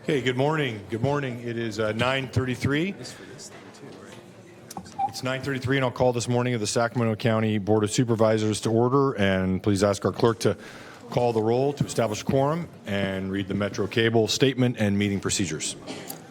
Okay, good morning. Good morning. It is 9:33. It's 9:33, and I'll call this morning of the Sacramento County Board of Supervisors to order. And please ask our clerk to call the roll to establish quorum and read the Metro Cable statement and meeting procedures.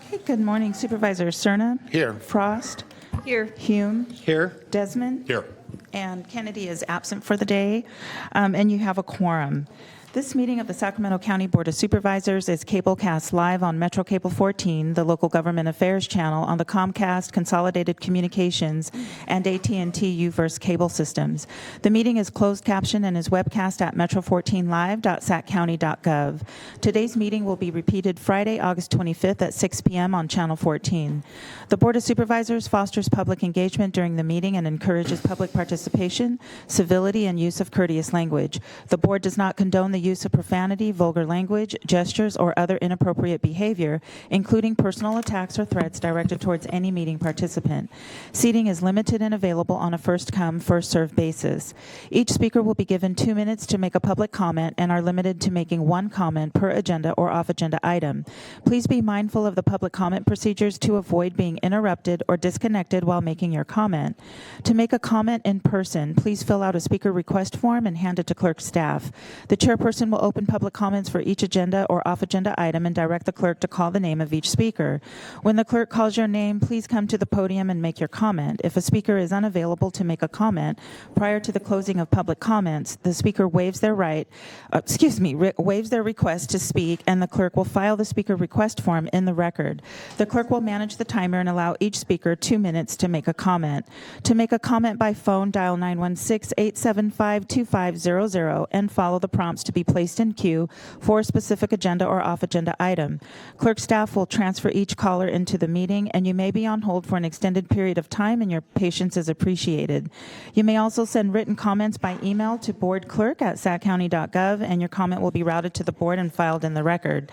Okay, good morning, Supervisors Cerna. Here. Frost. Here. Hume. Here. Desmond. Here. And Kennedy is absent for the day, and you have a quorum. This meeting of the Sacramento County Board of Supervisors is cablecast live on Metro Cable 14, the local government affairs channel on the Comcast, Consolidated Communications, and AT&T UVerse cable systems. The meeting is closed caption and is webcast at metro14live.saccounty.gov. Today's meeting will be repeated Friday, August 25th at 6 p.m. on Channel 14. The Board of Supervisors fosters public engagement during the meeting and encourages public participation, civility, and use of courteous language. The Board does not condone the use of profanity, vulgar language, gestures, or other inappropriate behavior, including personal attacks or threats directed towards any meeting participant. Seating is limited and available on a first-come, first-served basis. Each speaker will be given 2 minutes to make a public comment and are limited to making one comment per agenda or off-agenda item. Please be mindful of the public comment procedures to avoid being interrupted or disconnected while making your comment. To make a comment in person, please fill out a speaker request form and hand it to clerk staff. The chairperson will open public comments for each agenda or off-agenda item and direct the clerk to call the name of each speaker. When the clerk calls your name, please come to the podium and make your comment. If a speaker is unavailable to make a comment prior to the closing of public comments, the speaker waives their waives their request to speak, and the clerk will file the speaker request form in the record. The clerk will manage the timer and allow each speaker 2 minutes to make a comment. To make a comment by phone, dial 916-875-2500 and follow the prompts to be placed in queue for a specific agenda or off-agenda item. Clerk staff will transfer each caller into the meeting, and you may be on hold for an extended period of time, and your patience is appreciated. You may also send written comments by email to boardclerk@saccounty.gov, and your comment will be routed to the board and filed in the record.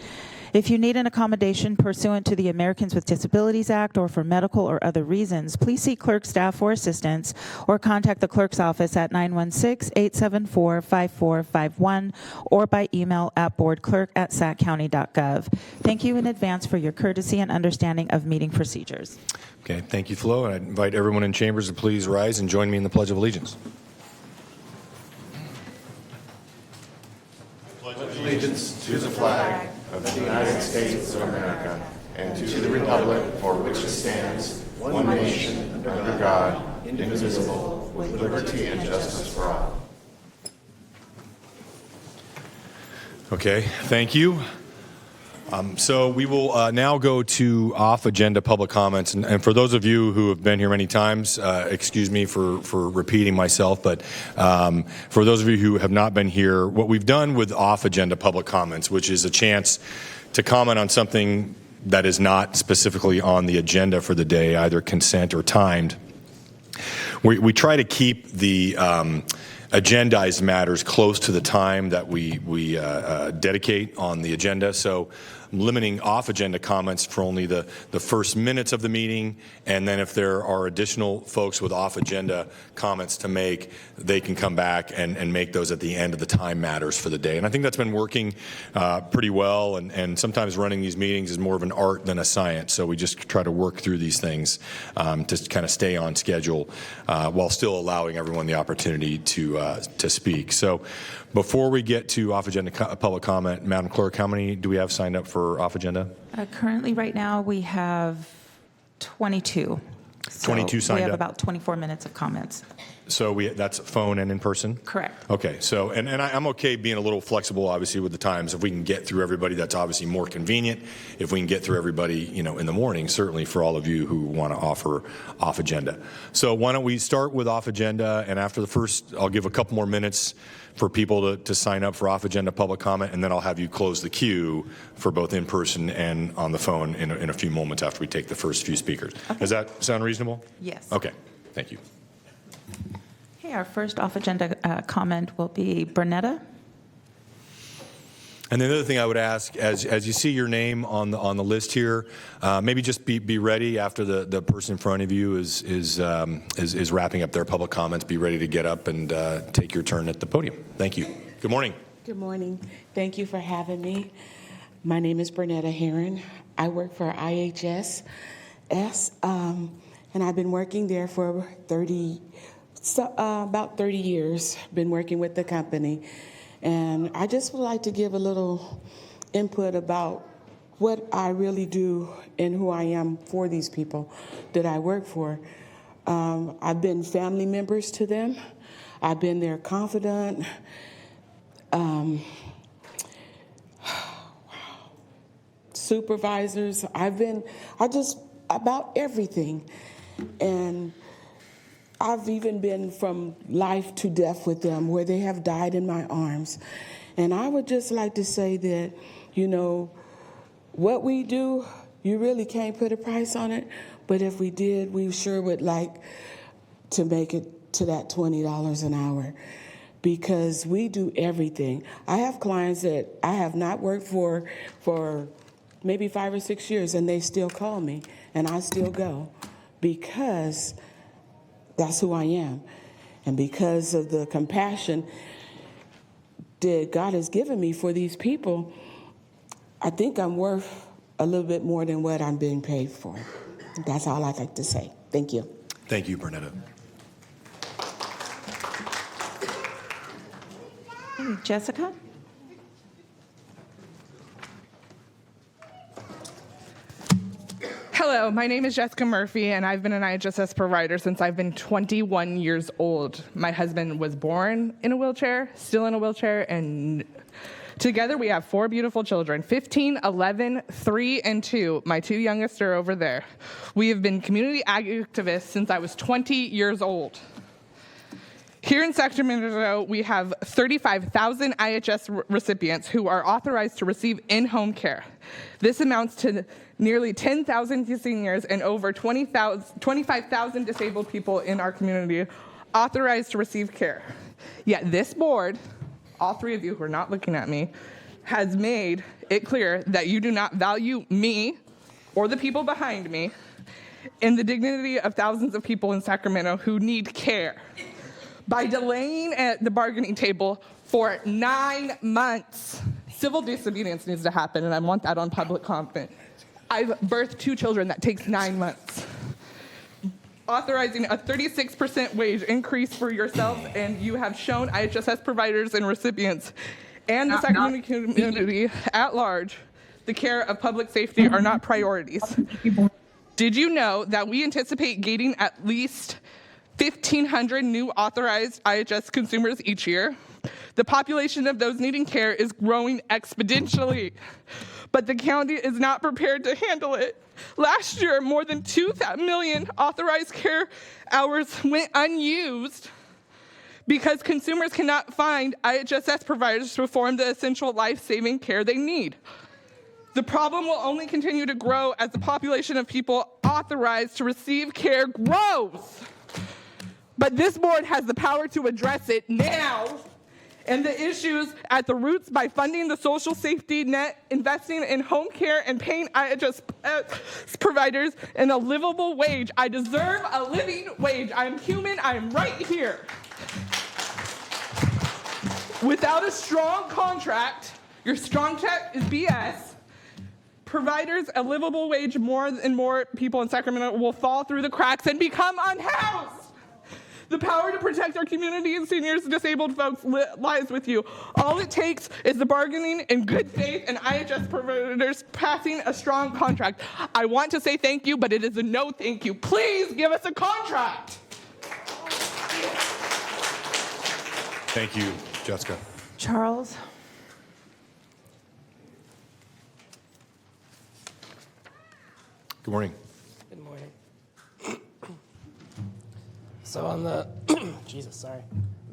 If you need an accommodation pursuant to the Americans with Disabilities Act or for medical or other reasons, please see clerk staff for assistance or contact the clerk's office at 916-874-5451 or by email at boardclerk@saccounty.gov. Thank you in advance for your courtesy and understanding of meeting procedures. Okay, thank you, Flo. And I invite everyone in chambers to please rise and join me in the Pledge of Allegiance. Allegiance to the flag of the United States of America and to the republic for which it stands, one nation, under God, indivisible, with liberty and justice for all. Okay, thank you. So we will now go to off-agenda public comments. And for those of you who have been here many times, excuse me for repeating myself, but for those of you who have not been here, what we've done with off-agenda public comments, which is a chance to comment on something that is not specifically on the agenda for the day, either consent or timed, we try to keep the agendized matters close to the time that we dedicate on the agenda. So limiting off-agenda comments for only the first minutes of the meeting, and then if there are additional folks with off-agenda comments to make, they can come back and make those at the end of the time matters for the day. And I think that's been working pretty well, and sometimes running these meetings is more of an art than a science, so we just try to work through these things to kind of stay on schedule while still allowing everyone the opportunity to speak. So before we get to off-agenda public comment, Madam Clerk, how many do we have signed up for off-agenda? Currently, right now, we have 22. 22 signed We have up. about 24 minutes of comments. So that's phone and in person? Correct. Okay, so, and I'm okay being a little flexible, obviously, with the times. If we can get through everybody, that's obviously more convenient. If we can get through everybody, in the morning, certainly for all of you who want to offer off agenda. So why don't we start with off agenda, and after the first, I'll give a couple more minutes for people to sign up for off agenda public comment, and then I'll have you close the queue for both in person and on the phone in a few moments after we take the first few speakers. Okay. Does that sound reasonable? Yes. Okay, thank you. Okay, our first off-agenda comment will be Bernetta. And the other thing I would ask, as you see your name on the list here, maybe just be ready after the person in front of you is wrapping up their public comments. Be ready to get up and take your turn at the podium. Thank you. Good morning. Good morning. Thank you for having me. My name is Bernetta Heron. I work for IHS, and I've been working there for about 30 years. Been working with the company, and I just would like to give a little input about what I really do and who I am for these people that I work for. I've been family members to them. I've been their confidant. Supervisors. About everything. And I've even been from life to death with them, where they have died in my arms. And I would just like to say that, what we do, you really can't put a price on it. But if we did, we sure would like to make it to that $20 an hour, because we do everything. I have clients that I have not worked for maybe 5 or 6 years, and they still call me, and I still go, because that's who I am. And because of the compassion that God has given me for these people, I think I'm worth a little bit more than what I'm being paid for. That's all I'd like to say. Thank you. Thank you, Bernetta. Jessica? Hello, my name is Jessica Murphy, and I've been an IHSS provider since I've been 21 years old. My husband was born in a wheelchair, still in a wheelchair, and together we have 4 beautiful children, 15, 11, 3, and 2. My 2 youngest are over there. We have been community activists since I was 20 years old. Here in Sacramento, we have 35,000 IHS recipients who are authorized to receive in-home care. This amounts to nearly 10,000 seniors and over 25,000 disabled people in our community authorized to receive care. Yet this board, all 3 of you who are not looking at me, has made it clear that you do not value me or the people behind me and the dignity of thousands of people in Sacramento who need care. By delaying at the bargaining table for 9 months. Civil disobedience needs to happen, and I want that on public comment. I've birthed 2 children. That takes 9 months. Authorizing a 36% wage increase for yourself, and you have shown IHSS providers and recipients and the Sacramento community at large the care of public safety are not priorities. Did you know that we anticipate gaining at least 1,500 new authorized IHS consumers each year? The population of those needing care is growing exponentially, but the county is not prepared to handle it. Last year, more than 2 million authorized care hours went unused because consumers cannot find IHSS providers to perform the essential life-saving care they need. The problem will only continue to grow as the population of people authorized to receive care grows. But this board has the power to address it now and the issues at the roots by funding the social safety net, investing in home care, and paying IHS providers a livable wage. I deserve a living wage. I'm human. I'm right here. Without a strong contract, your strong check is BS. Providers a livable wage, more and more people in Sacramento will fall through the cracks and become unhoused. The power to protect our community and seniors and disabled folks lies with you. All it takes is the bargaining in good faith and IHS providers passing a strong contract. I want to say thank you, but it is a no thank you. Please give us a contract. Thank you, Jessica. Charles? Good morning. Good morning. So on the,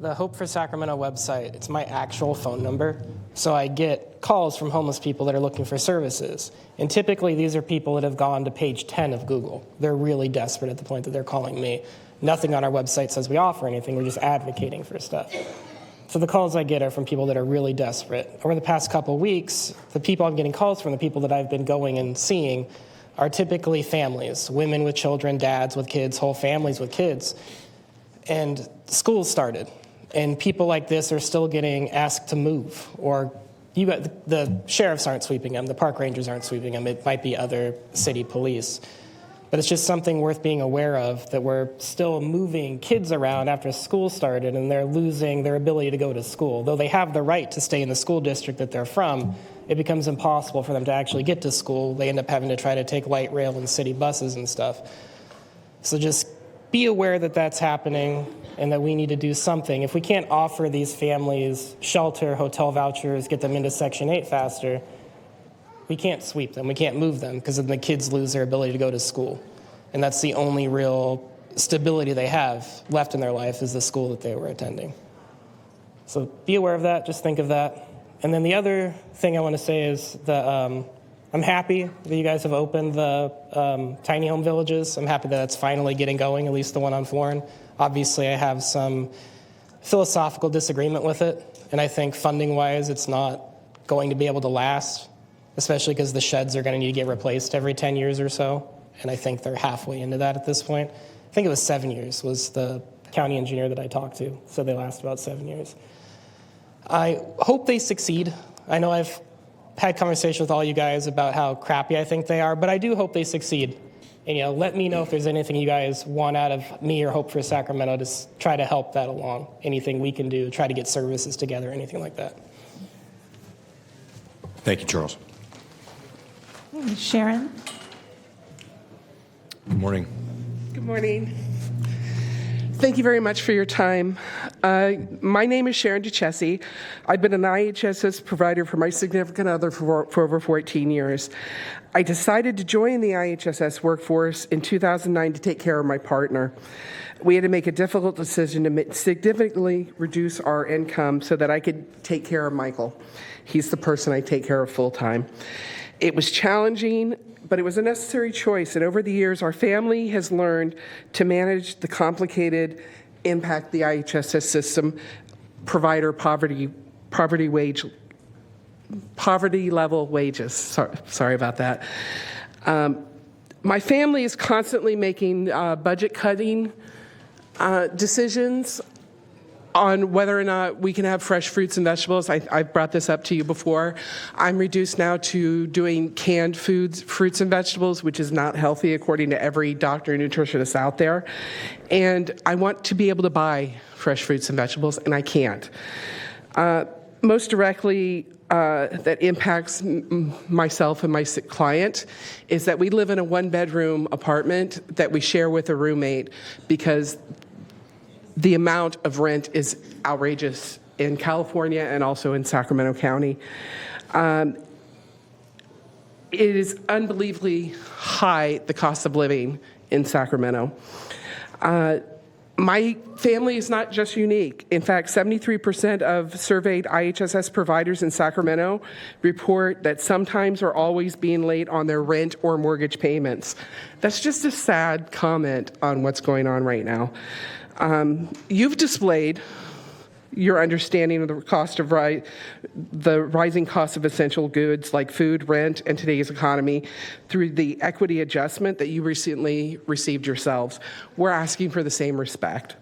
the Hope for Sacramento website, it's my actual phone number. So I get calls from homeless people that are looking for services. And typically these are people that have gone to page 10 of Google. They're really desperate at the point that they're calling me. Nothing on our website says we offer anything. We're just advocating for stuff. So the calls I get are from people that are really desperate. Over the past couple of weeks, the people I'm getting calls from, the people that I've been going and seeing, are typically families, women with children, dads with kids, whole families with kids. And school started, and people like this are still getting asked to move or, you got the sheriffs aren't sweeping them, the park rangers aren't sweeping them. It might be other city police. But it's just something worth being aware of, that we're still moving kids around after school started and they're losing their ability to go to school. Though they have the right to stay in the school district that they're from, it becomes impossible for them to actually get to school. They end up having to try to take light rail and city buses and stuff. So just be aware that that's happening and that we need to do something. If we can't offer these families shelter, hotel vouchers, get them into Section 8 faster, we can't sweep them. We can't move them because then the kids lose their ability to go to school. And that's the only real stability they have left in their life is the school that they were attending. So be aware of that. Just think of that. And then the other thing I want to say is that I'm happy that you guys have opened the tiny home villages. I'm happy that it's finally getting going, at least the one on Florin. Obviously, I have some philosophical disagreement with it. And I think funding-wise, it's not going to be able to last, especially because the sheds are going to need to get replaced every 10 years or so. And I think they're halfway into that at this point. I think it was 7 years was the county engineer that I talked to, so they last about 7 years. I hope they succeed. I know I've had conversations with all you guys about how crappy I think they are, but I do hope they succeed. And let me know if there's anything you guys want out of me or Hope for Sacramento to try to help that along. Anything we can do, try to get services together, anything like that. Thank you, Charles. Sharon? Good morning. Good morning. Thank you very much for your time. My name is Sharon Duchessi. I've been an IHSS provider for my significant other for over 14 years. I decided to join the IHSS workforce in 2009 to take care of my partner. We had to make a difficult decision to significantly reduce our income so that I could take care of Michael. He's the person I take care of full time. It was challenging, but it was a necessary choice. And over the years, our family has learned to manage the complicated impact the IHSS system, provider poverty level wages. Sorry about that. My family is constantly making budget cutting decisions on whether or not we can have fresh fruits and vegetables. I've brought this up to you before. I'm reduced now to doing canned foods, fruits and vegetables, which is not healthy according to every doctor and nutritionist out there. And I want to be able to buy fresh fruits and vegetables, and I can't. Most directly, that impacts myself and my client is that we live in a one-bedroom apartment that we share with a roommate because the amount of rent is outrageous in California and also in Sacramento County. It is unbelievably high, the cost of living in Sacramento. My family is not just unique. In fact, 73% of surveyed IHSS providers in Sacramento report that sometimes or always being late on their rent or mortgage payments. That's just a sad comment on what's going on right now. You've displayed your understanding of the cost of the rising cost of essential goods like food, rent, and today's economy through the equity adjustment that you recently received yourselves. We're asking for the same respect.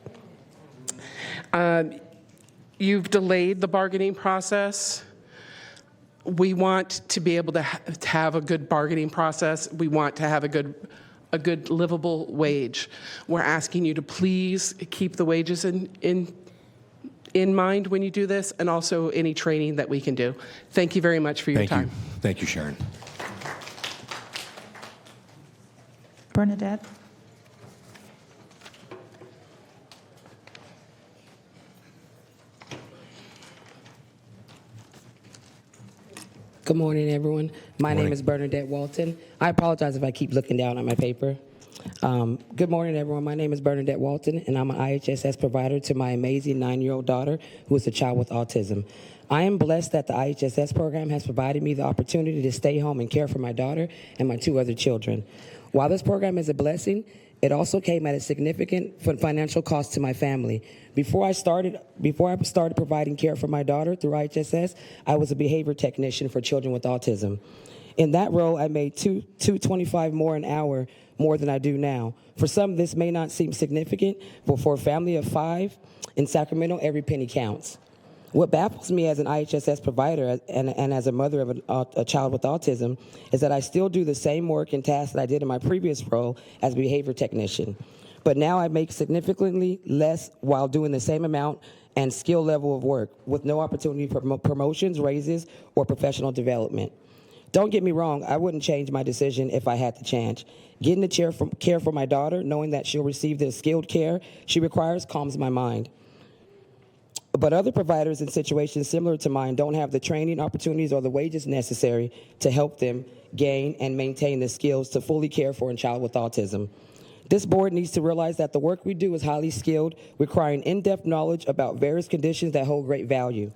You've delayed the bargaining process. We want to be able to have a good bargaining process. We want to have a good livable wage. We're asking you to please keep the wages in mind when you do this, and also any training that we can do. Thank you very much for your time. Thank you, Sharon. Bernadette? Good morning, everyone. My name is Bernadette Walton. I apologize if I keep looking down at my paper. Good morning, everyone. My name is Bernadette Walton, and I'm an IHSS provider to my amazing 9-year-old daughter, who is a child with autism. I am blessed that the IHSS program has provided me the opportunity to stay home and care for my daughter and my 2 other children. While this program is a blessing, it also came at a significant financial cost to my family. Before I started providing care for my daughter through IHSS, I was a behavior technician for children with autism. In that role, I made $2.25 more an hour more than I do now. For some, this may not seem significant, but for a family of 5 in Sacramento, every penny counts. What baffles me as an IHSS provider and as a mother of a child with autism is that I still do the same work and tasks that I did in my previous role as a behavior technician. But now I make significantly less while doing the same amount and skill level of work with no opportunity for promotions, raises, or professional development. Don't get me wrong, I wouldn't change my decision if I had the chance. Getting the care for my daughter, knowing that she'll receive the skilled care she requires, calms my mind. But other providers in situations similar to mine don't have the training opportunities or the wages necessary to help them gain and maintain the skills to fully care for a child with autism. This board needs to realize that the work we do is highly skilled, requiring in-depth knowledge about various conditions that hold great value.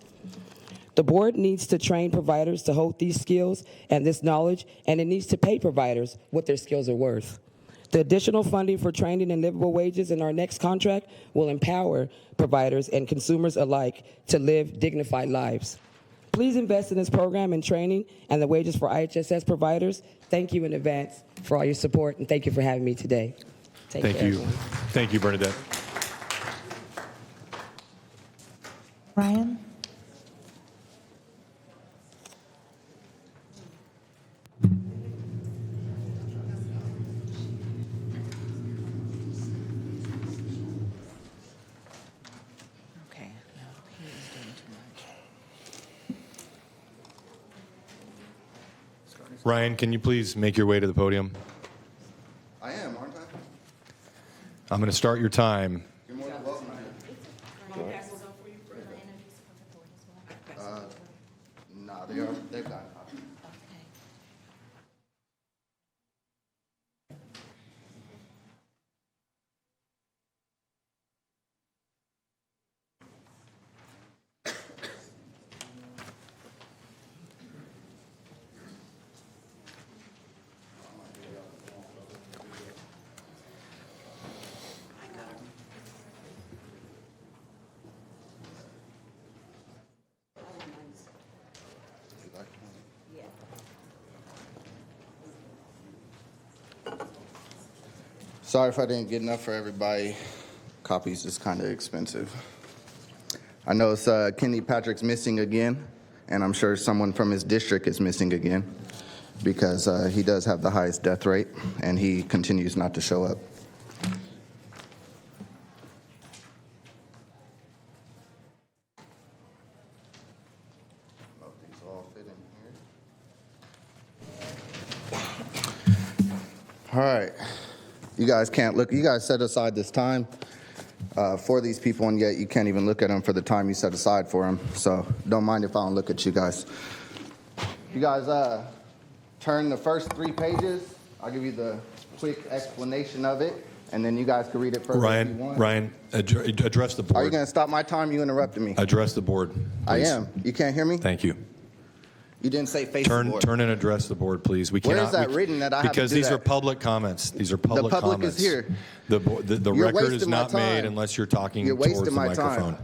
The board needs to train providers to hold these skills and this knowledge, and it needs to pay providers what their skills are worth. The additional funding for training and livable wages in our next contract will empower providers and consumers alike to live dignified lives. Please invest in this program and training and the wages for IHSS providers. Thank you in advance for all your support, and thank you for having me today. Take Thank care, you. everyone. Thank you, Bernadette. Ryan? Okay, no, he is doing too much. Ryan, can you please make your way to the podium? I am, aren't I? I'm going to start your time. You're more than welcome. Nah, they've got it. Sorry if I didn't get enough for everybody. Copies is kind of expensive. I know it's Kenny Patrick's missing again, and I'm sure someone from his district is missing again because he does have the highest death rate, and he continues not to show up. Hope these all fit in here. All right. You guys can't look. You guys set aside this time for these people, and yet you can't even look at them for the time you set aside for them. So don't mind if I don't look at you guys. You guys turn the first 3 pages. I'll give you the quick explanation of it, and then you guys can read it further if you want. Ryan, address the board. Are you going to stop my time? You interrupted me. Address the board, I please. am. You can't hear me? Thank you. You didn't say face the board. Turn and address the board, please. We Where cannot. is that written that I have to Because do these that? are public comments. These are public public comments. is here. The You're record is wasting my not made time. unless you're talking You're towards wasting the my time. microphone.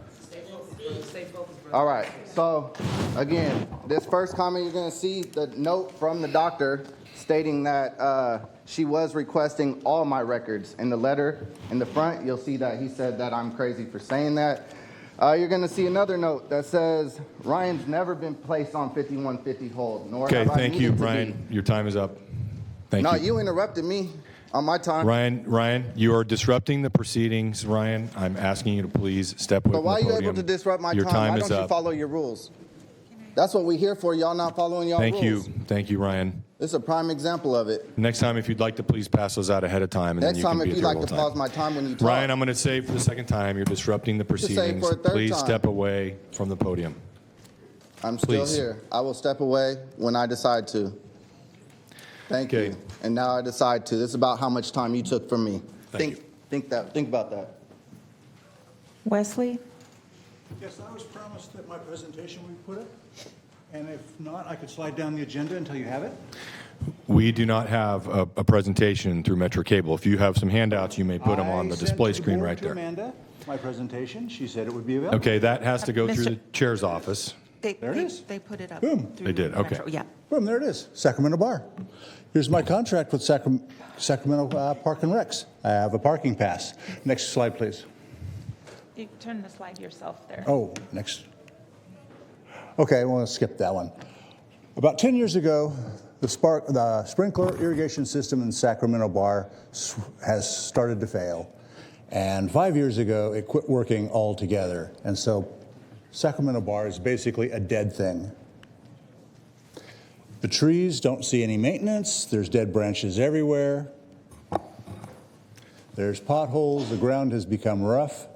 All right. So, again, this first comment you're going to see the note from the doctor stating that she was requesting all my records. In the letter in the front, you'll see that he said that I'm crazy for saying that. You're going to see another note that says Ryan's never been placed on 5150 hold. Nor Okay, have I thank you, needed to Ryan. be. Your time is up. Thank No, you. you interrupted me on my time. Ryan, you are disrupting the proceedings. Ryan, I'm asking you to please step away But from why are the you podium. able to disrupt my Your time? time Why is don't you up. follow your rules? That's what we're here for. Y'all not following y'all Thank rules. you. Thank you, Ryan. This is a prime example of it. Next time, if you'd like to please pass those out ahead of time, and Next then you time, can be if at you'd your like to little pause time. my time when you talk. Ryan, I'm going to say for the second time, you're disrupting the say it proceedings. for a third Please time. step away from the podium. I'm still Please. here. I will step away when I decide to. Thank Okay. you. And now I decide to. This is about how much time you took from me. Thank Think about that. Wesley? Yes, I was promised that my presentation would be put up, and if not, I could slide down the agenda until you have it. We do not have a presentation through Metro Cable. If you have some handouts, you may put them on the display screen right there. I sent to Amanda my presentation. She said it would be available. Okay, that has to go through Mr. the chair's office. There it is. They put it up. Boom. through They did, okay. Metro. Yeah. Boom, there it is. Sacramento Bar. Here's my contract with Sacramento Park and Recs. I have a parking pass. Next slide, please. You turn the slide yourself there. Oh, next. Okay, we'll skip that one. About 10 years ago, the sprinkler irrigation system in Sacramento Bar has started to fail. And 5 years ago, it quit working altogether. And so Sacramento Bar is basically a dead thing. The trees don't see any maintenance. There's dead branches everywhere. There's potholes. The ground has become rough.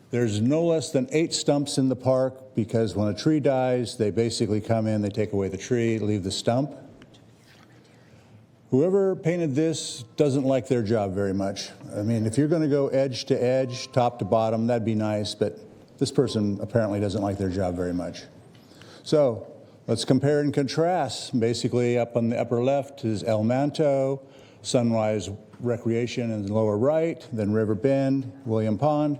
There's no less than 8 stumps in the park because when a tree dies, they basically come in, they take away the tree, leave the stump. Whoever painted this doesn't like their job very much. I mean, if you're going to go edge to edge, top to bottom, that'd be nice, but this person apparently doesn't like their job very much. So let's compare and contrast. Basically, up on the upper left is El Manto, Sunrise Recreation in the lower right, then River Bend, William Pond.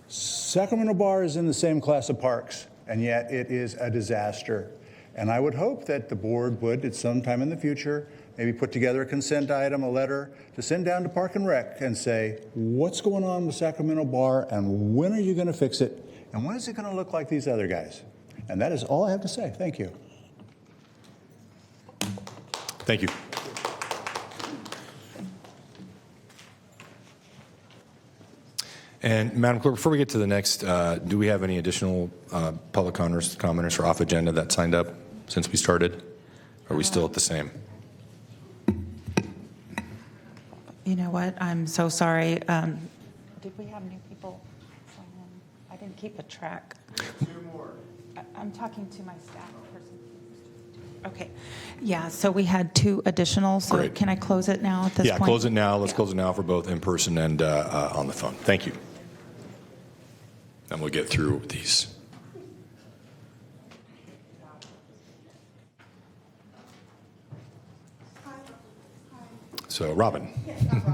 Sacramento Bar is in the same class of parks, and yet it is a disaster. And I would hope that the board would, at some time in the future, maybe put together a consent item, a letter, to send down to Park and Rec and say, what's going on with Sacramento Bar, and when are you going to fix it, and when is it going to look like these other guys? And that is all I have to say. Thank you. Thank you. And Madam Clerk, before we get to the next, do we have any additional public commenters or off agenda that signed up since we started? Or are we still at the same? You know what? I'm so sorry. Did we have new people sign in? I didn't keep a track. 2 more. I'm talking to my staff person. Okay. Yeah, so we had 2 additional. So Great. Can I close it now at this point? Yeah, close it now. Let's Yeah. close it now for both in person and on the phone. Thank you. And we'll get through these. So, Robin,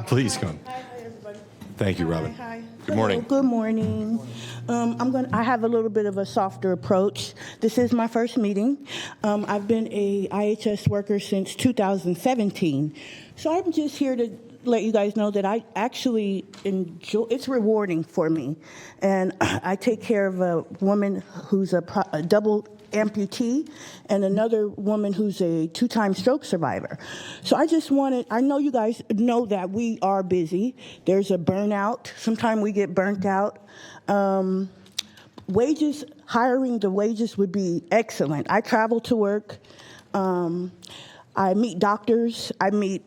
please come. Hi, everybody. Thank you, Robin. Hi. Good morning. Hello, good morning. I have a little bit of a softer approach. This is my first meeting. I've been a IHS worker since 2017. So I'm just here to let you guys know that I actually enjoy, it's rewarding for me. And I take care of a woman who's a double amputee and another woman who's a 2-time stroke survivor. So I just wanted, I know you guys know that we are busy. There's a burnout. Sometimes we get burnt out. Wages, hiring the wages would be excellent. I travel to work. I meet doctors. I meet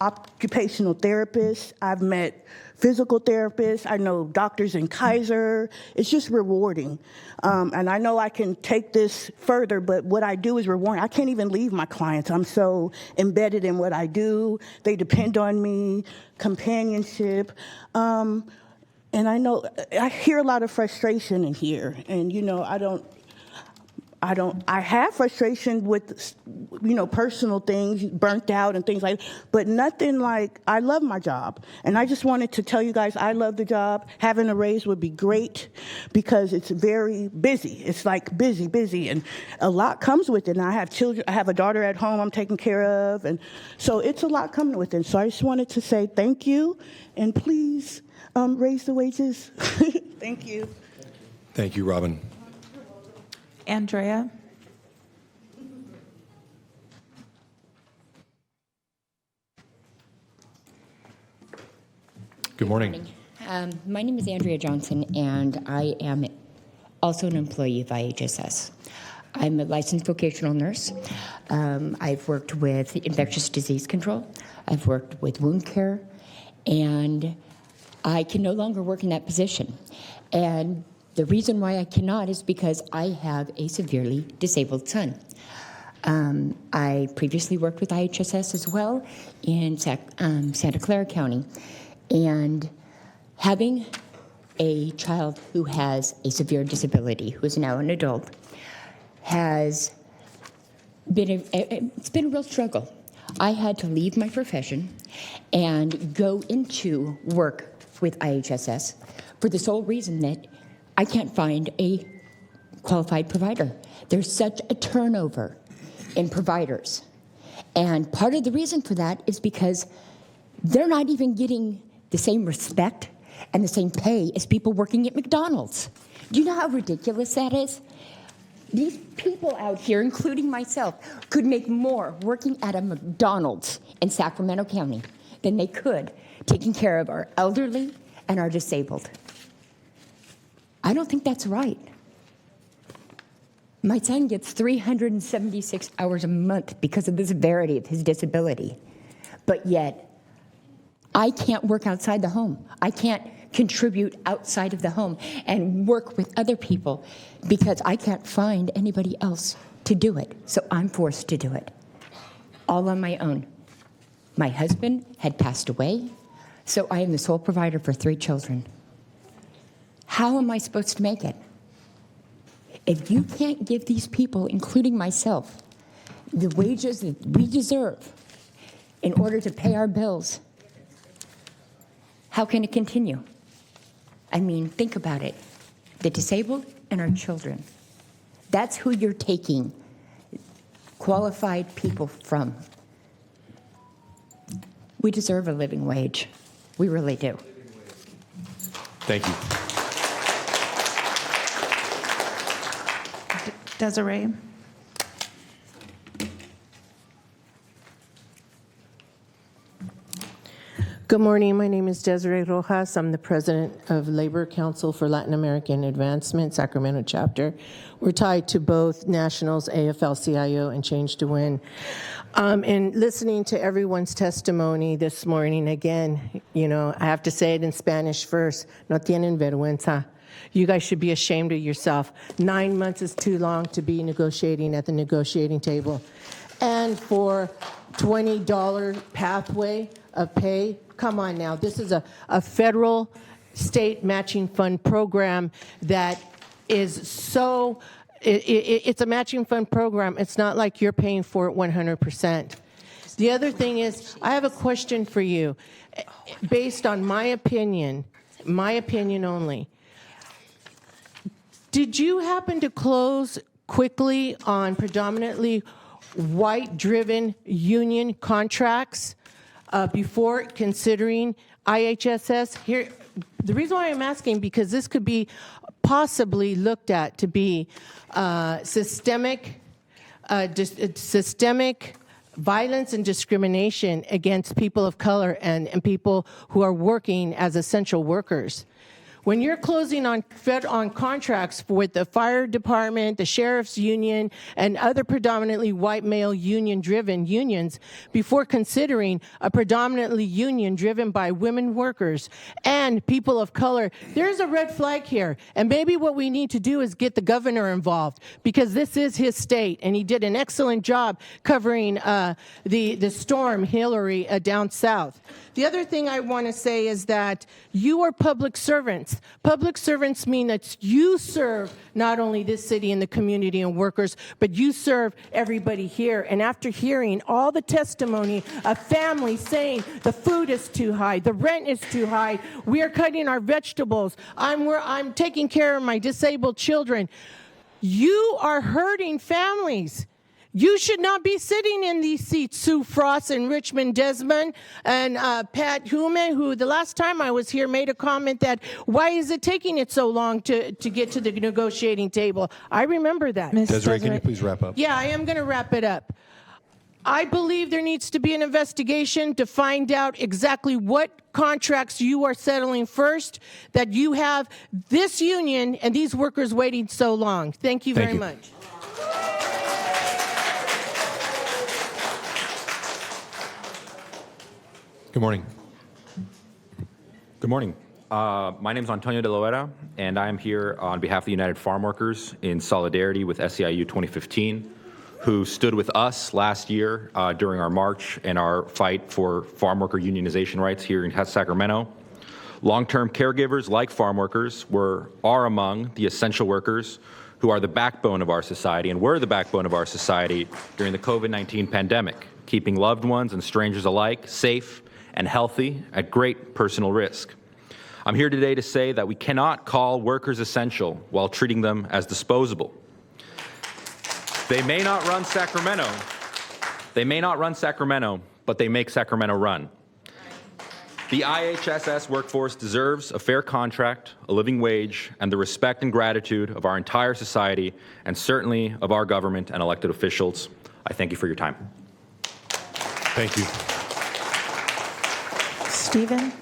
occupational therapists. I've met physical therapists. I know doctors in Kaiser. It's just rewarding. And I know I can take this further, but what I do is rewarding. I can't even leave my clients. I'm so embedded in what I do. They depend on me, companionship. And I know, I hear a lot of frustration in here. And, you know, I have frustration with, you know, personal things, burnt out and things like that, but nothing like, I love my job. And I just wanted to tell you guys, I love the job. Having a raise would be great because it's very busy. It's like busy, and a lot comes with it. And I have children, I have a daughter at home I'm taking care of, and so it's a lot coming with it. So I just wanted to say thank you, and please raise the wages. Thank you. Thank you, Robin. Andrea? Good morning. My name is Andrea Johnson, and I am also an employee of IHSS. I'm a licensed vocational nurse. I've worked with infectious disease control. I've worked with wound care, and I can no longer work in that position. And the reason why I cannot is because I have a severely disabled son. I previously worked with IHSS as well in Santa Clara County. And having a child who has a severe disability, who is now an adult, has been it's been a real struggle. I had to leave my profession and go into work with IHSS for the sole reason that I can't find a qualified provider. There's such a turnover in providers. And part of the reason for that is because they're not even getting the same respect and the same pay as people working at McDonald's. Do you know how ridiculous that is? These people out here, including myself, could make more working at a McDonald's in Sacramento County than they could taking care of our elderly and our disabled. I don't think that's right. My son gets 376 hours a month because of the severity of his disability. But yet, I can't work outside the home. I can't contribute outside of the home and work with other people because I can't find anybody else to do it. So I'm forced to do it, all on my own. My husband had passed away, so I am the sole provider for 3 children. How am I supposed to make it? If you can't give these people, including myself, the wages that we deserve in order to pay our bills, how can it continue? I mean, think about it. The disabled and our children. That's who you're taking qualified people from. We deserve a living wage. We really do. Thank you. Desiree. Good morning. My name is Desiree Rojas. I'm the president of Labor Council for Latin American Advancement, Sacramento chapter. We're tied to both Nationals, AFL-CIO, and Change to Win. And listening to everyone's testimony this morning, again, you know, I have to say it in Spanish first. No tienen vergüenza. You guys should be ashamed of yourself. 9 months is too long to be negotiating at the negotiating table. And for $20 pathway of pay, come on now. This is a federal state matching fund program that is so, it's a matching fund program. It's not like you're paying for it 100%. The other thing is, I have a question for you. Based on my opinion only, did you happen to close quickly on predominantly white-driven union contracts before considering IHSS? Here, the reason why I'm asking, because this could be possibly looked at to be systemic violence and discrimination against people of color and people who are working as essential workers. When you're closing on contracts with the fire department, the sheriff's union, and other predominantly white male union-driven unions, before considering a predominantly union driven by women workers and people of color, there's a red flag here. And maybe what we need to do is get the governor involved, because this is his state, and he did an excellent job covering the storm Hillary down south. The other thing I want to say is that you are public servants. Public servants mean that you serve not only this city and the community and workers, but you serve everybody here. And after hearing all the testimony of families saying the food is too high, the rent is too high, we are cutting our vegetables, I'm taking care of my disabled children, you are hurting families. You should not be sitting in these seats, Sue Frost and Richmond Desmond and Pat Hume, who the last time I was here made a comment that, why is it taking it so long to get to the negotiating table? I remember that. Desiree, can you please wrap up? Yeah, I am going to wrap it up. I believe there needs to be an investigation to find out exactly what contracts you are settling first, that you have this union and these workers waiting so long. Thank you very much. Good morning. Good morning. My name is Antonio de Loera, and I am here on behalf of the United Farm Workers in solidarity with SEIU 2015, who stood with us last year during our march and our fight for farm worker unionization rights here in Sacramento. Long-term caregivers like farm workers are among the essential workers who are the backbone of our society and were the backbone of our society during the COVID-19 pandemic, keeping loved ones and strangers alike safe and healthy at great personal risk. I'm here today to say that we cannot call workers essential while treating them as disposable. They may not run Sacramento, but they make Sacramento run. The IHSS workforce deserves a fair contract, a living wage, and the respect and gratitude of our entire society, and certainly of our government and elected officials. I thank you for your time. Thank you. Stephen?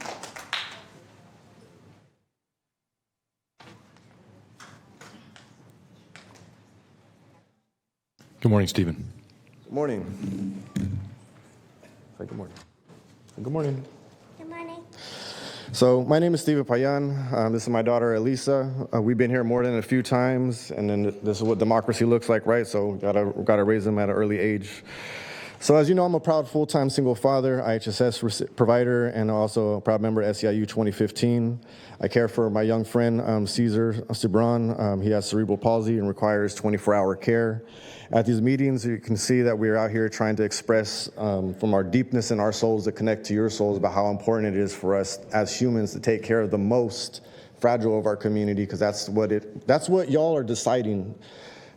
Good morning, Stephen. Good morning. Say good morning. Good morning. Good morning. So my name is Steven Payan. This is my daughter Elisa. We've been here more than a few times, and then this is what democracy looks like, right? So gotta raise them at an early age. So as you know, I'm a proud full-time single father, IHSS provider, and also a proud member of SEIU 2015. I care for my young friend, Cesar Cibran. He has cerebral palsy and requires 24-hour care. At these meetings, you can see that we're out here trying to express from our deepness in our souls to connect to your souls about how important it is for us as humans to take care of the most fragile of our community, because that's what y'all are deciding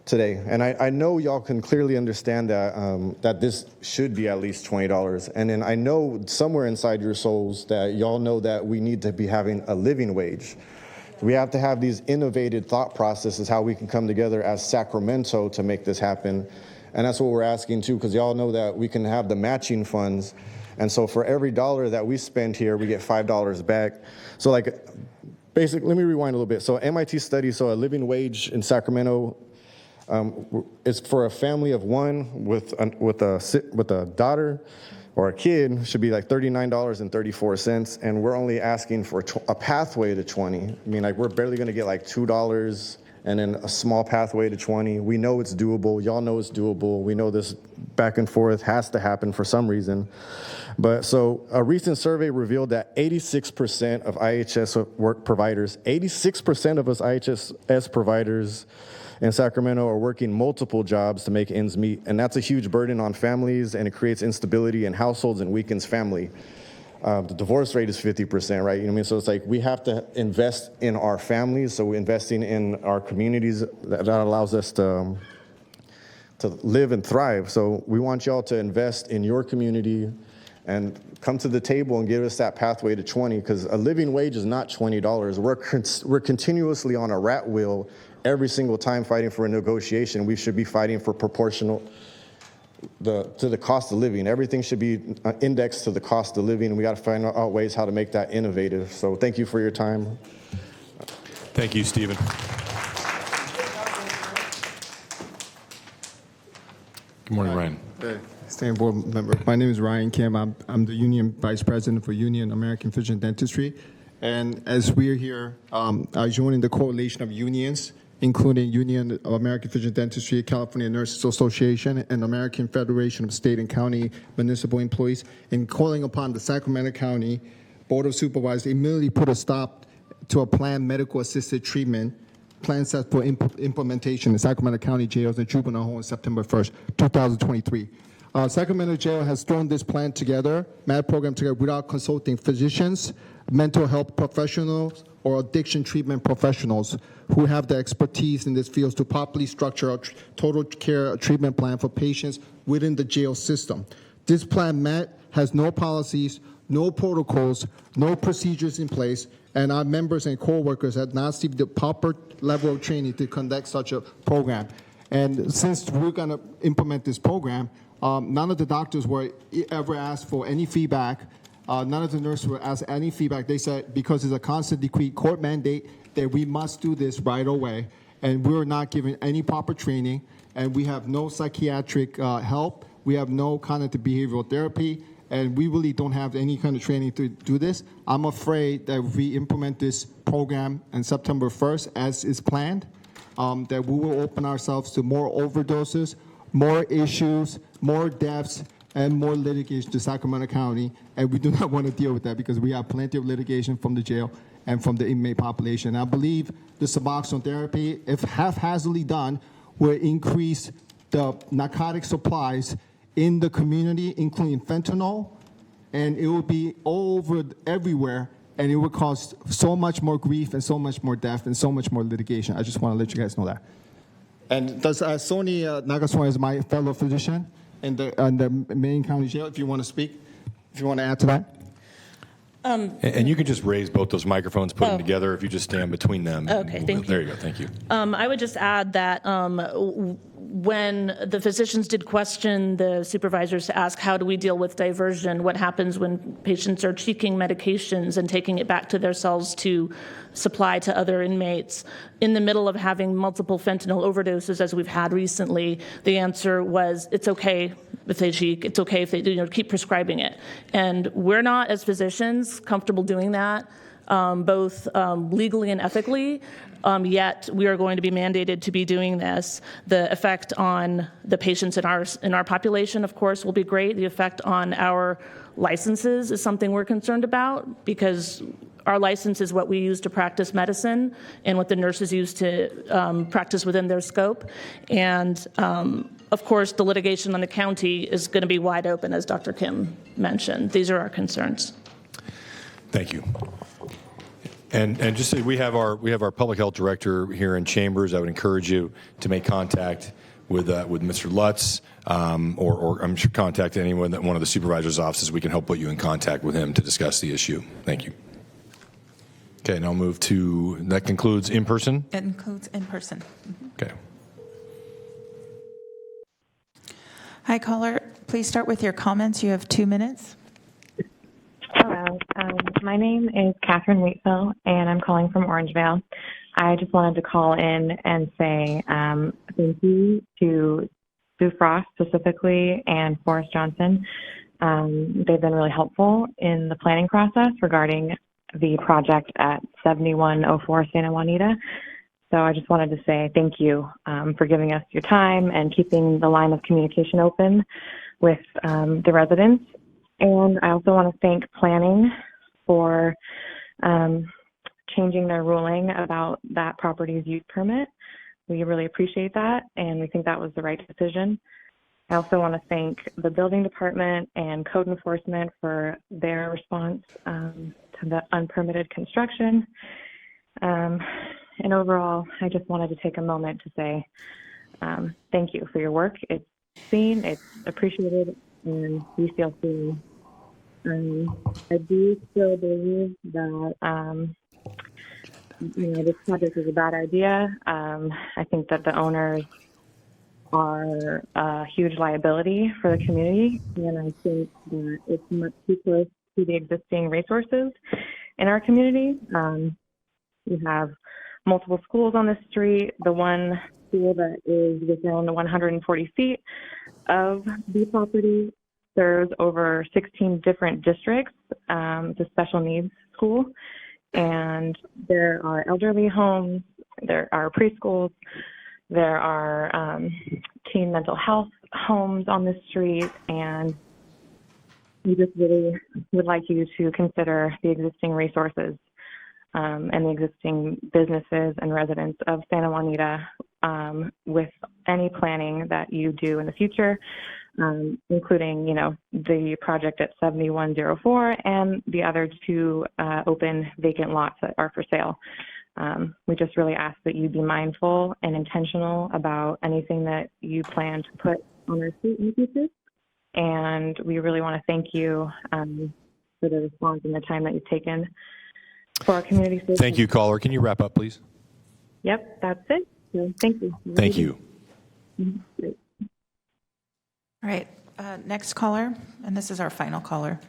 today. And I know y'all can clearly understand that that this should be at least $20. And then I know somewhere inside your souls that y'all know that we need to be having a living wage. We have to have these innovative thought processes, how we can come together as Sacramento to make this happen. And that's what we're asking too, because y'all know that we can have the matching funds. And so for every dollar that we spend here, we get $5 back. So like, basically, let me rewind a little bit. So MIT study, so a living wage in Sacramento is for a family of one with a daughter or a kid should be like $39.34, and we're only asking for a pathway to 20. I mean, like, we're barely gonna get like $2 and then a small pathway to 20. We know it's doable. Y'all know it's doable. We know this back and forth has to happen for some reason. But so a recent survey revealed that 86% of IHS work providers, 86% of us IHSS providers in Sacramento are working multiple jobs to make ends meet. And that's a huge burden on families, and it creates instability in households and weakens family. The divorce rate is 50%, right? You know what I mean? So it's like we have to invest in our families. So we're investing in our communities. That allows us to live and thrive. So we want y'all to invest in your community and come to the table and give us that pathway to 20, because a living wage is not $20. We're continuously on a rat wheel every single time fighting for a negotiation. We should be fighting for proportional to the cost of living. Everything should be indexed to the cost of living, and we got to find out ways how to make that innovative. So thank you for your time. Thank you, Stephen. Good morning, Ryan. Hey, standing board member. My name is Ryan Kim. I'm the union vice president for Union American Vision Dentistry. And as we're here joining the coalition of unions, including Union of American Vision Dentistry, California Nurses Association, and American Federation of State and County Municipal Employees, and calling upon the Sacramento County Board of Supervisors to immediately put a stop to a planned medical assisted treatment plan set for implementation in Sacramento County jails and juvenile home on September 1st, 2023. Sacramento Jail has thrown this plan together, MAD program together, without consulting physicians, mental health professionals, or addiction treatment professionals who have the expertise in this field to properly structure a total care treatment plan for patients within the jail system. This plan, MAD, has no policies, no protocols, no procedures in place, and our members and co-workers have not received the proper level of training to conduct such a program. And since we're going to implement this program, none of the doctors were ever asked for any feedback. None of the nurses were asked any feedback. They said because it's a constant decree court mandate that we must do this right away, and we're not given any proper training, and we have no psychiatric help. We have no cognitive behavioral therapy, and we really don't have any kind of training to do this. I'm afraid that if we implement this program on September 1st as is planned, that we will open ourselves to more overdoses, more issues, more deaths, and more litigation to Sacramento County, and we do not want to deal with that because we have plenty of litigation from the jail and from the inmate population. I believe the Suboxone therapy, if haphazardly done, will increase the narcotic supplies in the community, including fentanyl, and it will be all over everywhere, and it will cause so much more grief and so much more death and so much more litigation. I just want to let you guys know that. And does Sony Nagasone is my fellow physician in the Maine County Jail, if you want to speak, if you want to add to that. And you can just raise both those microphones, put them together if you just stand between them. Okay, thank you. There you go, thank you. I would just add that when the physicians did question the supervisors to ask how do we deal with diversion, what happens when patients are taking medications and taking it back to their cells to supply to other inmates, in the middle of having multiple fentanyl overdoses as we've had recently, the answer was it's okay if they cheat, it's okay if they keep prescribing it. And we're not, as physicians, comfortable doing that, both legally and ethically, yet we are going to be mandated to be doing this. The effect on the patients in our population, of course, will be great. The effect on our licenses is something we're concerned about, because our license is what we use to practice medicine and what the nurses use to practice within their scope. And of course, the litigation on the county is going to be wide open, as Dr. Kim mentioned. These are our concerns. Thank you. And just so we have our public health director here in chambers. I would encourage you to make contact with Mr. Lutz, or I'm sure contact anyone that one of the supervisor's offices. We can help put you in contact with him to discuss the issue. Thank you. Okay, and I'll move to, that concludes in person? It includes in person. Okay. Hi, caller. Please start with your comments. You have 2 minutes. Hello. My name is Catherine Wheatville, and I'm calling from Orangevale. I just wanted to call in and say thank you to Sue Frost specifically and Forrest Johnson. They've been really helpful in the planning process regarding the project at 7104 Santa Juanita. So I just wanted to say thank you for giving us your time and keeping the line of communication open with the residents. And I also want to thank planning for changing their ruling about that property's use permit. We really appreciate that, and we think that was the right decision. I also want to thank the building department and code enforcement for their response to the unpermitted construction. And overall, I just wanted to take a moment to say thank you for your work. It's seen, it's appreciated, and we feel seen. I do still believe that this project is a bad idea. I think that the owners are a huge liability for the community, and I think that it's much too close to the existing resources in our community. We have multiple schools on the street. The one school that is within 140 feet of the property serves over 16 different districts. It's a special needs school, and there are elderly homes, there are preschools, there are teen mental health homes on the street, and we just really would like you to consider the existing resources and the existing businesses and residents of Santa Juanita with any planning that you do in the future, including, the project at 7104 and the other 2 open vacant lots that are for sale. We just really ask that you be mindful and intentional about anything that you plan to put on our street in the future. And we really want to thank you for the response and the time that you've taken for our community. Thank you, caller. Can you wrap up, please? Yep, that's it. So thank you. Thank you. Great. All right, next caller, and this is our final caller.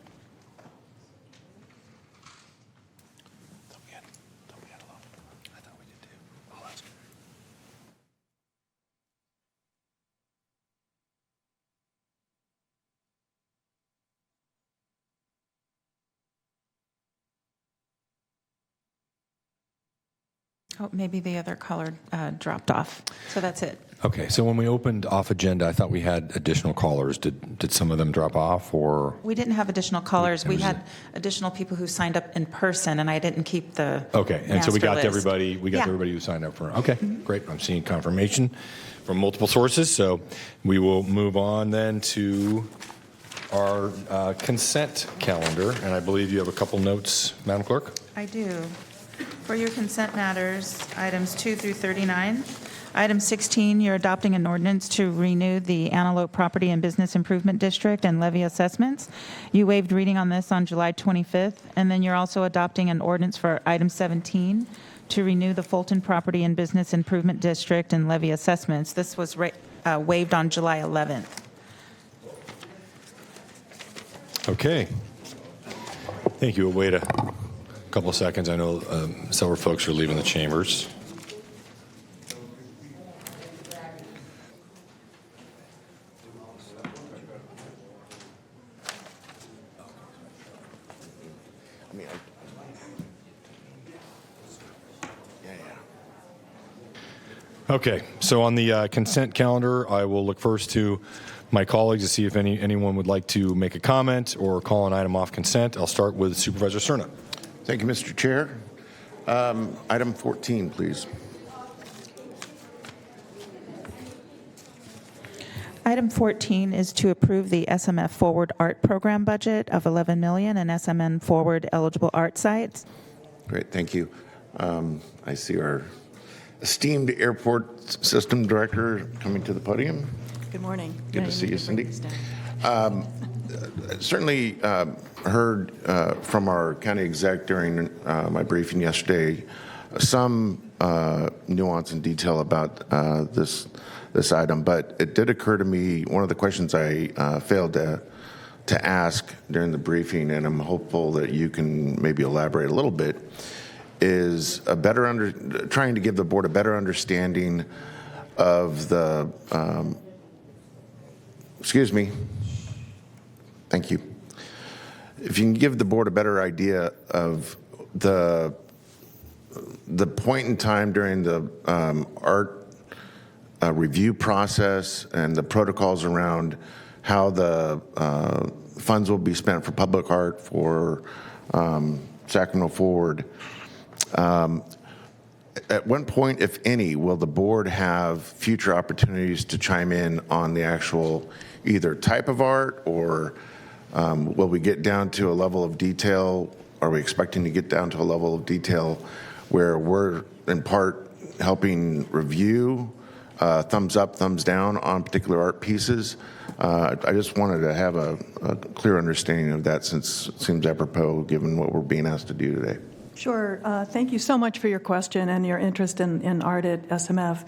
Oh, maybe the other caller dropped off. So that's it. Okay, so when we opened off agenda, I thought we had additional callers. Did some of them drop off, or? We didn't have additional callers. We had additional people who signed up in person, and I didn't keep the Okay, and so we got master everybody. We got everybody who signed up for. Okay, great. I'm seeing confirmation from multiple sources. So we will move on then to our consent calendar, and I believe you have a couple notes, Madam Clerk. I do. For your consent matters, items 2 through 39, Item 16, you're adopting an ordinance to renew the Antelope Property and Business Improvement District and levy assessments. You waived reading on this on July 25th, and then you're also adopting an ordinance for item 17 to renew the Fulton Property and Business Improvement District and levy assessments. This was waived on July 11th. Okay. Thank you. We'll wait a couple of seconds. I know several folks are leaving the chambers. Okay, so on the consent calendar, I will look first to my colleagues to see if anyone would like to make a comment or call an item off consent. I'll start with Supervisor Cerna. Thank you, Mr. Chair. Item 14, please. Item 14 is to approve the SMF Forward Art Program budget of $11 million and SMN Forward eligible art sites. Great, thank you. I see our esteemed airport system director coming to the podium. Good morning. Good to see you, Cindy. Certainly heard from our county exec during my briefing yesterday some nuance and detail about this item, but it did occur to me, one of the questions I failed to ask during the briefing, and I'm hopeful that you can maybe elaborate a little bit, is trying to give the board a better understanding of the, excuse me, thank you. If you can give the board a better idea of the point in time during the art review process and the protocols around how the funds will be spent for public art for Sacramento Forward. At what point, if any, will the board have future opportunities to chime in on the actual either type of art, or will we get down to a level of detail? Are we expecting to get down to a level of detail where we're in part helping review thumbs up, thumbs down on particular art pieces? I just wanted to have a clear understanding of that, since it seems apropos given what we're being asked to do today. Sure. Thank you so much for your question and your interest in art at SMF.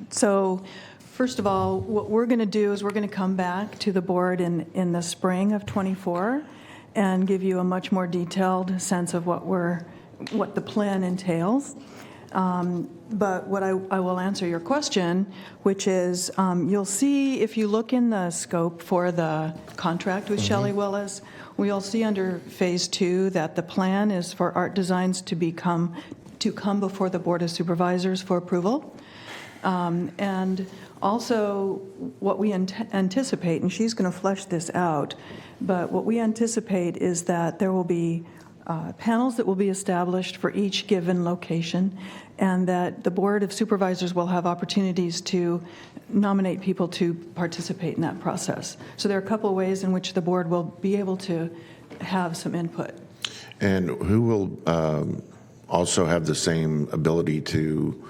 So first of all, what we're going to do is we're going to come back to the board in the spring of '24 and give you a much more detailed sense of what the plan entails. But what I will answer your question, which is you'll see if you look in the scope for the contract with Shelley Willis, we'll see under phase 2 that the plan is for art designs to come before the Board of Supervisors for approval. And also what we anticipate, and she's going to flesh this out, but what we anticipate is that there will be panels that will be established for each given location, and that the Board of Supervisors will have opportunities to nominate people to participate in that process. So there are a couple of ways in which the board will be able to have some input. And who will also have the same ability to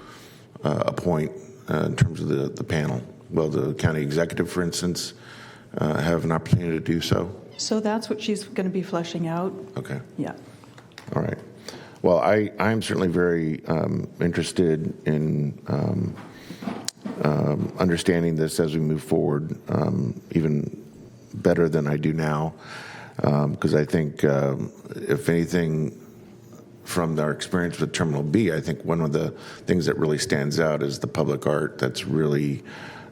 appoint in terms of the panel? Will the county executive, for instance, have an opportunity to do so? So that's what she's going to be fleshing out. Okay. Yeah. All right. Well, I'm certainly very interested in understanding this as we move forward, even better than I do now, because I think, if anything, from our experience with Terminal B, I think one of the things that really stands out is the public art that's really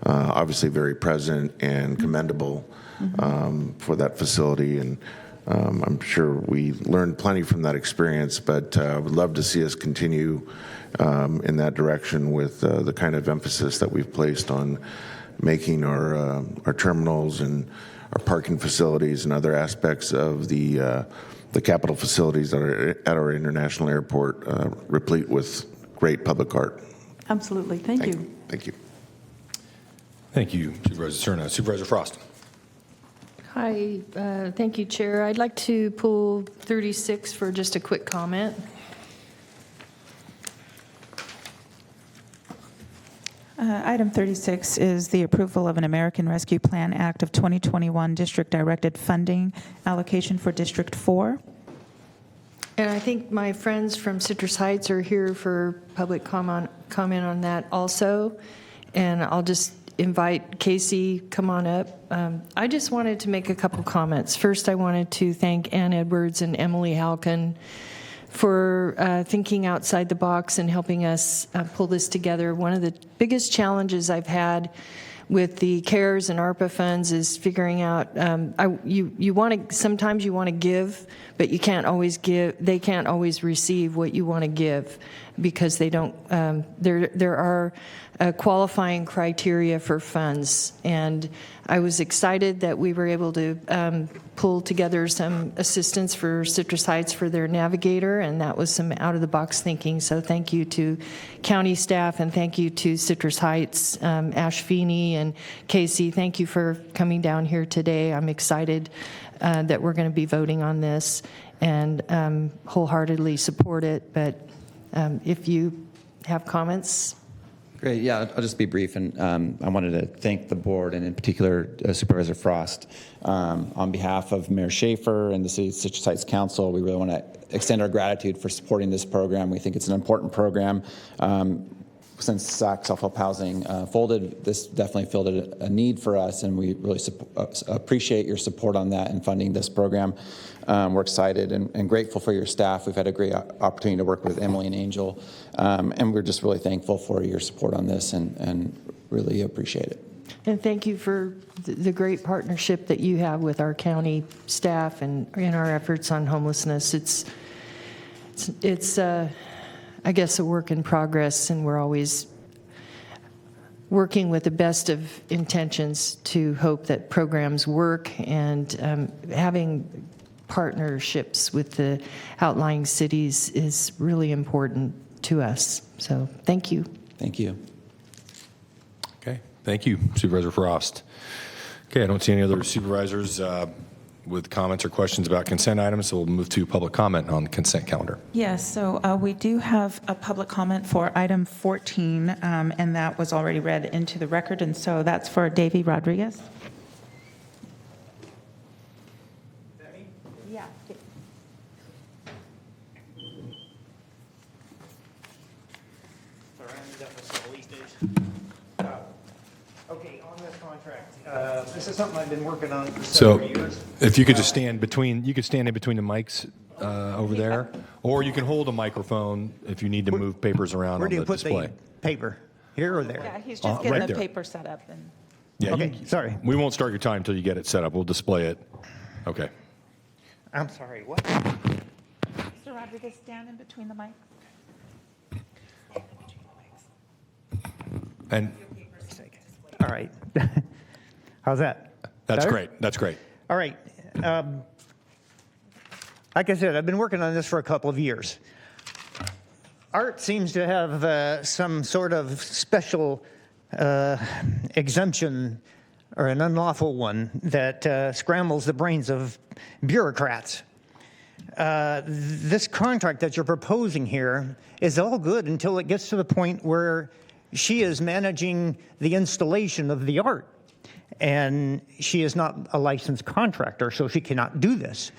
obviously very present and commendable for that facility. And I'm sure we learned plenty from that experience, but I would love to see us continue in that direction with the kind of emphasis that we've placed on making our terminals and our parking facilities and other aspects of the capital facilities that are at our international airport replete with great public art. Absolutely. Thank you. Thank you. Thank you, Supervisor Cerna. Supervisor Frost. Hi, thank you, Chair. I'd like to pull 36 for just a quick comment. Item 36 is the approval of an American Rescue Plan Act of 2021 district-directed funding allocation for District 4. And I think my friends from Citrus Heights are here for public comment on that also. And I'll just invite Casey, come on up. I just wanted to make a couple comments. First, I wanted to thank Ann Edwards and Emily Halkin for thinking outside the box and helping us pull this together. One of the biggest challenges I've had with the CARES and ARPA funds is figuring out, you want to, sometimes you want to give, but you can't always give, they can't always receive what you want to give because they don't, there are qualifying criteria for funds. And I was excited that we were able to pull together some assistance for Citrus Heights for their navigator, and that was some out-of-the-box thinking. So thank you to county staff, and thank you to Citrus Heights, Ash Feeney and Casey. Thank you for coming down here today. I'm excited that we're going to be voting on this and wholeheartedly support it. But if you have comments. Great. Yeah, I'll just be brief, and I wanted to thank the board, and in particular Supervisor Frost. On behalf of Mayor Schaefer and the City of Citrus Heights Council, we really want to extend our gratitude for supporting this program. We think it's an important program. Since SAC Self-Help Housing folded, this definitely filled a need for us, and we really appreciate your support on that and funding this program. We're excited and grateful for your staff. We've had a great opportunity to work with Emily and Angel, and we're just really thankful for your support on this and really appreciate it. And thank you for the great partnership that you have with our county staff and in our efforts on homelessness. It's I guess, a work in progress, and we're always working with the best of intentions to hope that programs work, and having partnerships with the outlying cities is really important to us. So thank you. Thank you. Okay, thank you, Supervisor Frost. Okay, I don't see any other supervisors with comments or questions about consent items, so we'll move to public comment on the consent calendar. Yes, so we do have a public comment for item 14, and that was already read into the record, and so that's for Davy Rodriguez. Yeah. Okay, on this contract, this is something I've been working on for So several years. if you could just stand between, you could stand in between the mics over there, or you can hold a microphone if you need to move papers around Where on do you the put display. the paper? Here or there? Yeah, he's just getting right the there. paper set up. And Yeah, Okay, sorry. We won't start your time until you get it set up. We'll display it. Okay. I'm sorry, what? Mr. Rodriguez, stand in between the mics. And All right. How's that? that's Better? great. That's great. All right. Like I said, I've been working on this for a couple of years. Art seems to have some sort of special exemption or an unlawful one that scrambles the brains of bureaucrats. This contract that you're proposing here is all good until it gets to the point where she is managing the installation of the art. And she is not a licensed contractor, so she cannot do this.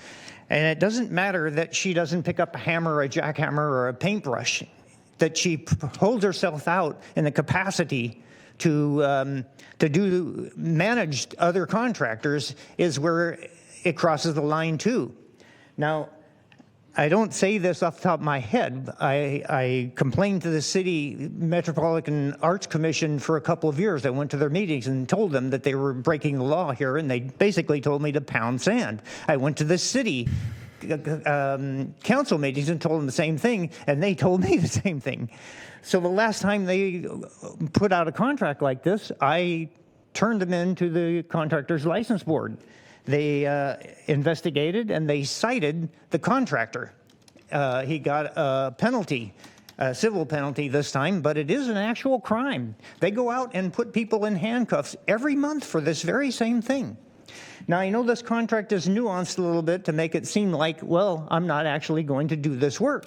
And it doesn't matter that she doesn't pick up a hammer or a jackhammer or a paintbrush, that she holds herself out in the capacity to manage other contractors is where it crosses the line too. Now, I don't say this off the top of my head. I complained to the City Metropolitan Arts Commission for a couple of years. I went to their meetings and told them that they were breaking the law here, and they basically told me to pound sand. I went to the city council meetings and told them the same thing, and they told me the same thing. So the last time they put out a contract like this, I turned them into the contractor's license board. They investigated and they cited the contractor. He got a penalty, a civil penalty this time, but it is an actual crime. They go out and put people in handcuffs every month for this very same thing. Now, I know this contract is nuanced a little bit to make it seem like, well, I'm not actually going to do this work.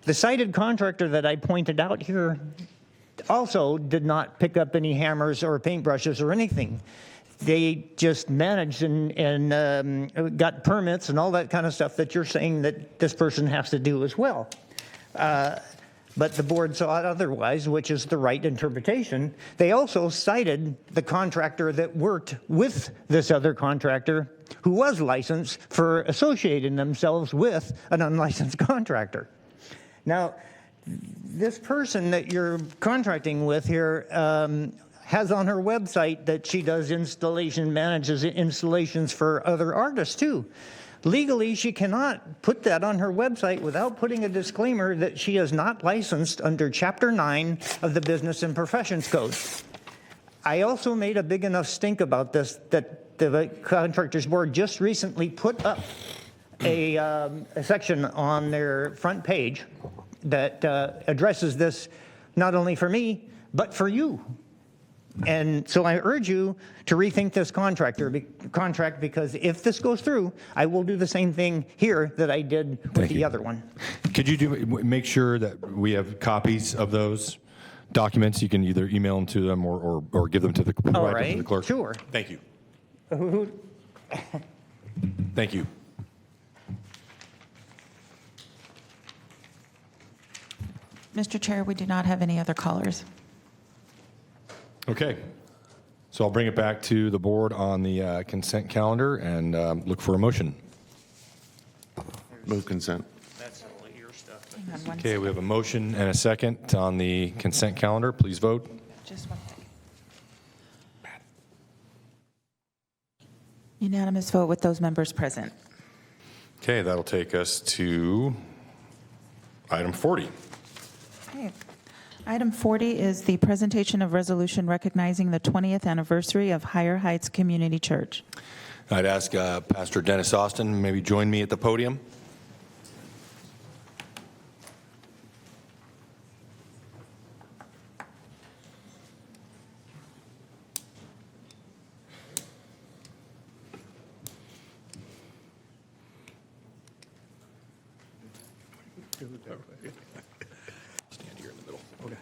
The cited contractor that I pointed out here, also did not pick up any hammers or paintbrushes or anything. They just managed and got permits and all that kind of stuff that you're saying that this person has to do as well. But the board saw it otherwise, which is the right interpretation. They also cited the contractor that worked with this other contractor who was licensed for associating themselves with an unlicensed contractor. Now, this person that you're contracting with here has on her website that she does manages installations for other artists too. Legally, she cannot put that on her website without putting a disclaimer that she is not licensed under Chapter 9 of the Business and Professions Code. I also made a big enough stink about this that the Contractors Board just recently put up a section on their front page that addresses this not only for me, but for you. And so I urge you to rethink this contract, because if this goes through, I will do the same thing here that I did with the other one. Could you make sure that we have copies of those documents? You can either email them to them or give them to the, All provide them right, to the clerk. sure. Thank you. Thank you. Mr. Chair, we do not have any other callers. Okay. So I'll bring it back to the board on the consent calendar and look for a motion. Move consent. Hang on one Okay, we have a motion and a second on the consent calendar. Please vote. Just one second. Unanimous vote with those members present. Okay, that'll take us to item 40. Okay. Item 40 is the presentation of resolution recognizing the 20th anniversary of Higher Heights Community Church. I'd ask Pastor Dennis Austin maybe join me at the podium. Stand here in the middle. Okay.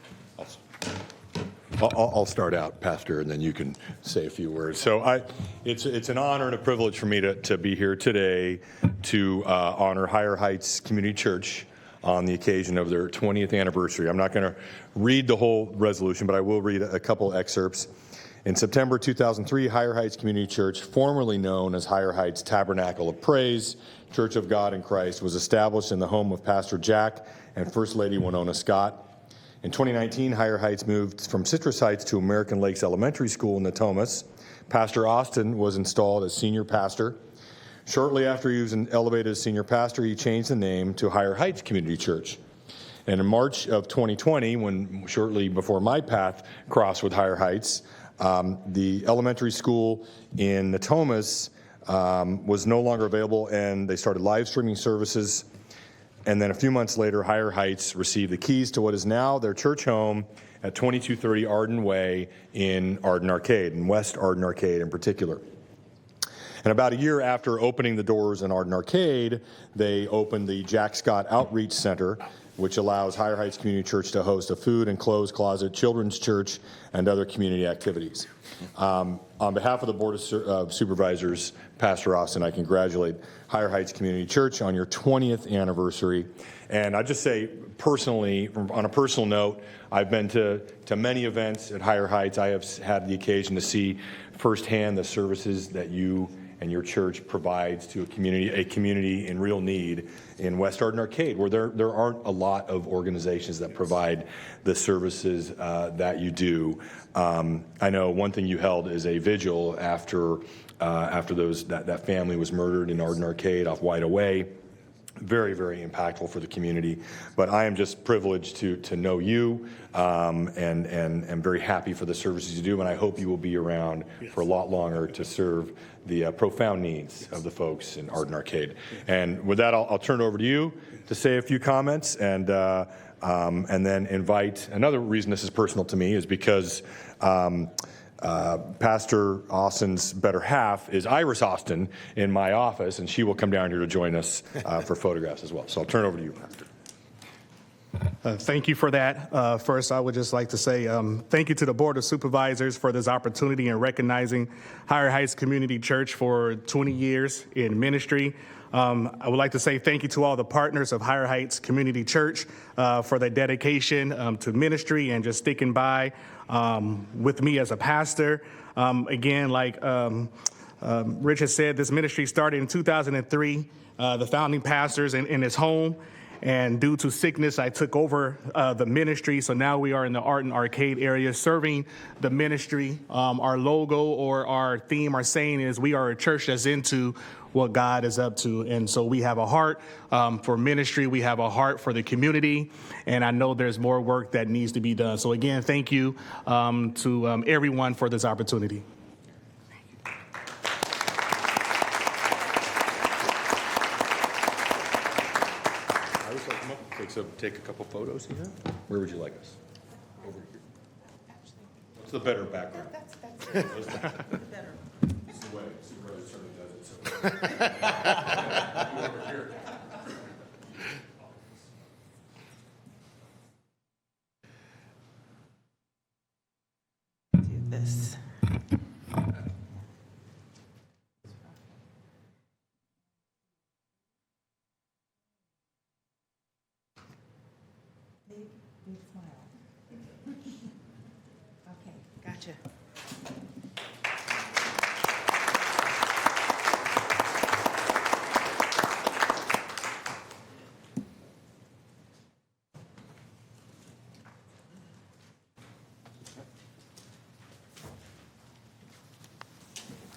I'll start out, Pastor, and then you can say a few words. So it's an honor and a privilege for me to be here today to honor Higher Heights Community Church on the occasion of their 20th anniversary. I'm not going to read the whole resolution, but I will read a couple excerpts. In September 2003, Higher Heights Community Church, formerly known as Higher Heights Tabernacle of Praise, Church of God in Christ, was established in the home of Pastor Jack and First Lady Winona Scott. In 2019, Higher Heights moved from Citrus Heights to American Lakes Elementary School in Natomas. Pastor Austin was installed as senior pastor. Shortly after he was elevated as senior pastor, he changed the name to Higher Heights Community Church. And in March of 2020, when shortly before my path crossed with Higher Heights, the elementary school in Natomas was no longer available, and they started live streaming services. And then a few months later, Higher Heights received the keys to what is now their church home at 2230 Arden Way in Arden Arcade, in West Arden Arcade in particular. And about a year after opening the doors in Arden Arcade, they opened the Jack Scott Outreach Center, which allows Higher Heights Community Church to host a food and clothes closet, children's church, and other community activities. On behalf of the Board of Supervisors, Pastor Austin, I congratulate Higher Heights Community Church on your 20th anniversary. And I just say personally, on a personal note, I've been to many events at Higher Heights. I have had the occasion to see firsthand the services that you and your church provides to a community in real need in West Arden Arcade, where there aren't a lot of organizations that provide the services that you do. I know one thing you held is a vigil after that family was murdered in Arden Arcade off Wide Away. Very, very impactful for the community. But I am just privileged to know you and very happy for the services you do. And I hope you will be around for a lot longer to serve the profound needs of the folks in Arden Arcade. And with that, I'll turn it over to you to say a few comments and then invite. Another reason this is personal to me is because Pastor Austin's better half is Iris Austin in my office, and she will come down here to join us for photographs as well. So I'll turn it over to you, Pastor. Thank you for that. First, I would just like to say thank you to the Board of Supervisors for this opportunity and recognizing Higher Heights Community Church for 20 years in ministry. I would like to say thank you to all the partners of Higher Heights Community Church for their dedication to ministry and just sticking by with me as a pastor. Again, like Rich has said, this ministry started in 2003. The founding pastors in his home. And due to sickness, I took over the ministry. So now we are in the art and arcade area serving the ministry. Our logo or our theme, our saying is we are a church that's into what God is up to. And so we have a heart for ministry. We have a heart for the community. And I know there's more work that needs to be done. So again, thank you to everyone for this opportunity. So take a couple photos here. Where would you like us? Over here. What's the better background? That's better. It's the way Supervisor certainly does it. So. Over here. Do this. Okay, gotcha.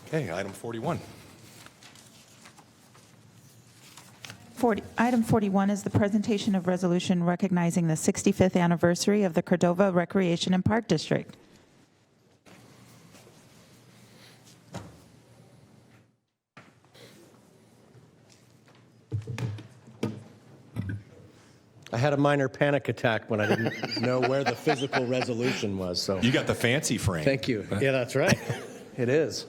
Okay, item 41. Item 41 is the presentation of resolution recognizing the 65th anniversary of the Cordova Recreation and Park District. I had a minor panic attack when I didn't know where the physical resolution was. So You got the fancy frame. thank you. Yeah, that's right. It is.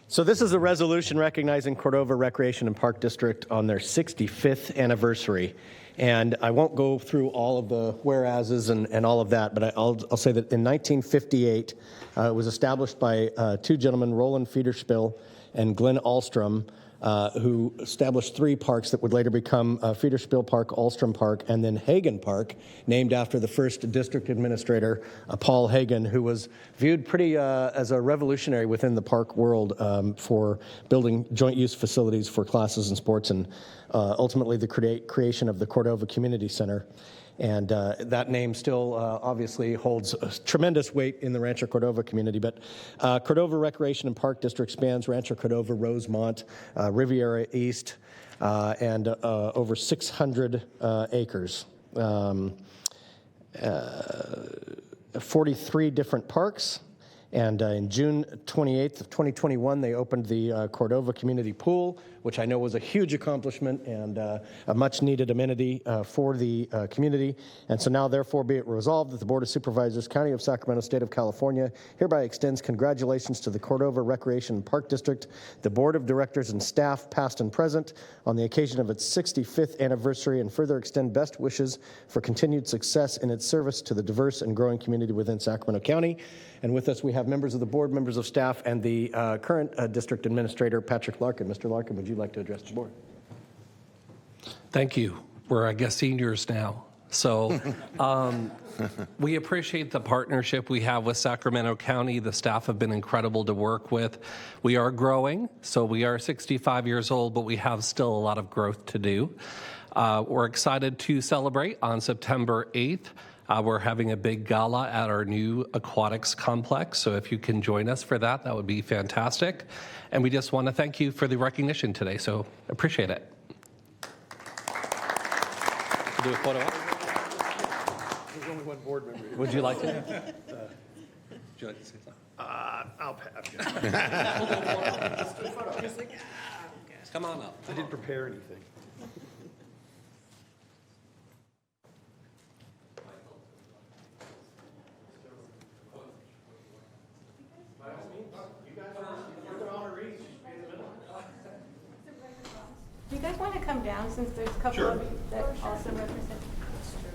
So this is a resolution recognizing Cordova Recreation and Park District on their 65th anniversary. And I won't go through all of the whereases and all of that, but I'll say that in 1958, it was established by two gentlemen, Roland Federspiel and Glenn Ahlstrom, who established three parks that would later become Federspiel Park, Ahlstrom Park, and then Hagen Park, named after the first district administrator, Paul Hagen, who was viewed pretty as a revolutionary within the park world for building joint use facilities for classes and sports, and ultimately the creation of the Cordova Community Center. And that name still obviously holds tremendous weight in the Rancho Cordova community. But Cordova Recreation and Park District spans Rancho Cordova, Rosemont, Riviera East, and over 600 acres. 43 different parks. And in June 28th of 2021, they opened the Cordova Community Pool, which I know was a huge accomplishment and a much-needed amenity for the community. And so now, therefore, be it resolved that the Board of Supervisors, County of Sacramento, State of California, hereby extends congratulations to the Cordova Recreation and Park District, the Board of Directors and staff, past and present, on the occasion of its 65th anniversary, and further extend best wishes for continued success in its service to the diverse and growing community within Sacramento County. And with us, we have members of the board, members of staff, and the current district administrator, Patrick Larkin. Mr. Larkin, would you like to address the board? Thank you. We're, I guess, seniors now. So we appreciate the partnership we have with Sacramento County. The staff have been incredible to work with. We are growing, so we are 65 years old, but we have still a lot of growth to do. We're excited to celebrate on September 8th. We're having a big gala at our new aquatics complex, so if you can join us for that, that would be fantastic. And we just want to thank you for the recognition today, so appreciate it. Do a photo op? There's only one board member here. Would you like to? Would you like to say something? I'll pass. Come on up. I didn't prepare anything. Do you guys want to come down since there's a couple of you that also represent? That's true.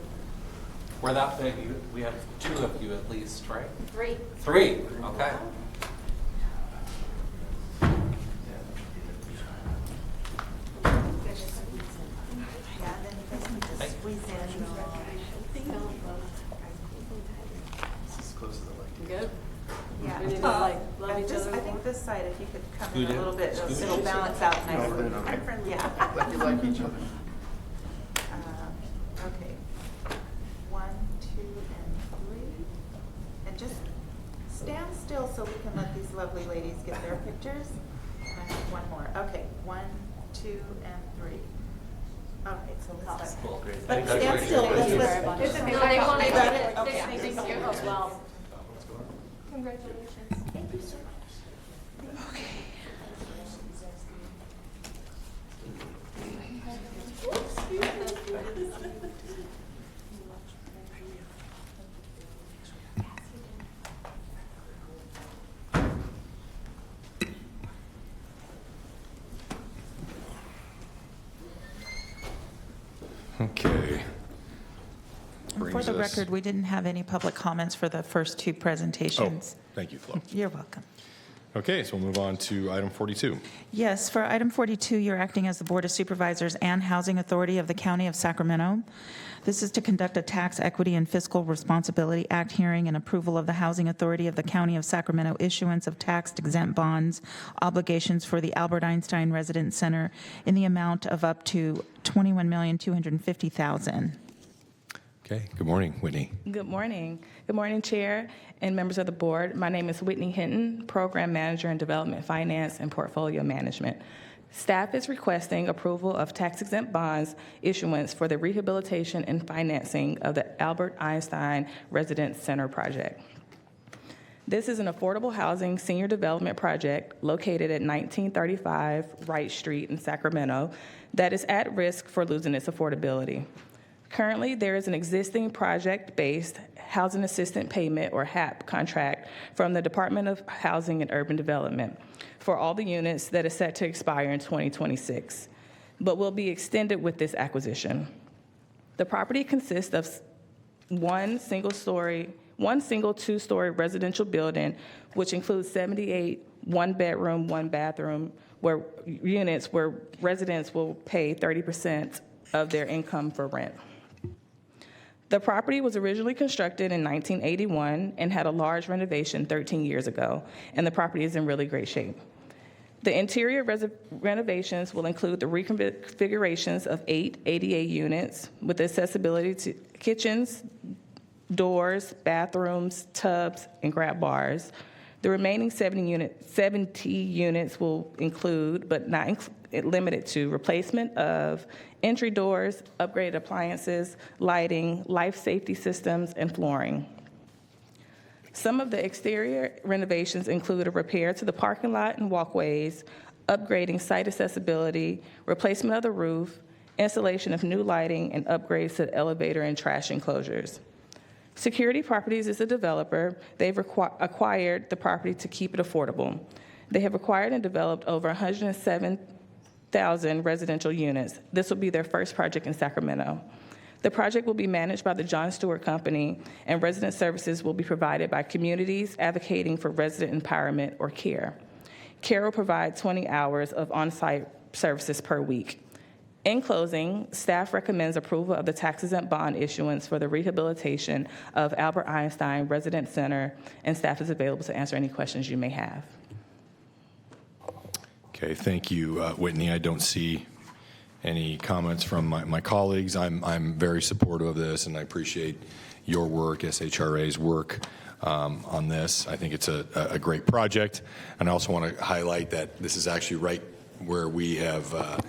We're that big. We have 2 of you at least, right? 3. 3. Okay. Good. Yeah. We need to, like, love each other. I think this side, if you could come Who in a did? little bit, it'll balance out nicely. Yeah. Like you like each other. Okay. 1, 2, and 3. And just stand still so we can let these lovely ladies get their pictures. And I have one more. Okay, 1, 2, and 3. All right, so let's start. Cool. Great. But stand still. Thank you very much. It's okay. I want to Got get it? it. Okay. Thank you as well. Congratulations. Thank you so much. Okay. And for Brings the us- record, we didn't have any public comments for the first 2 presentations. Thank you, Flo. You're welcome. Okay, so we'll move on to item 42. Yes, for item 42, you're acting as the Board of Supervisors and Housing Authority of the County of Sacramento. This is to conduct a Tax Equity and Fiscal Responsibility Act hearing and approval of the Housing Authority of the County of Sacramento issuance of tax-exempt bonds obligations for the Albert Einstein Residence Center in the amount of up to $21,250,000. Okay, good morning, Whitney. Good morning. Good morning, Chair and members of the board. My name is Whitney Hinton, Program Manager in Development Finance and Portfolio Management. Staff is requesting approval of tax-exempt bonds issuance for the rehabilitation and financing of the Albert Einstein Residence Center project. This is an affordable housing senior development project located at 1935 Wright Street in Sacramento that is at risk for losing its affordability. Currently, there is an existing project-based Housing Assistant Payment, or HAP, contract from the Department of Housing and Urban Development for all the units that is set to expire in 2026, but will be extended with this acquisition. The property consists of one single 2-story residential building, which includes 78 one-bedroom, one-bathroom units where residents will pay 30% of their income for rent. The property was originally constructed in 1981 and had a large renovation 13 years ago, and the property is in really great shape. The interior renovations will include the reconfigurations of 8 ADA units with accessibility to kitchens, doors, bathrooms, tubs, and grab bars. The remaining 70 units will include, but not limited to, replacement of entry doors, upgraded appliances, lighting, life safety systems, and flooring. Some of the exterior renovations include a repair to the parking lot and walkways, upgrading site accessibility, replacement of the roof, installation of new lighting, and upgrades to the elevator and trash enclosures. Security Properties is a developer. They've acquired the property to keep it affordable. They have acquired and developed over 107,000 residential units. This will be their first project in Sacramento. The project will be managed by the John Stewart Company, and resident services will be provided by communities advocating for resident empowerment, or CARE. CARE will provide 20 hours of on-site services per week. In closing, staff recommends approval of the tax-exempt bond issuance for the rehabilitation of Albert Einstein Residence Center, and staff is available to answer any questions you may have. Okay, thank you, Whitney. I don't see any comments from my colleagues. I'm very supportive of this, and I appreciate your work, SHRA's work on this. I think it's a great project, and I also want to highlight that this is actually right where we have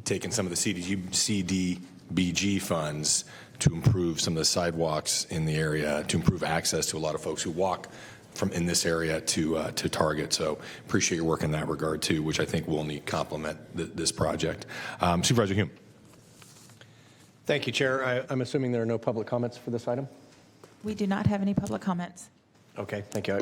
taken some of the CDBG funds to improve some of the sidewalks in the area, to improve access to a lot of folks who walk from in this area to Target. So appreciate your work in that regard too, which I think will only complement this project. Supervisor Hume. Thank you, Chair. I'm assuming there are no public comments for this item? We do not have any public comments. Okay, thank you.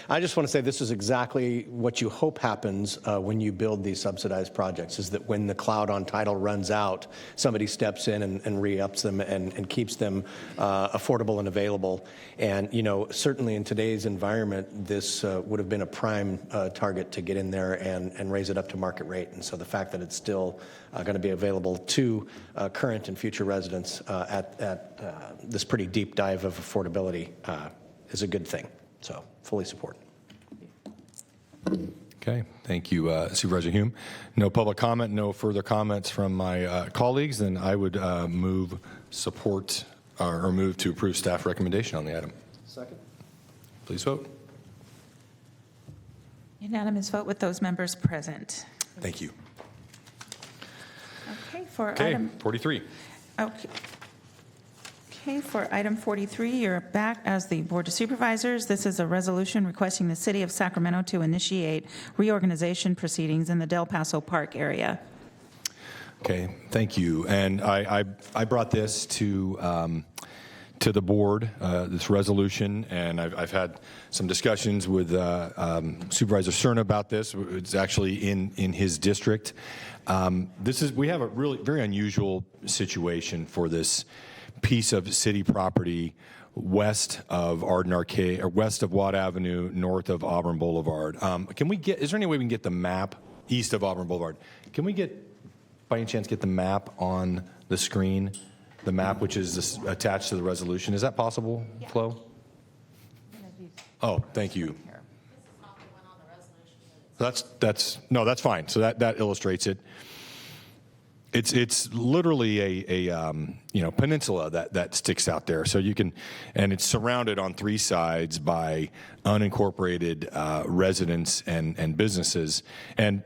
I just want to say this is exactly what you hope happens when you build these subsidized projects, is that when the cloud on title runs out, somebody steps in and re-ups them and keeps them affordable and available. And, you know, certainly in today's environment, this would have been a prime target to get in there and raise it up to market rate. And so the fact that it's still going to be available to current and future residents at this pretty deep dive of affordability is a good thing. So fully support. Okay, thank you, Supervisor Hume. No public comment, no further comments from my colleagues. Then I would move support or move to approve staff recommendation on the item. Second. Please vote. Unanimous vote with those members present. Thank you. Okay, for Okay, item 43. Okay, for item 43, you're back as the Board of Supervisors. This is a resolution requesting the City of Sacramento to initiate reorganization proceedings in the Del Paso Park area. Okay, thank you. And I brought this to the board, this resolution, and I've had some discussions with Supervisor Cerna about this. It's actually in his district. We have a really very unusual situation for this piece of city property west of Arden Arcade, or west of Watt Avenue, north of Auburn Boulevard. Is there any way we can get the map east of Auburn Boulevard? Can we by any chance, get the map on the screen? The map which is attached to the resolution. Is that possible, Flo? Oh, thank you. That's fine. So that illustrates it. It's literally a peninsula that sticks out there. So you can, and it's surrounded on three sides by unincorporated residents and businesses. And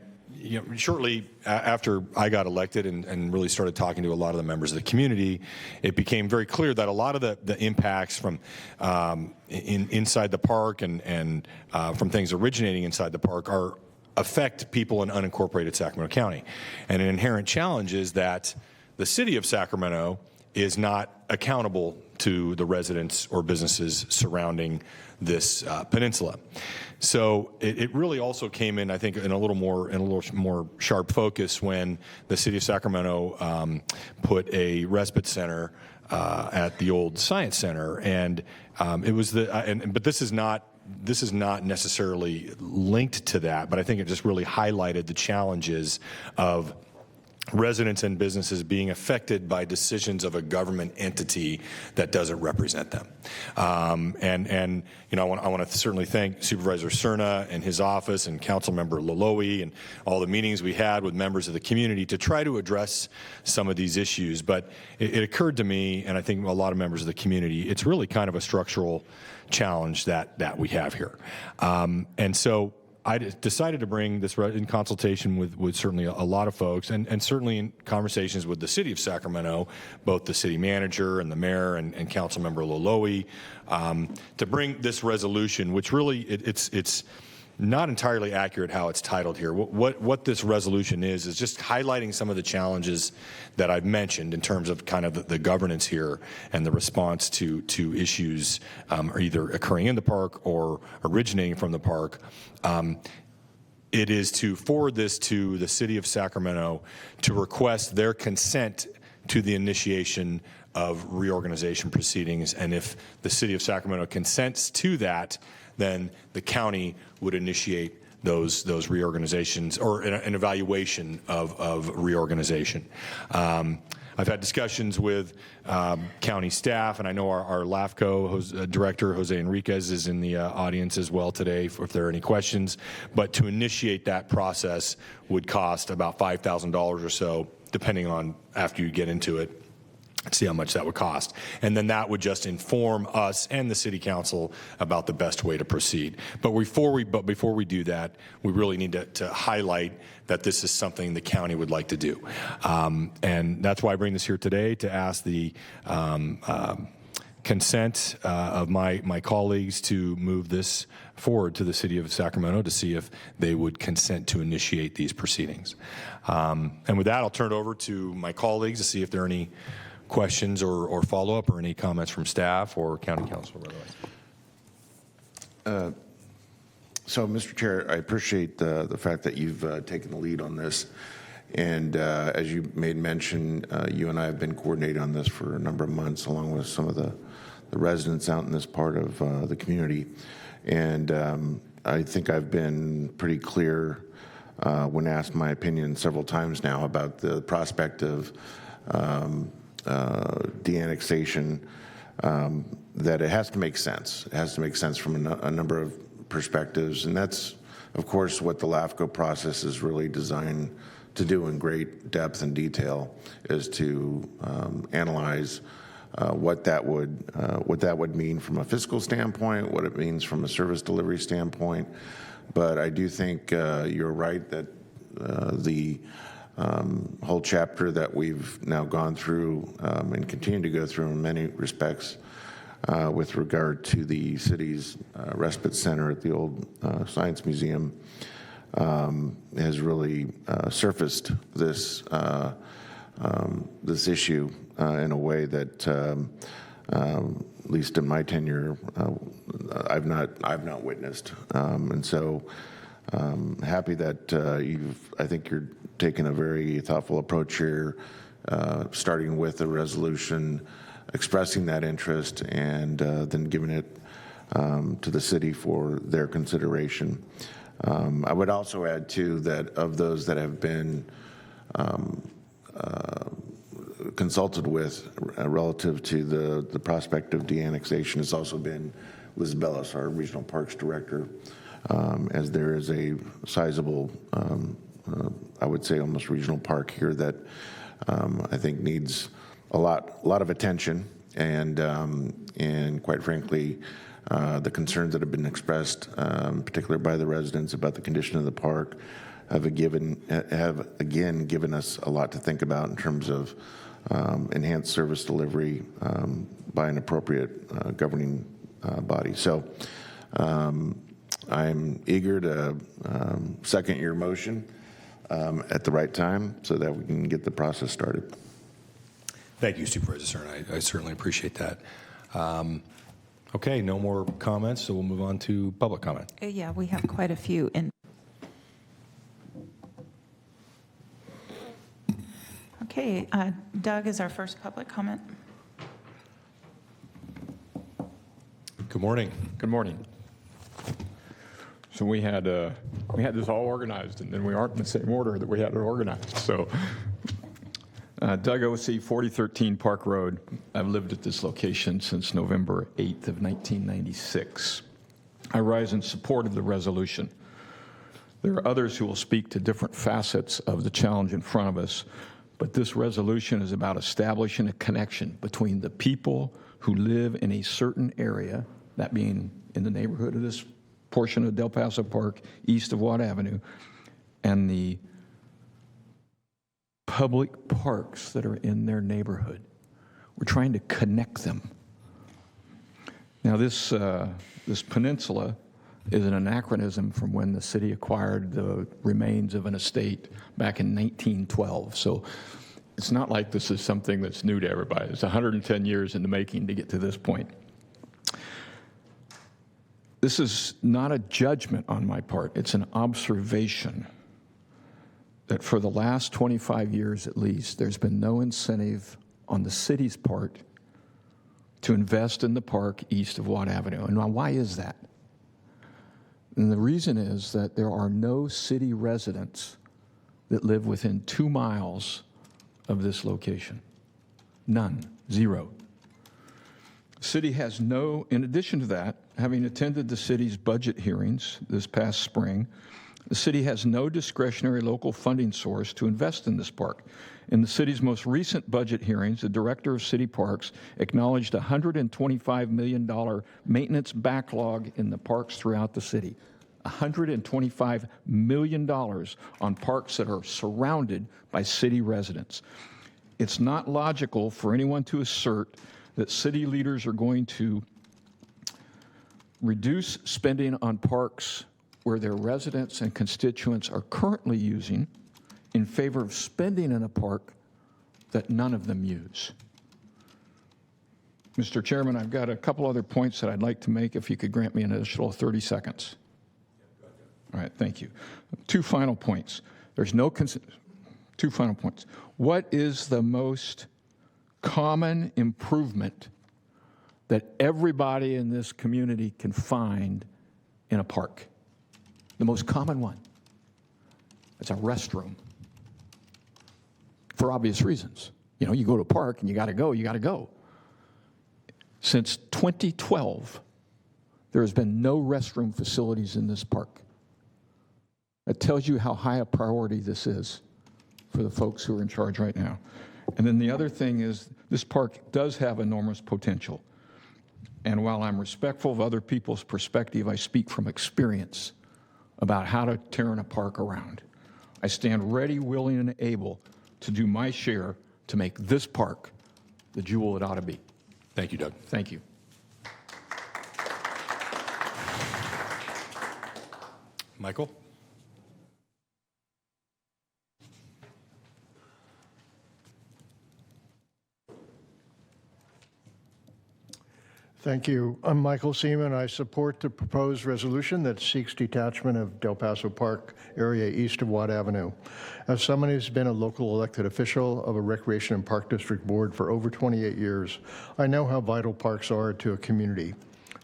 shortly after I got elected and really started talking to a lot of the members of the community, it became very clear that a lot of the impacts from inside the park and from things originating inside the park affect people in unincorporated Sacramento County. And an inherent challenge is that the city of Sacramento is not accountable to the residents or businesses surrounding this peninsula. So it really also came in, I think, in a little more sharp focus when the city of Sacramento put a respite center at the old Science Center, and it was but this is not necessarily linked to that, but I think it just really highlighted the challenges of residents and businesses being affected by decisions of a government entity that doesn't represent them. And I want to certainly thank Supervisor Cerna and his office and Councilmember Loloe and all the meetings we had with members of the community to try to address some of these issues. But it occurred to me, and I think a lot of members of the community, it's really kind of a structural challenge that we have here. And so I decided to bring this in consultation with certainly a lot of folks, and certainly in conversations with the city of Sacramento, both the city manager and the mayor and Councilmember Loloe, to bring this resolution, which really it's not entirely accurate how it's titled here. What this resolution is just highlighting some of the challenges that I've mentioned in terms of kind of the governance here and the response to issues either occurring in the park or originating from the park. It is to forward this to the city of Sacramento to request their consent to the initiation of reorganization proceedings. And if the city of Sacramento consents to that, then the county would initiate those reorganizations or an evaluation of reorganization. I've had discussions with county staff, and I know our LAFCO director, Jose Enriquez, is in the audience as well today if there are any questions. But to initiate that process would cost about $5,000 or so, depending on after you get into it. See how much that would cost. And then that would just inform us and the city council about the best way to proceed. But before we do that, we really need to highlight that this is something the county would like to do. And that's why I bring this here today, to ask the consent of my colleagues to move this forward to the city of Sacramento to see if they would consent to initiate these proceedings. And with that, I'll turn it over to my colleagues to see if there are any questions or follow-up or any comments from staff or county council or otherwise. So, Mr. Chair, I appreciate the fact that you've taken the lead on this. And as you made mention, you and I have been coordinating on this for a number of months, along with some of the residents out in this part of the community. And I think I've been pretty clear when asked my opinion several times now about the prospect of de-annexation, that it has to make sense. It has to make sense from a number of perspectives, and that's, of course, what the LAFCO process is really designed to do in great depth and detail, is to analyze what that would mean from a fiscal standpoint, what it means from a service delivery standpoint. But I do think you're right that the whole chapter that we've now gone through and continue to go through in many respects with regard to the city's respite center at the old Science Museum has really surfaced this this issue in a way that, at least in my tenure, I've not witnessed. And so, happy that I think you're taking a very thoughtful approach here, starting with a resolution expressing that interest and then giving it to the city for their consideration. I would also add, too, that of those that have been consulted with relative to the prospect of de-annexation has also been Liz Bellis, our Regional Parks Director, as there is a sizable, I would say almost regional park here that I think needs a lot of attention, and quite frankly, the concerns that have been expressed, particularly by the residents about the condition of the park, have again given us a lot to think about in terms of enhanced service delivery by an appropriate governing body. So I'm eager to second your motion at the right time so that we can get the process started. Thank you, Supervisor Stern. I certainly appreciate that. Okay, no more comments, so we'll move on to public comment. Yeah, we have quite a few. Okay, Doug is our first public comment. Good morning. Good morning. So we had this all organized, and then we aren't in the same order that we had it organized. So Doug O.C., 4013 Park Road. I've lived at this location since November 8th of 1996. I rise in support of the resolution. There are others who will speak to different facets of the challenge in front of us, but this resolution is about establishing a connection between the people who live in a certain area, that being in the neighborhood of this portion of Del Paso Park, east of Watt Avenue, and the public parks that are in their neighborhood. We're trying to connect them. Now, this peninsula is an anachronism from when the city acquired the remains of an estate back in 1912. So it's not like this is something that's new to everybody. It's 110 years in the making to get to this point. This is not a judgment on my part. It's an observation that for the last 25 years at least, there's been no incentive on the city's part to invest in the park east of Watt Avenue. And now, why is that? And the reason is that there are no city residents that live within 2 miles of this location. None. Zero. The city has no, in addition to that, having attended the city's budget hearings this past spring, the city has no discretionary local funding source to invest in this park. In the city's most recent budget hearings, the director of city parks acknowledged a $125 million maintenance backlog in the parks throughout the city. $125 million on parks that are surrounded by city residents. It's not logical for anyone to assert that city leaders are going to reduce spending on parks where their residents and constituents are currently using in favor of spending in a park that none of them use. Mr. Chairman, I've got a couple other points that I'd like to make if you could grant me an additional 30 seconds. All right, thank you. Two final points. Two final points. What is the most common improvement that everybody in this community can find in a park? The most common one. It's a restroom. For obvious reasons. You know, you go to a park and you got to go. Since 2012, there has been no restroom facilities in this park. That tells you how high a priority this is for the folks who are in charge right now. And then the other thing is this park does have enormous potential. And while I'm respectful of other people's perspective, I speak from experience about how to turn a park around. I stand ready, willing, and able to do my share to make this park the jewel it ought to be. Thank you, Doug. Thank you. Michael? Thank you. I'm Michael Seaman. I support the proposed resolution that seeks detachment of Del Paso Park area east of Watt Avenue. As someone who's been a local elected official of a Recreation and Park District Board for over 28 years, I know how vital parks are to a community.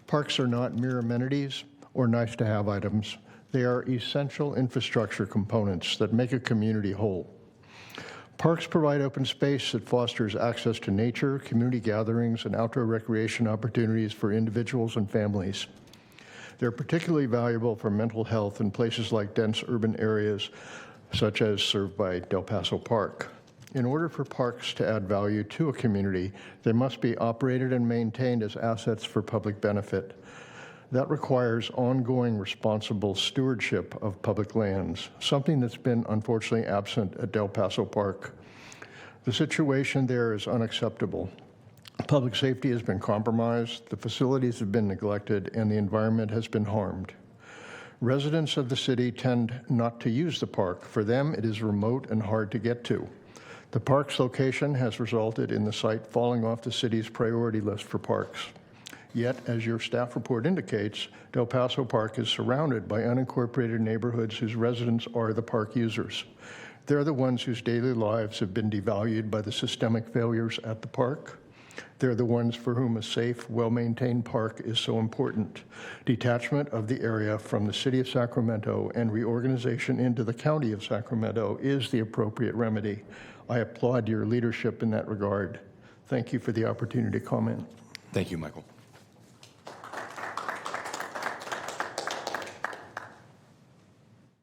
Parks are not mere amenities or nice-to-have items. They are essential infrastructure components that make a community whole. Parks provide open space that fosters access to nature, community gatherings, and outdoor recreation opportunities for individuals and families. They're particularly valuable for mental health in places like dense urban areas, such as served by Del Paso Park. In order for parks to add value to a community, they must be operated and maintained as assets for public benefit. That requires ongoing responsible stewardship of public lands, something that's been unfortunately absent at Del Paso Park. The situation there is unacceptable. Public safety has been compromised, the facilities have been neglected, and the environment has been harmed. Residents of the city tend not to use the park. For them, it is remote and hard to get to. The park's location has resulted in the site falling off the city's priority list for parks. Yet, as your staff report indicates, Del Paso Park is surrounded by unincorporated neighborhoods whose residents are the park users. They're the ones whose daily lives have been devalued by the systemic failures at the park. They're the ones for whom a safe, well-maintained park is so important. Detachment of the area from the city of Sacramento and reorganization into the county of Sacramento is the appropriate remedy. I applaud your leadership in that regard. Thank you for the opportunity to comment. Thank you, Michael.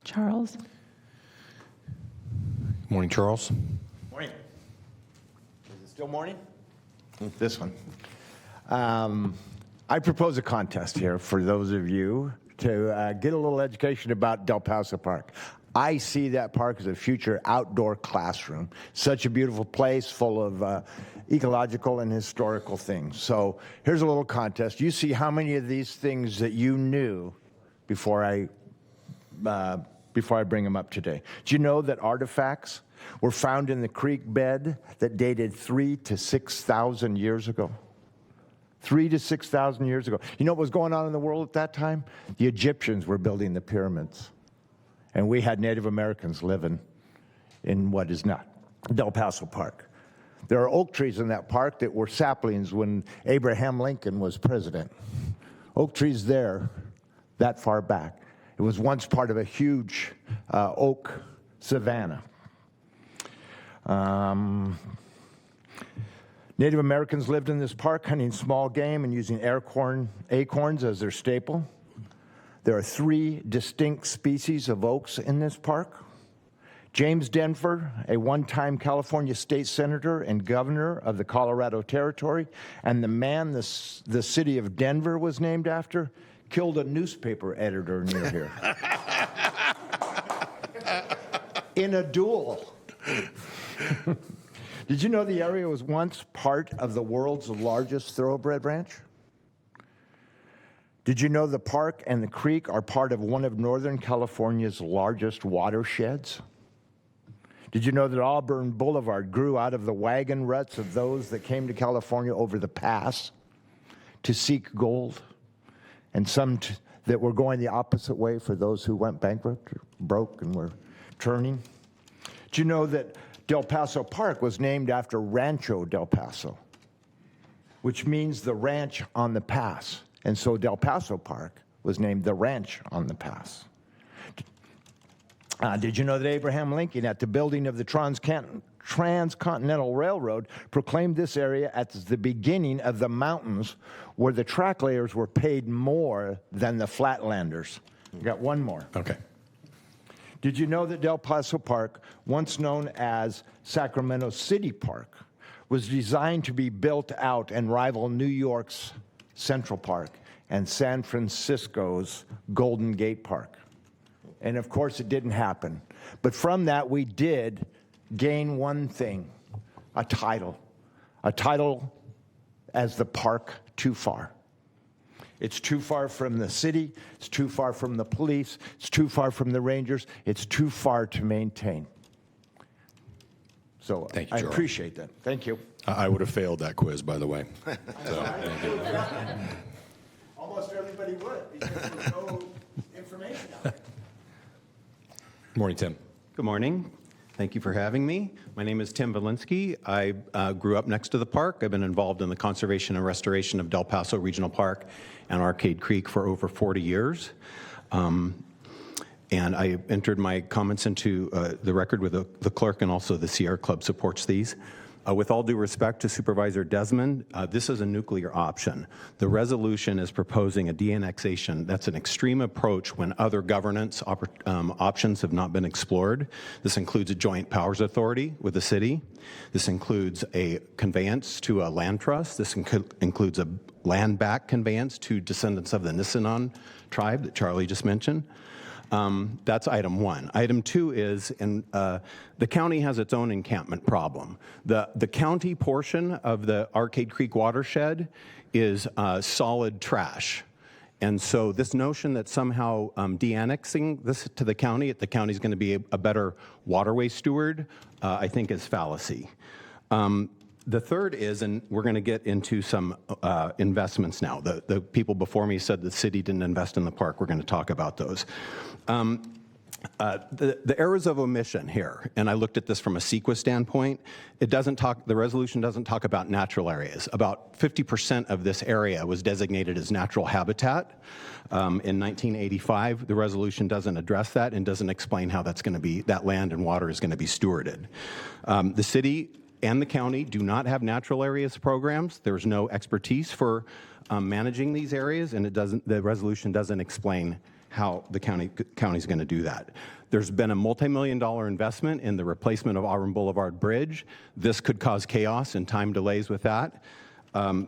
Charles? Morning, Charles. Morning. Is it still morning? This one. I propose a contest here for those of you to get a little education about Del Paso Park. I see that park as a future outdoor classroom. Such a beautiful place full of ecological and historical things. So here's a little contest. You see how many of these things that you knew before I bring them up today. Do you know that artifacts were found in the creek bed that dated 3,000 to 6,000 years ago? 3,000 to 6,000 years ago. You know what was going on in the world at that time? The Egyptians were building the pyramids. And we had Native Americans living in what is not Del Paso Park. There are oak trees in that park that were saplings when Abraham Lincoln was president. Oak trees there, that far back. It was once part of a huge oak savanna. Native Americans lived in this park hunting small game and using acorns as their staple. There are 3 distinct species of oaks in this park. James Denver, a one-time California state senator and governor of the Colorado Territory, and the man the city of Denver was named after, killed a newspaper editor near here. In a duel. Did you know the area was once part of the world's largest thoroughbred ranch? Did you know the park and the creek are part of one of Northern California's largest watersheds? Did you know that Auburn Boulevard grew out of the wagon ruts of those that came to California over the pass to seek gold? And some that were going the opposite way for those who went bankrupt or broke and were turning? Did you know that Del Paso Park was named after Rancho Del Paso, which means the ranch on the pass? And so Del Paso Park was named the Ranch on the Pass. Did you know that Abraham Lincoln, at the building of the Transcontinental Railroad, proclaimed this area as the beginning of the mountains where the track layers were paid more than the flatlanders? Got one more. Okay. Did you know that Del Paso Park, once known as Sacramento City Park, was designed to be built out and rival New York's Central Park and San Francisco's Golden Gate Park? And of course, it didn't happen. But from that, we did gain one thing, a title as the park too far. It's too far from the city, it's too far from the police, it's too far from the rangers, it's too far to maintain. So Thank you, I Charles. appreciate that. Thank you. I would have failed that quiz, by the way. So, thank you. Almost everybody would, because there's no information out there. Morning, Tim. Good morning. Thank you for having me. My name is Tim Valinsky. I grew up next to the park. I've been involved in the conservation and restoration of Del Paso Regional Park and Arcade Creek for over 40 years. And I entered my comments into the record with the clerk, and also the Sierra Club supports these. With all due respect to Supervisor Desmond, this is a nuclear option. The resolution is proposing a de-annexation. That's an extreme approach when other governance options have not been explored. This includes a joint powers authority with the city. This includes a conveyance to a land trust. This includes a land back conveyance to descendants of the Nisenan tribe that Charlie just mentioned. That's item one. Item two is, the county has its own encampment problem. The county portion of the Arcade Creek watershed is solid trash. And so this notion that somehow de-annexing this to the county is going to be a better waterway steward, I think is fallacy. The third is, and we're going to get into some investments now. The people before me said the city didn't invest in the park. We're going to talk about those. The errors of omission here, and I looked at this from a CEQA standpoint, the resolution doesn't talk about natural areas. About 50% of this area was designated as natural habitat. In 1985, the resolution doesn't address that and doesn't explain how that's going to be, that land and water is going to be stewarded. The city and the county do not have natural areas programs. There's no expertise for managing these areas, and the resolution doesn't explain how the county's going to do that. There's been a multi-million-dollar investment in the replacement of Auburn Boulevard Bridge. This could cause chaos and time delays with that.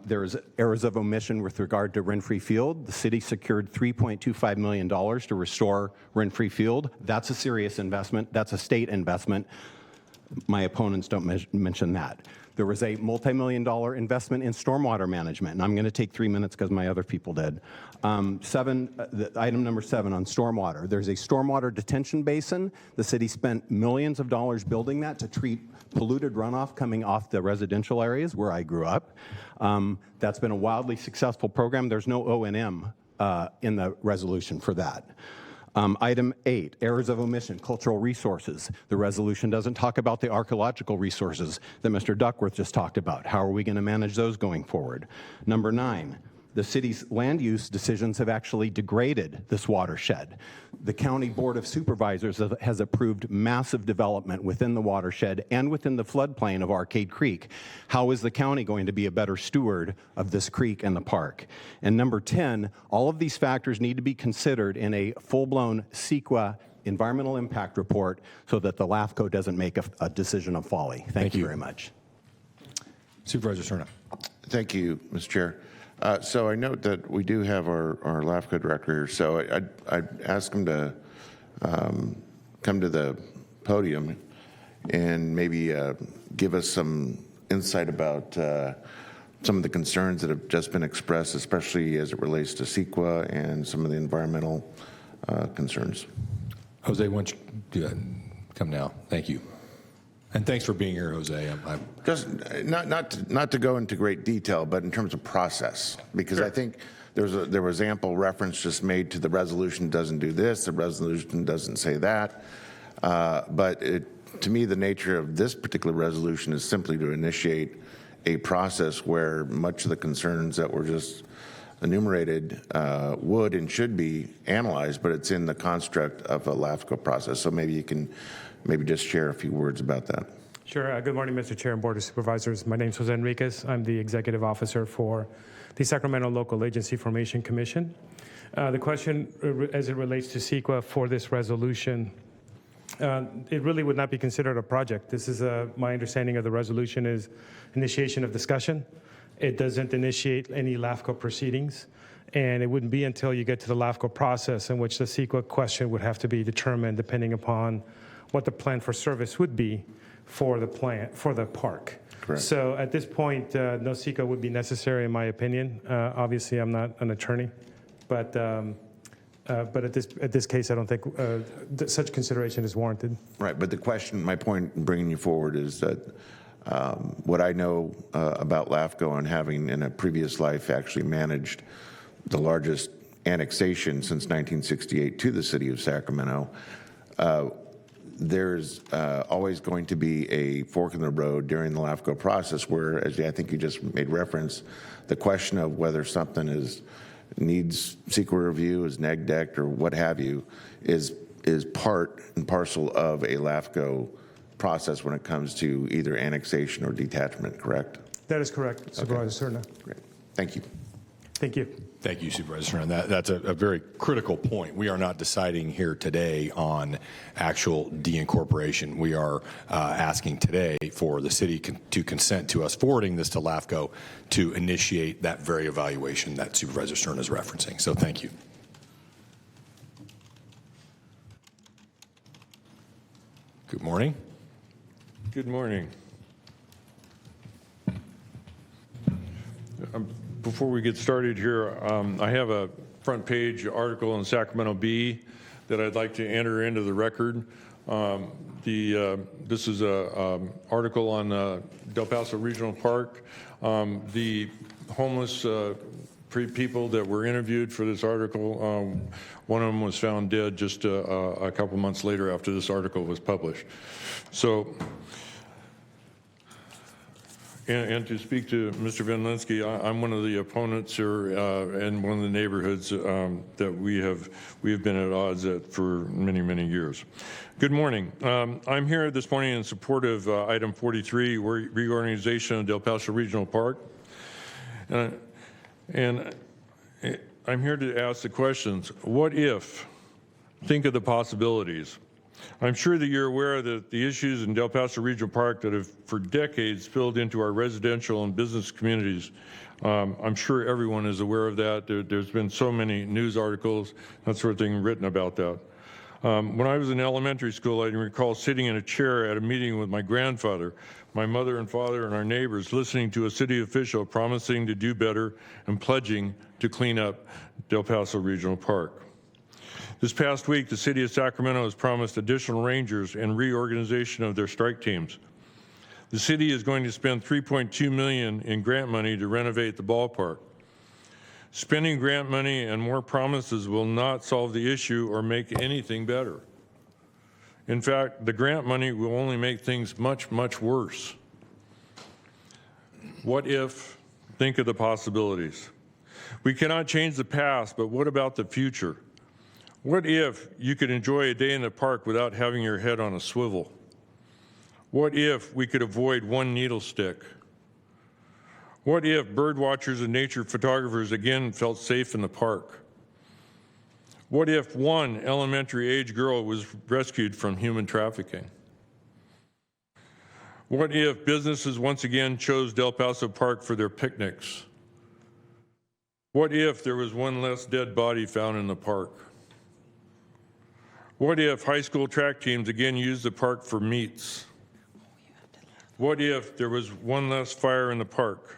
There's errors of omission with regard to Renfree Field. The city secured $3.25 million to restore Renfree Field. That's a serious investment. That's a state investment. My opponents don't mention that. There was a multi-million-dollar investment in stormwater management, and I'm going to take 3 minutes because my other people did. Item number 7 on stormwater. There's a stormwater detention basin. The city spent millions of dollars building that to treat polluted runoff coming off the residential areas where I grew up. That's been a wildly successful program. There's no O&M in the resolution for that. Item 8, errors of omission, cultural resources. The resolution doesn't talk about the archaeological resources that Mr. Duckworth just talked about. How are we going to manage those going forward? Number 9, the city's land use decisions have actually degraded this watershed. The County Board of Supervisors has approved massive development within the watershed and within the floodplain of Arcade Creek. How is the county going to be a better steward of this creek and the park? And number 10, all of these factors need to be considered in a full-blown CEQA environmental impact report so that the LAFCO doesn't make a decision of folly. Thank you very much. Supervisor Cerna. Thank you, Mr. Chair. So I note that we do have our LAFCO director here, so I'd ask him to come to the podium and maybe give us some insight about some of the concerns that have just been expressed, especially as it relates to CEQA and some of the environmental concerns. Jose, why don't you come now? Thank you. And thanks for being here, Jose. Just not to go into great detail, but in terms of process, because I think there was ample reference just made to the resolution doesn't do this, the resolution doesn't say that. But to me, the nature of this particular resolution is simply to initiate a process where much of the concerns that were just enumerated would and should be analyzed, but it's in the construct of a LAFCO process. So maybe you can just share a few words about that. Sure. Good morning, Mr. Chair and Board of Supervisors. My name is Jose Enriquez. I'm the Executive Officer for the Sacramento Local Agency Formation Commission. The question as it relates to CEQA for this resolution, it really would not be considered a project. This is my understanding of the resolution is initiation of discussion. It doesn't initiate any LAFCO proceedings, and it wouldn't be until you get to the LAFCO process in which the CEQA question would have to be determined depending upon what the plan for service would be for the park. Correct. So at this point, no CEQA would be necessary, in my opinion. Obviously, I'm not an attorney, but at this case, I don't think such consideration is warranted. Right, but the question, my point in bringing you forward is that what I know about LAFCO and having in a previous life actually managed the largest annexation since 1968 to the city of Sacramento, there's always going to be a fork in the road during the LAFCO process where, as I think you just made reference, the question of whether something needs CEQA review, is neg-decked, or what have you, is part and parcel of a LAFCO process when it comes to either annexation or detachment, correct? That is correct, Supervisor Serna. Great. Thank you. Thank you. Thank you, Supervisor Serna. That's a very critical point. We are not deciding here today on actual deincorporation. We are asking today for the city to consent to us forwarding this to LAFCO to initiate that very evaluation that Supervisor Serna is referencing. So thank you. Good morning. Good morning. Before we get started here, I have a front page article in Sacramento Bee that I'd like to enter into the record. This is an article on Del Paso Regional Park. The homeless people that were interviewed for this article, one of them was found dead just a couple months later after this article was published. So, and to speak to Mr. Van Linsky, I'm one of the opponents here in one of the neighborhoods that we have been at odds at for many, many years. Good morning. I'm here this morning in support of item 43, reorganization of Del Paso Regional Park. And I'm here to ask the questions, what if? Think of the possibilities. I'm sure that you're aware that the issues in Del Paso Regional Park that have for decades spilled into our residential and business communities, I'm sure everyone is aware of that. There's been so many news articles, that sort of thing written about that. When I was in elementary school, I can recall sitting in a chair at a meeting with my grandfather, my mother and father, and our neighbors, listening to a city official promising to do better and pledging to clean up Del Paso Regional Park. This past week, the city of Sacramento has promised additional rangers and reorganization of their strike teams. The city is going to spend $3.2 million in grant money to renovate the ballpark. Spending grant money and more promises will not solve the issue or make anything better. In fact, the grant money will only make things much, much worse. What if? Think of the possibilities. We cannot change the past, but what about the future? What if you could enjoy a day in the park without having your head on a swivel? What if we could avoid one needle stick? What if bird watchers and nature photographers again felt safe in the park? What if one elementary age girl was rescued from human trafficking? What if businesses once again chose Del Paso Park for their picnics? What if there was one less dead body found in the park? What if high school track teams again used the park for meets? What if there was one less fire in the park?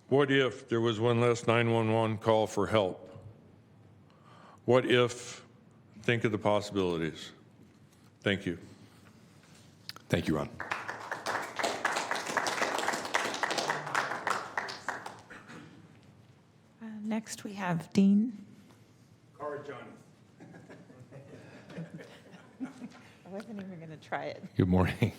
What if there was one less 911 call for help? What if? Think of the possibilities. Thank you. Thank you, Ron. Next, we have Dean. I wasn't even going to try it. Good morning.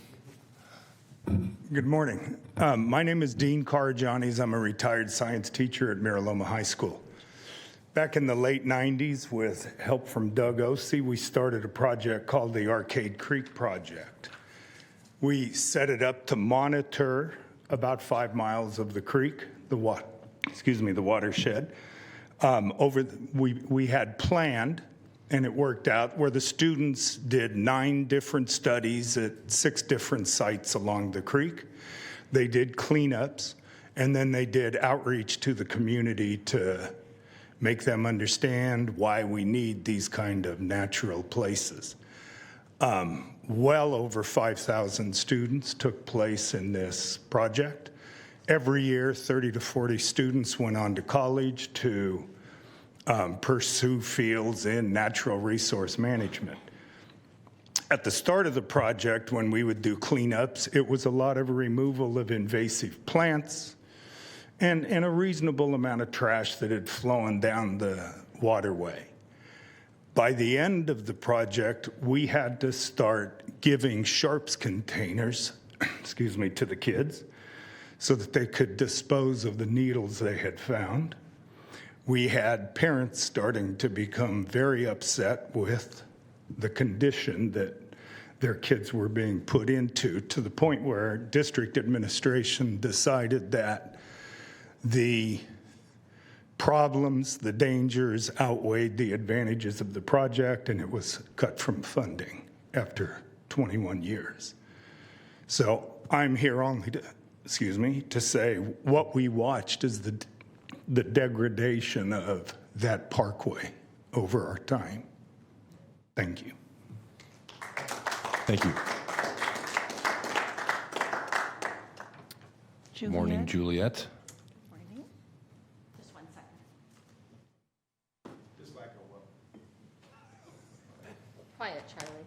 Good morning. My name is Dean Karajanis. I'm a retired science teacher at Mariloma High School. Back in the late 90s, with help from Doug Ossie, we started a project called the Arcade Creek Project. We set it up to monitor about 5 miles of the creek, the watershed. We had planned, and it worked out, where the students did 9 different studies at 6 different sites along the creek. They did cleanups, and then they did outreach to the community to make them understand why we need these kind of natural places. Well over 5,000 students took place in this project. Every year, 30 to 40 students went on to college to pursue fields in natural resource management. At the start of the project, when we would do cleanups, it was a lot of removal of invasive plants and a reasonable amount of trash that had flown down the waterway. By the end of the project, we had to start giving sharps containers, to the kids so that they could dispose of the needles they had found. We had parents starting to become very upset with the condition that their kids were being put into, to the point where district administration decided that the problems, the dangers outweighed the advantages of the project, and it was cut from funding after 21 years. So I'm here only to say what we watched is the degradation of that parkway over our time. Thank you. Thank you. Juliet. Morning, Juliet. Morning. Just 1 second. Quiet, Charlie.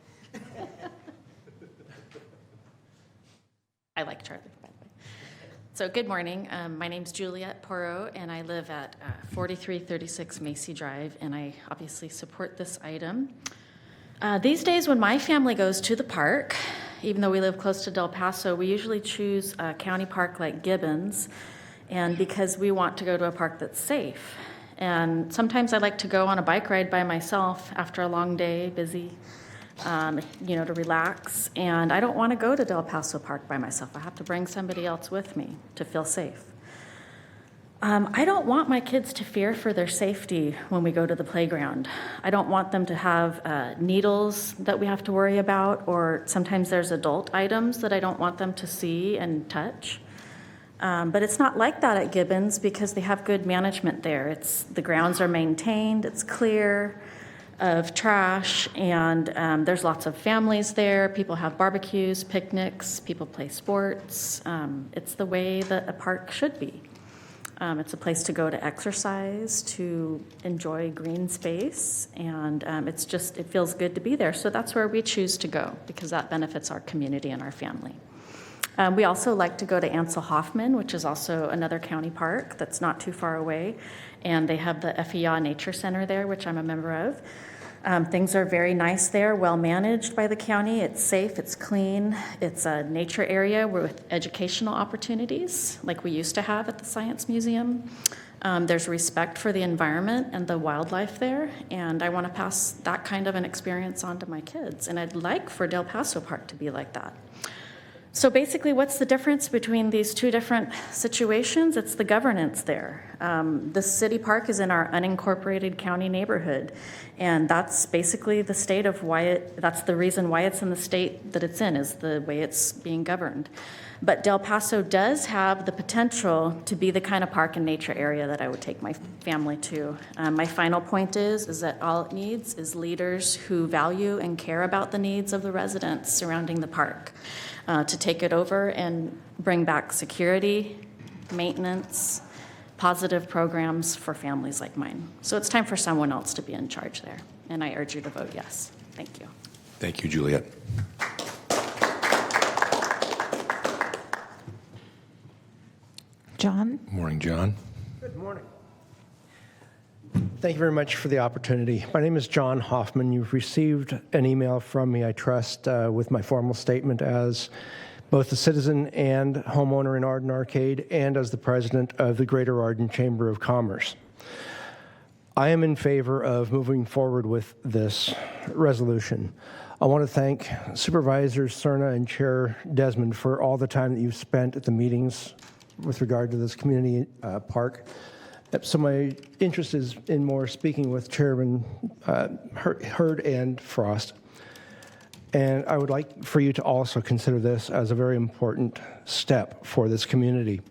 I like Charlie, by the way. So good morning. My name's Juliet Porot, and I live at 4336 Macy Drive, and I obviously support this item. These days when my family goes to the park, even though we live close to Del Paso, we usually choose a county park like Gibbons, and because we want to go to a park that's safe. And sometimes I like to go on a bike ride by myself after a long day, busy, to relax. And I don't want to go to Del Paso Park by myself. I have to bring somebody else with me to feel safe. I don't want my kids to fear for their safety when we go to the playground. I don't want them to have needles that we have to worry about, or sometimes there's adult items that I don't want them to see and touch. But it's not like that at Gibbons because they have good management there. The grounds are maintained, it's clear of trash, and there's lots of families there. People have barbecues, picnics, people play sports. It's the way that a park should be. It's a place to go to exercise, to enjoy green space, and it feels good to be there. So that's where we choose to go because that benefits our community and our family. We also like to go to Ansel Hoffman, which is also another county park that's not too far away, and they have the FEA Nature Center there, which I'm a member of. Things are very nice there, well managed by the county. It's safe, it's clean, it's a nature area with educational opportunities like we used to have at the Science Museum. There's respect for the environment and the wildlife there, and I want to pass that kind of an experience on to my kids, and I'd like for Del Paso Park to be like that. So basically, what's the difference between these two different situations? It's the governance there. The city park is in our unincorporated county neighborhood, and that's basically the state of that's the reason why it's in the state that it's in, is the way it's being governed. But Del Paso does have the potential to be the kind of park and nature area that I would take my family to. My final point is that all it needs is leaders who value and care about the needs of the residents surrounding the park. To take it over and bring back security, maintenance, positive programs for families like mine. So it's time for someone else to be in charge there, and I urge you to vote yes. Thank you. Thank you, Juliet. John? Morning, John. Good morning. Thank you very much for the opportunity. My name is John Hoffman. You've received an email from me, I trust, with my formal statement as both a citizen and homeowner in Arden Arcade and as the president of the Greater Arden Chamber of Commerce. I am in favor of moving forward with this resolution. I want to thank Supervisors Cerna and Chair Desmond for all the time that you've spent at the meetings with regard to this community park. So my interest is in more speaking with Chairman Hurd and Frost. And I would like for you to also consider this as a very important step for this community.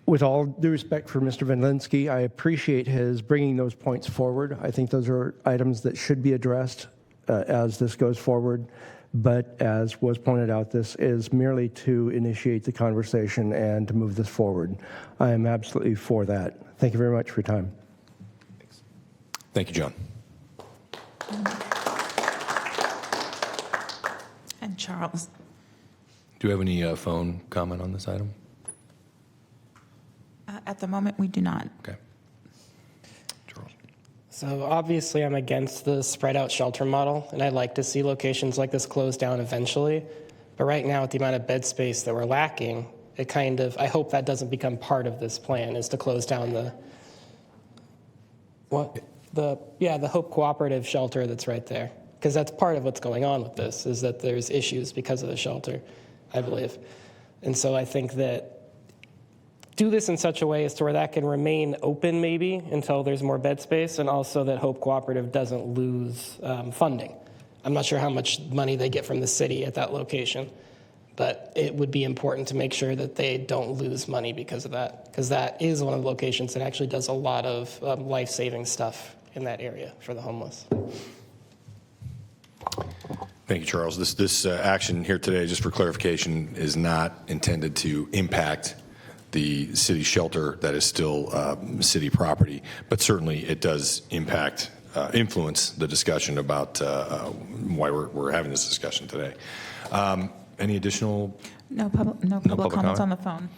With all due respect for Mr. Vendlinski, I appreciate his bringing those points forward. I think those are items that should be addressed as this goes forward. But as was pointed out, this is merely to initiate the conversation and to move this forward. I am absolutely for that. Thank you very much for your time. Thank you, John. And Charles? Do you have any phone comment on this item? At the moment, we do not. Okay. So obviously I'm against the spread out shelter model, and I'd like to see locations like this closed down eventually. But right now, with the amount of bed space that we're lacking, I hope that doesn't become part of this plan, is to close down the Hope Cooperative shelter that's right there. Because that's part of what's going on with this, is that there's issues because of the shelter, I believe. And so I think that do this in such a way as to where that can remain open maybe until there's more bed space, and also that Hope Cooperative doesn't lose funding. I'm not sure how much money they get from the city at that location, but it would be important to make sure that they don't lose money because of that, because that is one of the locations that actually does a lot of life-saving stuff in that area for the homeless. Thank you, Charles. This action here today, just for clarification, is not intended to impact the city shelter that is still city property, but certainly it does influence the discussion about why we're having this discussion today. Any additional? No public comments on the phone.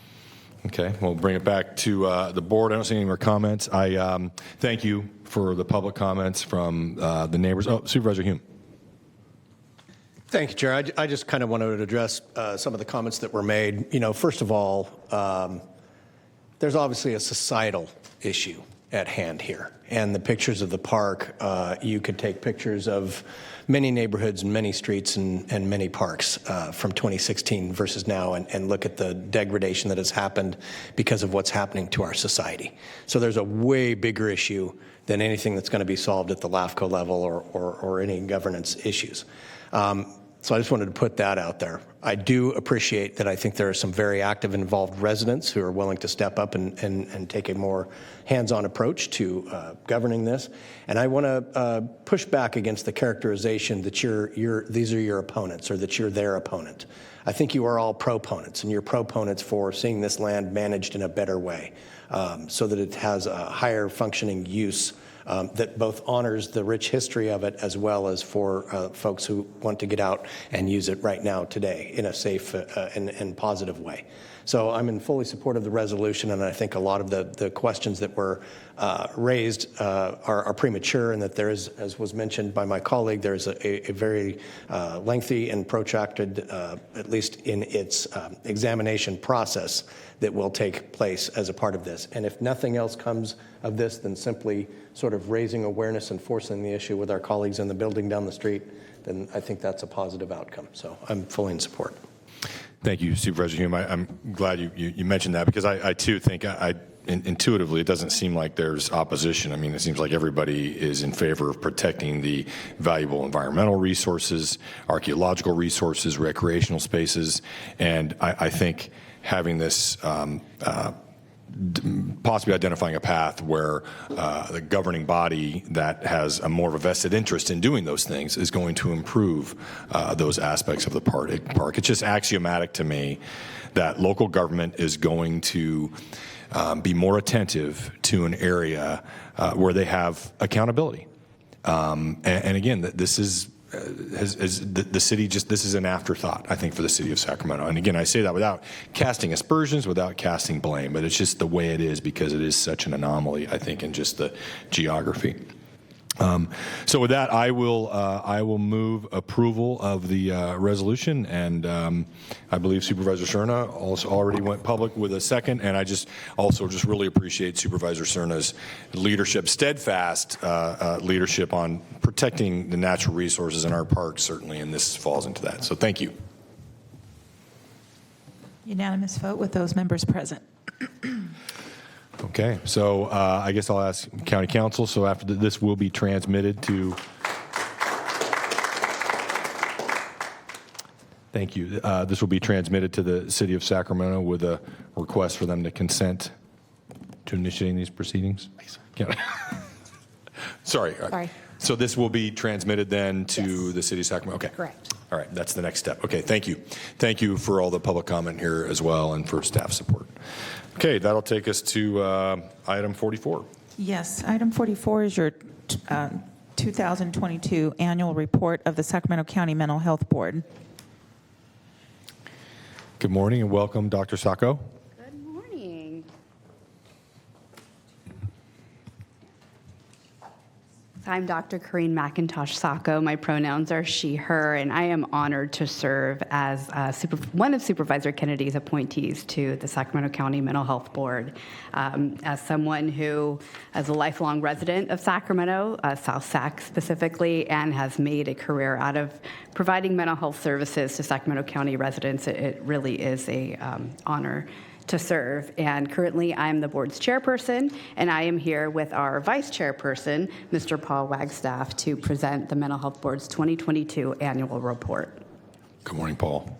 Okay, we'll bring it back to the board. I don't see any more comments. I thank you for the public comments from the neighbors. Oh, Supervisor Hume. Thank you, Chair. I just kind of wanted to address some of the comments that were made. First of all, there's obviously a societal issue at hand here. And the pictures of the park, you could take pictures of many neighborhoods and many streets and many parks from 2016 versus now and look at the degradation that has happened because of what's happening to our society. So there's a way bigger issue than anything that's going to be solved at the LAFCO level or any governance issues. So I just wanted to put that out there. I do appreciate that I think there are some very active and involved residents who are willing to step up and take a more hands-on approach to governing this. And I want to push back against the characterization that these are your opponents or that you're their opponent. I think you are all proponents, and you're proponents for seeing this land managed in a better way so that it has a higher functioning use that both honors the rich history of it as well as for folks who want to get out and use it right now today in a safe and positive way. So I'm in fully support of the resolution, and I think a lot of the questions that were raised are premature, and that there is, as was mentioned by my colleague, there's a very lengthy and protracted, at least in its examination process, that will take place as a part of this. And if nothing else comes of this than simply sort of raising awareness and forcing the issue with our colleagues in the building down the street, then I think that's a positive outcome. So I'm fully in support. Thank you, Supervisor Hume. I'm glad you mentioned that, because I too think intuitively it doesn't seem like there's opposition. I mean, it seems like everybody is in favor of protecting the valuable environmental resources, archaeological resources, recreational spaces, and I think having this possibly identifying a path where the governing body that has a more of a vested interest in doing those things is going to improve those aspects of the park. It's just axiomatic to me that local government is going to be more attentive to an area where they have accountability. And again, this is the city just, this is an afterthought, I think, for the city of Sacramento. And again, I say that without casting aspersions, without casting blame, but it's just the way it is because it is such an anomaly, I think, in just the geography. So with that, I will move approval of the resolution, and I believe Supervisor Cerna also already went public with a second, and I just really appreciate Supervisor Cerna's leadership, steadfast leadership on protecting the natural resources in our parks, certainly, and this falls into that. So thank you. Unanimous vote with those members present. Okay, so I guess I'll ask County Council. So after this will be transmitted to. Thank you. This will be transmitted to the City of Sacramento with a request for them to consent to initiating these proceedings. Sorry. So this will be transmitted then to the City of Sacramento. Okay. Correct. All right, that's the next step. Okay, thank you. Thank you for all the public comment here as well and for staff support. Okay, that'll take us to item 44. Yes, item 44 is your 2022 annual report of the Sacramento County Mental Health Board. Good morning and welcome, Dr. Sacco. Good morning. I'm Dr. Corinne McIntosh Sacco. My pronouns are she, her, and I am honored to serve as one of Supervisor Kennedy's appointees to the Sacramento County Mental Health Board. As someone who is a lifelong resident of Sacramento, South Sac specifically, and has made a career out of providing mental health services to Sacramento County residents, it really is a honor to serve. And currently I'm the board's chairperson, and I am here with our vice chairperson, Mr. Paul Wagstaff, to present the Mental Health Board's 2022 annual report. Good morning, Paul.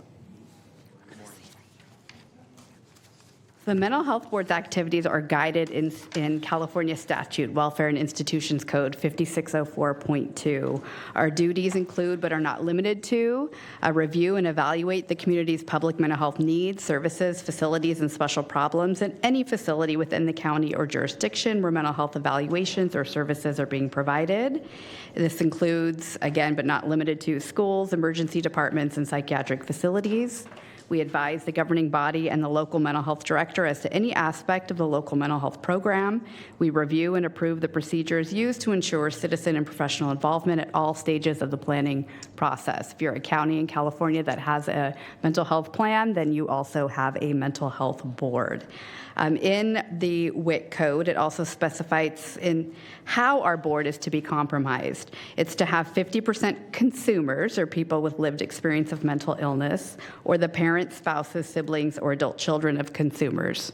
The Mental Health Board's activities are guided in California Statute, Welfare and Institutions Code 5604.2. Our duties include, but are not limited to, review and evaluate the community's public mental health needs, services, facilities, and special problems in any facility within the county or jurisdiction where mental health evaluations or services are being provided. This includes, again, but not limited to, schools, emergency departments, and psychiatric facilities. We advise the governing body and the local mental health director as to any aspect of the local mental health program. We review and approve the procedures used to ensure citizen and professional involvement at all stages of the planning process. If you're a county in California that has a mental health plan, then you also have a mental health board. In the WIC code, it also specifies in how our board is to be compromised. It's to have 50% consumers, or people with lived experience of mental illness, or the parents, spouses, siblings, or adult children of consumers.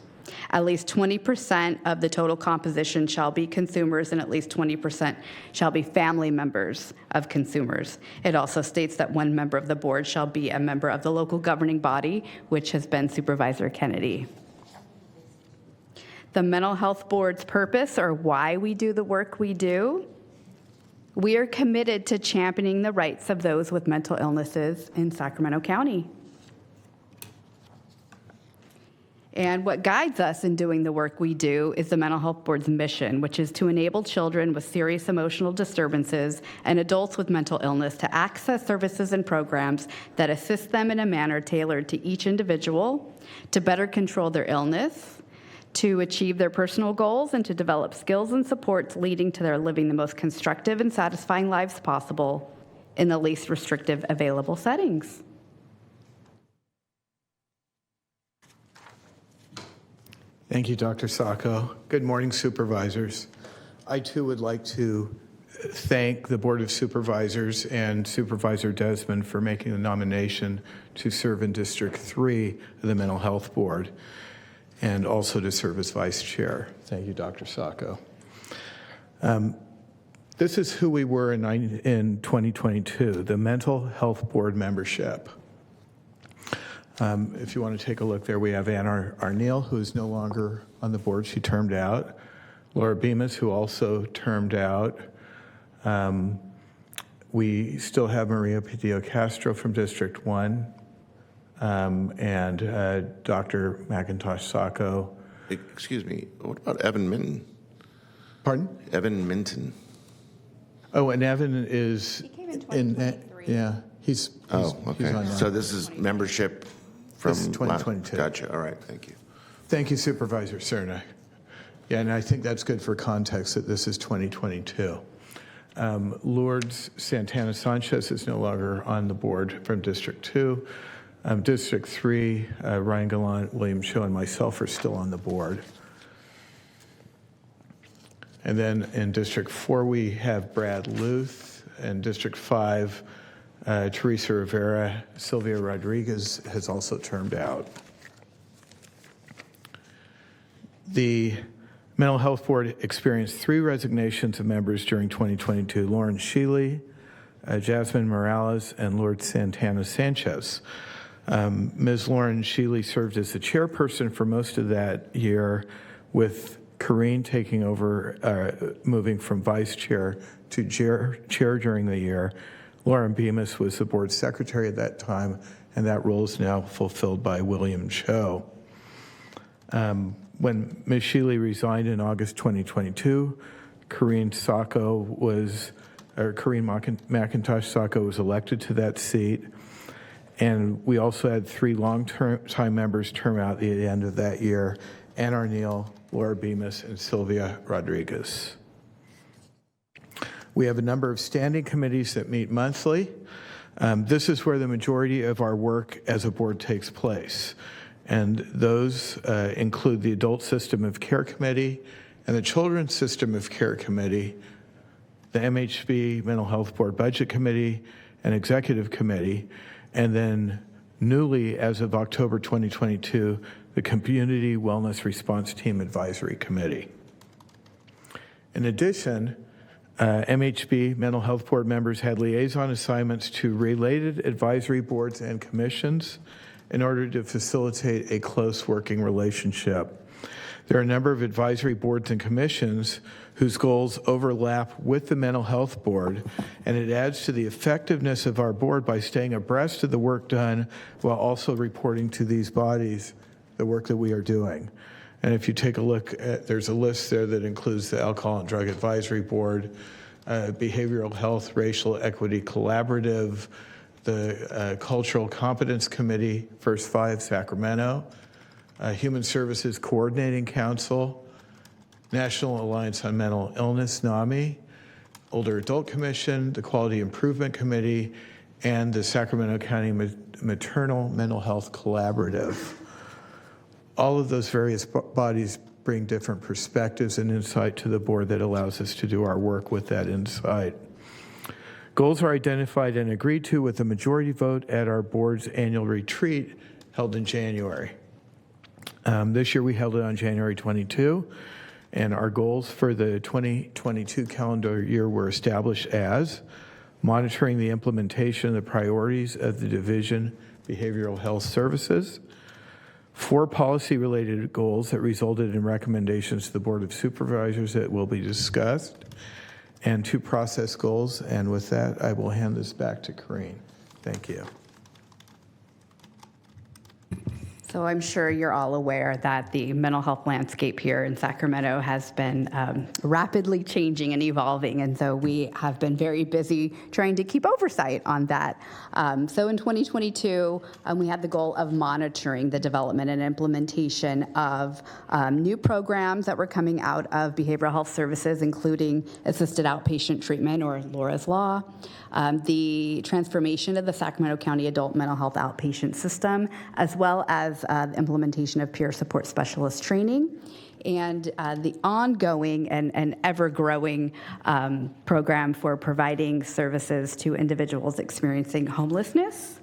At least 20% of the total composition shall be consumers, and at least 20% shall be family members of consumers. It also states that one member of the board shall be a member of the local governing body, which has been Supervisor Kennedy. The Mental Health Board's purpose, or why we do the work we do: we are committed to championing the rights of those with mental illnesses in Sacramento County. And what guides us in doing the work we do is the Mental Health Board's mission, which is to enable children with serious emotional disturbances and adults with mental illness to access services and programs that assist them in a manner tailored to each individual, to better control their illness, to achieve their personal goals, and to develop skills and supports leading to their living the most constructive and satisfying lives possible in the least restrictive available settings. Thank you, Dr. Sacco. Good morning, supervisors. I too would like to thank the Board of Supervisors and Supervisor Desmond for making the nomination to serve in District 3 of the Mental Health Board, and also to serve as vice chair. Thank you, Dr. Sacco. This is who we were in 2022, the Mental Health Board membership. If you want to take a look there, we have Ann Arneal, who is no longer on the board. She termed out. Laura Bemis, who also termed out. We still have Maria Padillo Castro from District 1. And Dr. McIntosh Sacco. Excuse me, what about Evan Minton? Pardon? Evan Minton. Oh, and Evan is came in 2023. yeah, he's okay. on So this is membership from This is 2022. Gotcha. All right. Thank you. Thank you, Supervisor Cernak. Yeah, and I think that's good for context that this is 2022. Lourdes Santana Sanchez is no longer on the board from District 2. District 3, Ryan Gallant, William Cho, and myself are still on the board. And then in District 4, we have Brad Luth. And District 5, Teresa Rivera. Sylvia Rodriguez has also termed out. The Mental Health Board experienced 3 resignations of members during 2022: Lauren Sheely, Jasmine Morales, and Lourdes Santana Sanchez. Ms. Lauren Sheely served as the chairperson for most of that year, with Corrine taking over, moving from vice chair to chair during the year. Lauren Bemis was the board secretary at that time, and that role is now fulfilled by William Cho. When Ms. Sheely resigned in August 2022, Corrine McIntosh Sacco was elected to that seat. And we also had 3 long-time members term out at the end of that year: Ann Arneal, Laura Bemis, and Sylvia Rodriguez. We have a number of standing committees that meet monthly. This is where the majority of our work as a board takes place. And those include the Adult System of Care Committee and the Children's System of Care Committee, the MHB Mental Health Board Budget Committee and Executive Committee, and then newly, as of October 2022, the Community Wellness Response Team Advisory Committee. In addition, MHB Mental Health Board members had liaison assignments to related advisory boards and commissions in order to facilitate a close working relationship. There are a number of advisory boards and commissions whose goals overlap with the Mental Health Board, and it adds to the effectiveness of our board by staying abreast of the work done while also reporting to these bodies the work that we are doing. And if you take a look at, there's a list there that includes the Alcohol and Drug Advisory Board, Behavioral Health Racial Equity Collaborative, the Cultural Competence Committee, First 5 Sacramento, Human Services Coordinating Council, National Alliance on Mental Illness, NAMI, Older Adult Commission, the Quality Improvement Committee, and the Sacramento County Maternal Mental Health Collaborative. All of those various bodies bring different perspectives and insight to the board that allows us to do our work with that insight. Goals are identified and agreed to with a majority vote at our board's annual retreat held in January. This year we held it on January 22, and our goals for the 2022 calendar year were established as monitoring the implementation of the priorities of the Division Behavioral Health Services, 4 policy-related goals that resulted in recommendations to the Board of Supervisors that will be discussed, and 2 process goals. And with that, I will hand this back to Corrine. Thank you. So I'm sure you're all aware that the mental health landscape here in Sacramento has been rapidly changing and evolving, and so we have been very busy trying to keep oversight on that. So in 2022, we had the goal of monitoring the development and implementation of new programs that were coming out of behavioral health services, including assisted outpatient treatment, or Laura's Law, the transformation of the Sacramento County Adult Mental Health Outpatient System, as well as the implementation of peer support specialist training, and the ongoing and ever-growing program for providing services to individuals experiencing homelessness.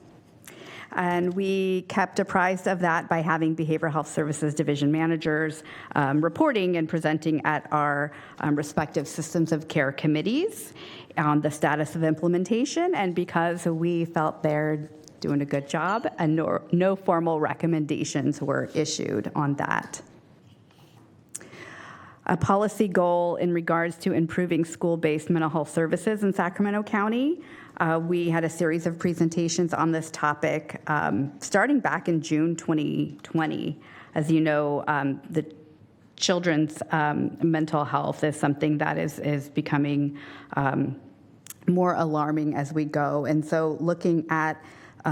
And we kept apprised of that by having Behavioral Health Services Division managers reporting and presenting at our respective systems of care committees on the status of implementation. And because we felt they're doing a good job, and no formal recommendations were issued on that. A policy goal in regards to improving school-based mental health services in Sacramento County. We had a series of presentations on this topic starting back in June 2020. As you know, the children's mental health is something that is becoming more alarming as we go. And so looking at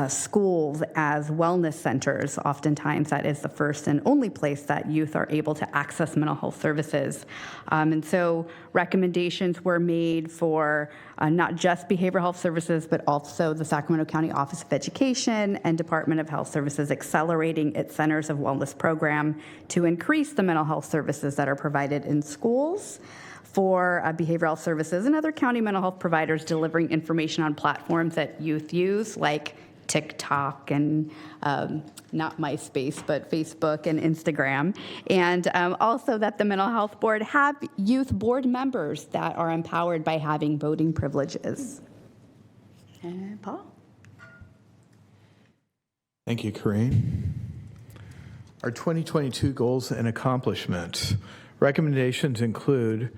schools as wellness centers, oftentimes that is the first and only place that youth are able to access mental health services. And so recommendations were made for not just behavioral health services, but also the Sacramento County Office of Education and Department of Health Services accelerating its Centers of Wellness program to increase the mental health services that are provided in schools, for behavioral health services and other county mental health providers delivering information on platforms that youth use, like TikTok and not MySpace, but Facebook and Instagram. And also that the Mental Health Board have youth board members that are empowered by having voting privileges. And Paul? Thank you, Corinne. Our 2022 goals and accomplishments. Recommendations include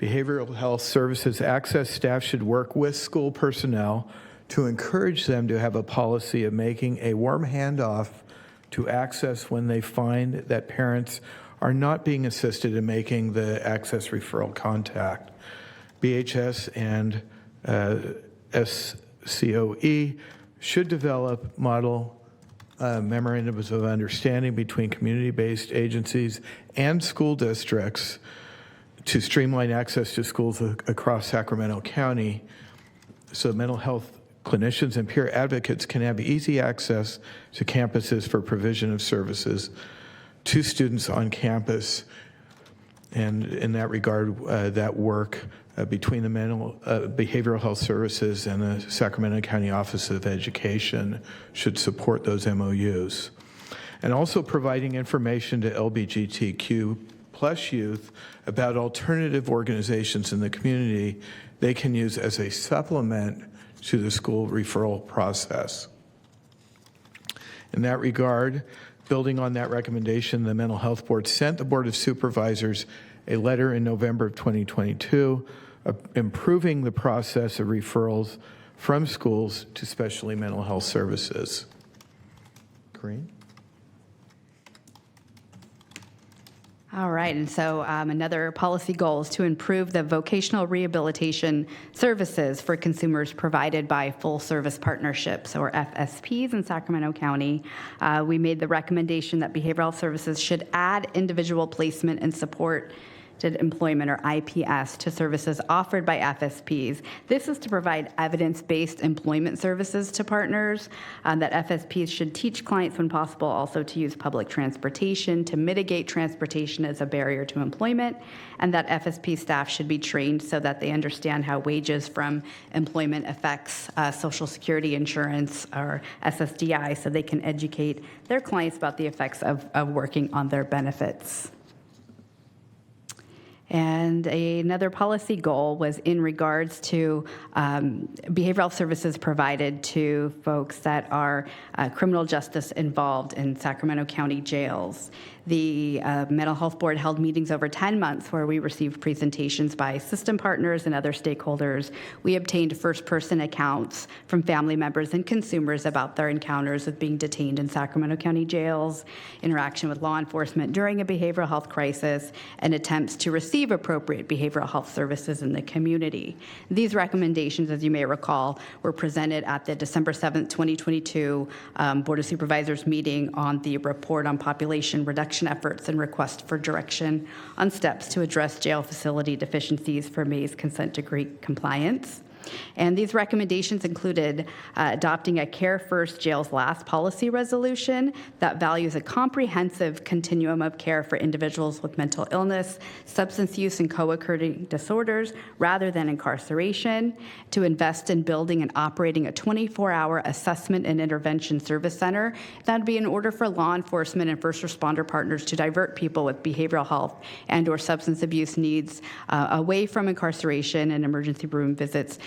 behavioral health services access staff should work with school personnel to encourage them to have a policy of making a warm handoff to access when they find that parents are not being assisted in making the access referral contact. BHS and SCOE should develop model memorandums of understanding between community-based agencies and school districts to streamline access to schools across Sacramento County so mental health clinicians and peer advocates can have easy access to campuses for provision of services to students on campus. And in that regard, that work between the behavioral health services and the Sacramento County Office of Education should support those MOUs. And also providing information to LGBTQ plus youth about alternative organizations in the community they can use as a supplement to the school referral process. In that regard, building on that recommendation, the Mental Health Board sent the Board of Supervisors a letter in November of 2022 improving the process of referrals from schools to specialty mental health services. Corinne? All right, and so another policy goal is to improve the vocational rehabilitation services for consumers provided by full service partnerships, or FSPs, in Sacramento County. We made the recommendation that behavioral health services should add individual placement and support employment, or IPS, to services offered by FSPs. This is to provide evidence-based employment services to partners, that FSPs should teach clients when possible also to use public transportation to mitigate transportation as a barrier to employment, and that FSP staff should be trained so that they understand how wages from employment affects Social Security insurance, or SSDI, so they can educate their clients about the effects of working on their benefits. And another policy goal was in regards to behavioral services provided to folks that are criminal justice involved in Sacramento County jails. The Mental Health Board held meetings over 10 months where we received presentations by system partners and other stakeholders. We obtained first-person accounts from family members and consumers about their encounters with being detained in Sacramento County jails, interaction with law enforcement during a behavioral health crisis, and attempts to receive appropriate behavioral health services in the community. These recommendations, as you may recall, were presented at the December 7th, 2022 Board of Supervisors meeting on the report on population reduction efforts and request for direction on steps to address jail facility deficiencies for May's consent decree compliance. And these recommendations included adopting a Care First, Jails Last policy resolution that values a comprehensive continuum of care for individuals with mental illness, substance use, and co-occurring disorders rather than incarceration, to invest in building and operating a 24-hour assessment and intervention service center. That would be in order for law enforcement and first responder partners to divert people with behavioral health and or substance abuse needs away from incarceration and emergency room visits,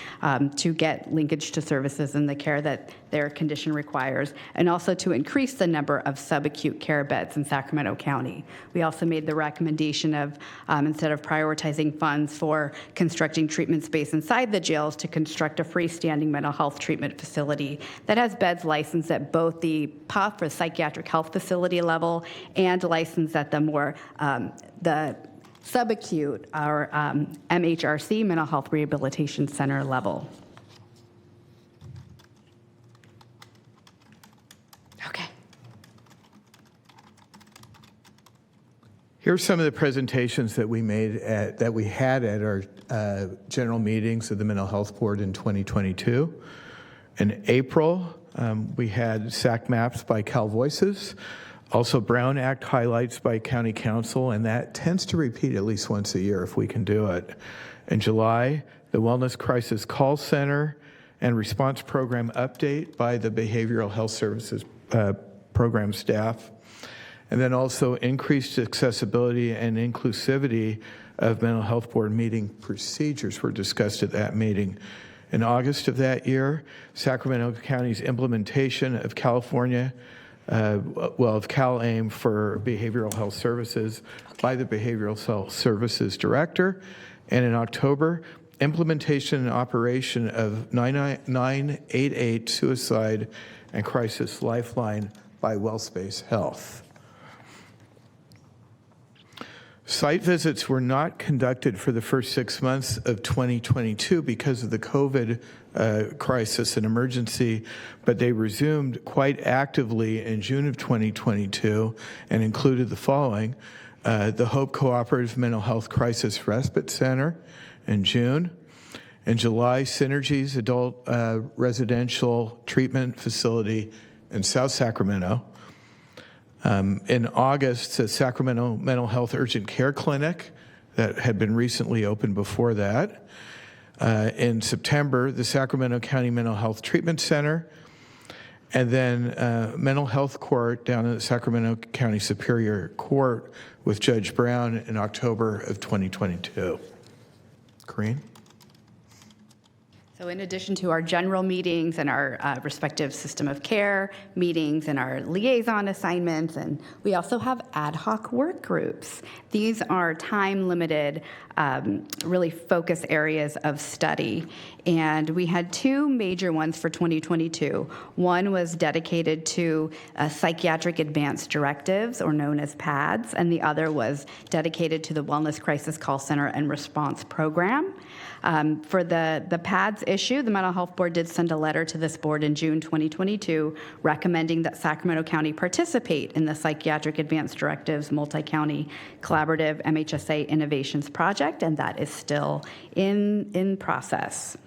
to get linkage to services and the care that their condition requires, and also to increase the number of subacute care beds in Sacramento County. We also made the recommendation of, instead of prioritizing funds for constructing treatment space inside the jails, to construct a freestanding mental health treatment facility that has beds licensed at both the PUF, or psychiatric health facility level, and licensed at the more, the subacute, or MHRC, Mental Health Rehabilitation Center level. Okay. Here's some of the presentations that we had at our general meetings of the Mental Health Board in 2022. In April, we had SAC maps by Cal Voices, also Brown Act highlights by County Council, and that tends to repeat at least once a year if we can do it. In July, the Wellness Crisis Call Center and Response Program update by the Behavioral Health Services program staff. And then also increased accessibility and inclusivity of mental health board meeting procedures were discussed at that meeting. In August of that year, Sacramento County's implementation of of CalAIM for behavioral health services by the Behavioral Health Services Director. And in October, implementation and operation of 988 Suicide and Crisis Lifeline by WellSpace Health. Site visits were not conducted for the first 6 months of 2022 because of the COVID crisis and emergency, but they resumed quite actively in June of 2022 and included the following: the Hope Cooperative Mental Health Crisis Respite Center in June. In July, Synergy's Adult Residential Treatment Facility in South Sacramento. In August, the Sacramento Mental Health Urgent Care Clinic that had been recently opened before that. In September, the Sacramento County Mental Health Treatment Center, and then Mental Health Court down at the Sacramento County Superior Court with Judge Brown in October of 2022. Corinne? So in addition to our general meetings and our respective system of care meetings and our liaison assignments, and we also have ad hoc work groups. These are time-limited, really focus areas of study. And we had two major ones for 2022. One was dedicated to psychiatric advanced directives, or known as PADS, and the other was dedicated to the Wellness Crisis Call Center and Response Program. For the PADS issue, the Mental Health Board did send a letter to this board in June 2022 recommending that Sacramento County participate in the Psychiatric Advanced Directives Multi-County Collaborative MHSA Innovations Project, and that is still in process.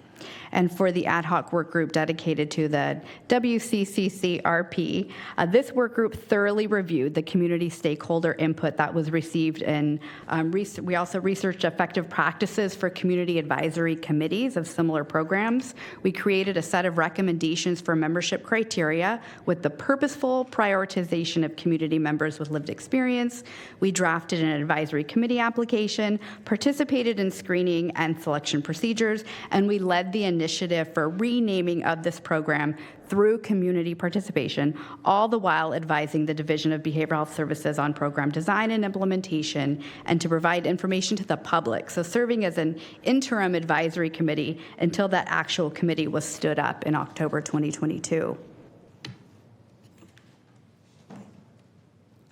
And for the ad hoc work group dedicated to the WCCCRP, this work group thoroughly reviewed the community stakeholder input that was received, and we also researched effective practices for community advisory committees of similar programs. We created a set of recommendations for membership criteria with the purposeful prioritization of community members with lived experience. We drafted an advisory committee application, participated in screening and selection procedures, and we led the initiative for renaming of this program through community participation, all the while advising the Division of Behavioral Health Services on program design and implementation, and to provide information to the public. So serving as an interim advisory committee until that actual committee was stood up in October 2022.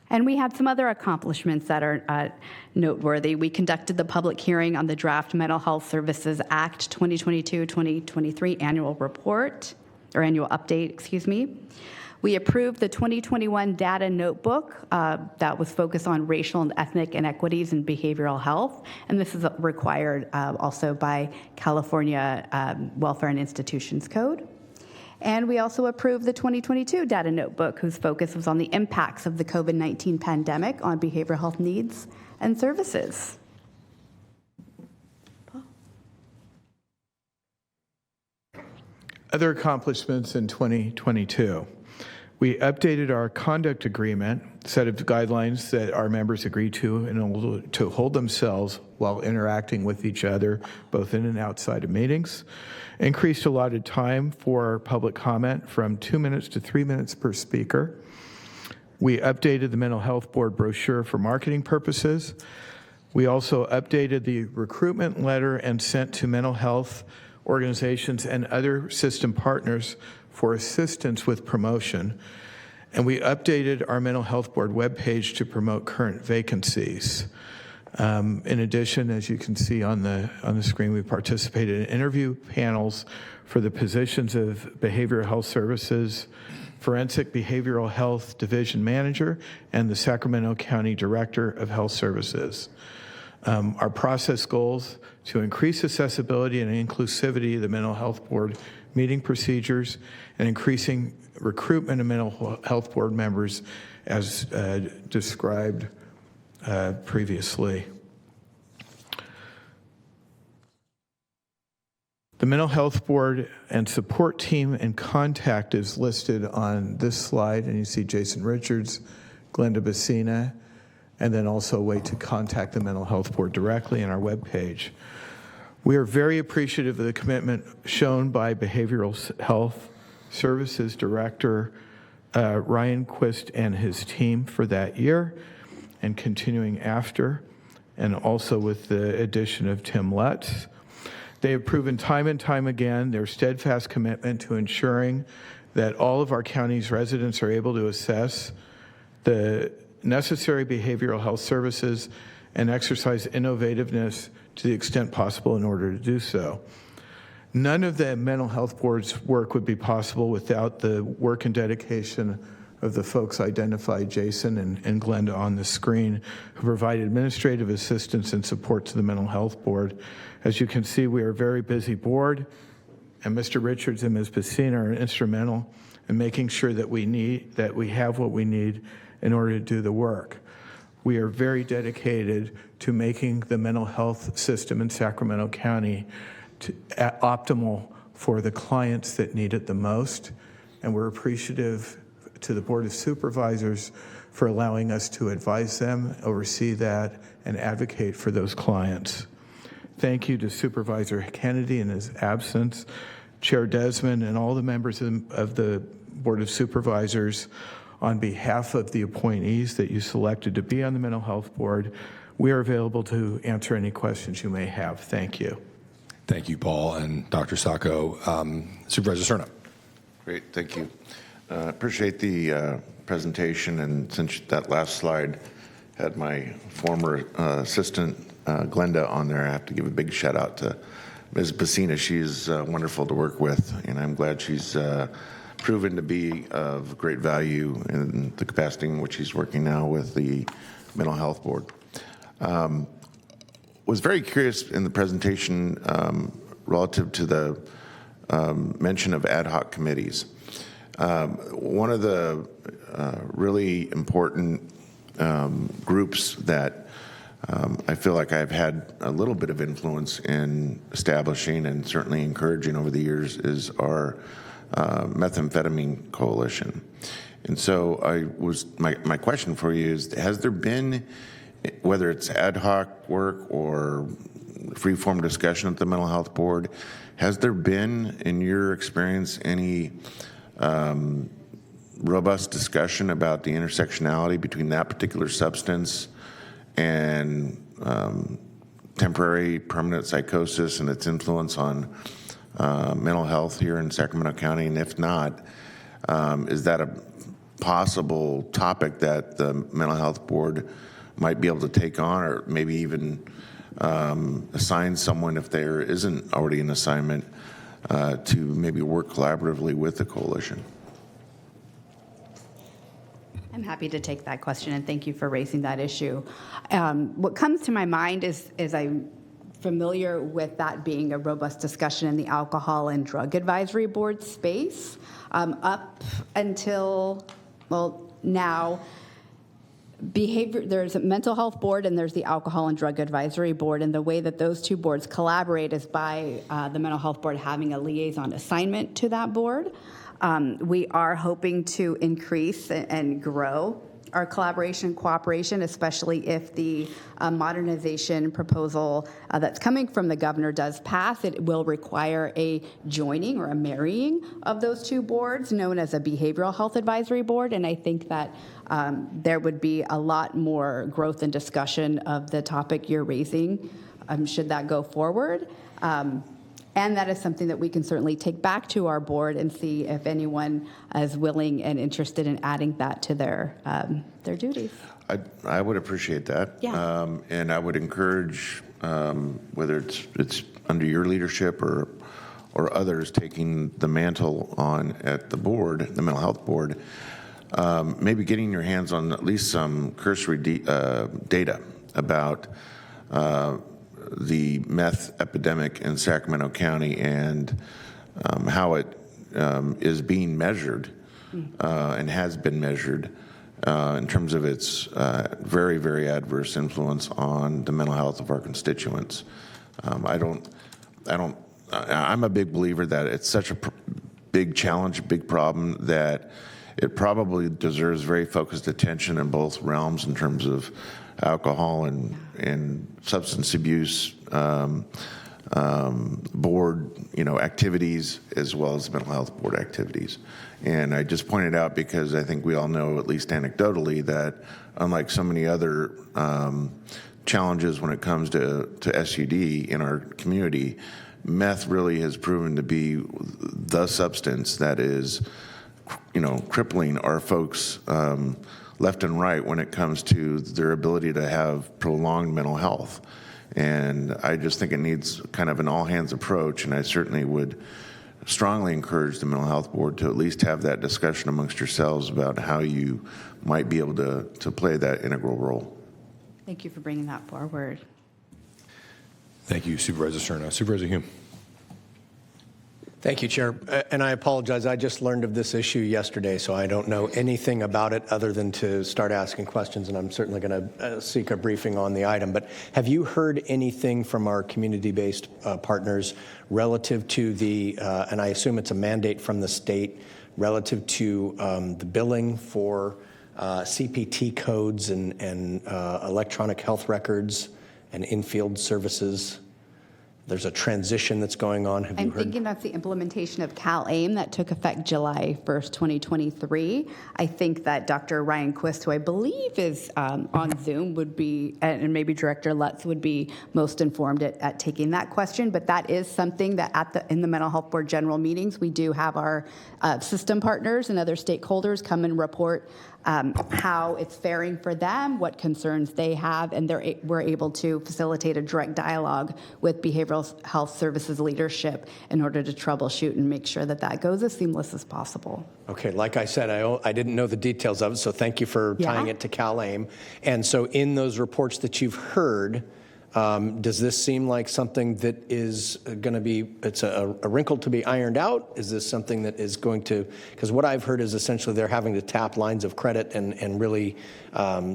And we had some other accomplishments that are noteworthy. We conducted the public hearing on the draft Mental Health Services Act 2022-2023 annual report, or annual update, excuse me. We approved the 2021 data notebook that was focused on racial and ethnic inequities in behavioral health, and this is required also by California Welfare and Institutions Code. And we also approved the 2022 data notebook, whose focus was on the impacts of the COVID-19 pandemic on behavioral health needs and services. Other accomplishments in 2022. We updated our conduct agreement, set of guidelines that our members agree to in order to hold themselves while interacting with each other, both in and outside of meetings. Increased allotted time for public comment from 2 minutes to 3 minutes per speaker. We updated the Mental Health Board brochure for marketing purposes. We also updated the recruitment letter and sent to mental health organizations and other system partners for assistance with promotion. And we updated our Mental Health Board webpage to promote current vacancies. In addition, as you can see on the screen, we participated in interview panels for the positions of Behavioral Health Services, Forensic Behavioral Health Division Manager, and the Sacramento County Director of Health Services. Our process goals to increase accessibility and inclusivity of the Mental Health Board meeting procedures and increasing recruitment of Mental Health Board members as described previously. The Mental Health Board and support team and contact is listed on this slide, and you see Jason Richards, Glenda Bassina, and then also a way to contact the Mental Health Board directly on our webpage. We are very appreciative of the commitment shown by Behavioral Health Services Director Ryan Quist and his team for that year and continuing after, and also with the addition of Tim Lutz. They have proven time and time again their steadfast commitment to ensuring that all of our county's residents are able to assess the necessary behavioral health services and exercise innovativeness to the extent possible in order to do so. None of the Mental Health Board's work would be possible without the work and dedication of the folks identified, Jason and Glenda on the screen, who provide administrative assistance and support to the Mental Health Board. As you can see, we are a very busy board, and Mr. Richards and Ms. Bassina are instrumental in making sure that we have what we need in order to do the work. We are very dedicated to making the mental health system in Sacramento County optimal for the clients that need it the most, and we're appreciative to the Board of Supervisors for allowing us to advise them, oversee that, and advocate for those clients. Thank you to Supervisor Kennedy in his absence, Chair Desmond, and all the members of the Board of Supervisors. On behalf of the appointees that you selected to be on the Mental Health Board, we are available to answer any questions you may have. Thank you. Thank you, Paul and Dr. Sacco. Supervisor Cerna. Great, thank you. Appreciate the presentation, and since that last slide had my former assistant Glenda on there, I have to give a big shout out to Ms. Bassina. She's wonderful to work with, and I'm glad she's proven to be of great value in the capacity in which she's working now with the Mental Health Board. Was very curious in the presentation relative to the mention of ad hoc committees. One of the really important groups that I feel like I've had a little bit of influence in establishing and certainly encouraging over the years is our methamphetamine coalition. And so my question for you is, has there been, whether it's ad hoc work or free-form discussion at the Mental Health Board, has there been, in your experience, any robust discussion about the intersectionality between that particular substance and temporary permanent psychosis and its influence on mental health here in Sacramento County? And if not, is that a possible topic that the Mental Health Board might be able to take on, or maybe even assign someone, if there isn't already an assignment, to maybe work collaboratively with the coalition? I'm happy to take that question, and thank you for raising that issue. What comes to my mind is I'm familiar with that being a robust discussion in the Alcohol and Drug Advisory Board space. Up until, now, there's a Mental Health Board and there's the Alcohol and Drug Advisory Board, and the way that those two boards collaborate is by the Mental Health Board having a liaison assignment to that board. We are hoping to increase and grow our collaboration and cooperation, especially if the modernization proposal that's coming from the governor does pass. It will require a joining or a marrying of those two boards, known as a Behavioral Health Advisory Board, and I think that there would be a lot more growth and discussion of the topic you're raising should that go forward. And that is something that we can certainly take back to our board and see if anyone is willing and interested in adding that to their duties. I would appreciate that. Yeah. And I would encourage, whether it's under your leadership or others taking the mantle on at the board, the mental health board, maybe getting your hands on at least some cursory data about the meth epidemic in Sacramento County and how it is being measured and has been measured in terms of its very, very adverse influence on the mental health of our constituents. I'm a big believer that it's such a big challenge, a big problem, that it probably deserves very focused attention in both realms in terms of alcohol and substance abuse board, activities, as well as mental health board activities. And I just pointed out because I think we all know, at least anecdotally, that unlike so many other challenges when it comes to SUD in our community, meth really has proven to be the substance that is, crippling our folks left and right when it comes to their ability to have prolonged mental health. And I just think it needs kind of an all-hands approach, and I certainly would strongly encourage the Mental Health Board to at least have that discussion amongst yourselves about how you might be able to play that integral role. Thank you for bringing that forward. Thank you, Supervisor Cerna. Supervisor Hume. Thank you, Chair. And I apologize, I just learned of this issue yesterday, so I don't know anything about it other than to start asking questions, and I'm certainly going to seek a briefing on the item. But have you heard anything from our community-based partners relative to the, and I assume it's a mandate from the state, relative to the billing for CPT codes and electronic health records and in-field services? There's a transition that's going on. Have you I'm heard? thinking that's the implementation of CalAIM that took effect July 1st, 2023. I think that Dr. Ryan Quist, who I believe is on Zoom, would be, and maybe Director Lutz would be most informed at taking that question. But that is something that in the Mental Health Board general meetings, we do have our system partners and other stakeholders come and report how it's faring for them, what concerns they have, and we're able to facilitate a direct dialogue with behavioral health services leadership in order to troubleshoot and make sure that goes as seamless as possible. Okay, like I said, I didn't know the details of it, so thank you for tying it to CalAIM. And so in those reports that you've heard, does this seem like something that is going to be, it's a wrinkle to be ironed out? Is this something that is going to, because what I've heard is essentially they're having to tap lines of credit and really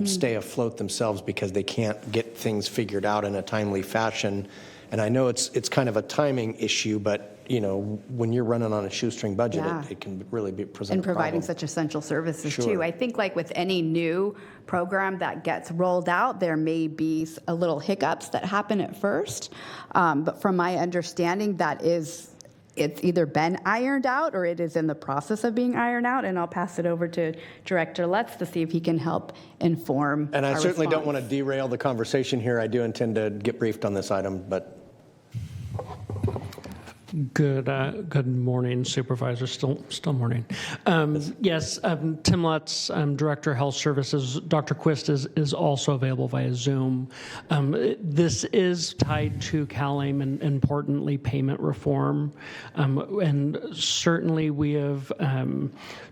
stay afloat themselves because they can't get things figured out in a timely fashion. And I know it's kind of a timing issue, but when you're running on a shoestring budget, it can really present and a problem. providing such essential services Sure. too. I think like with any new program that gets rolled out, there may be a little hiccups that happen at first. But from my understanding, it's either been ironed out or it is in the process of being ironed out. And I'll pass it over to Director Lutz to see if he can help inform. And I our certainly don't response. want to derail the conversation here. I do intend to get briefed on this item, but Good morning, Supervisor. Still morning. Yes, Tim Lutz, Director of Health Services. Dr. Quist is also available via Zoom. This is tied to CalAIM and importantly payment reform. And certainly we have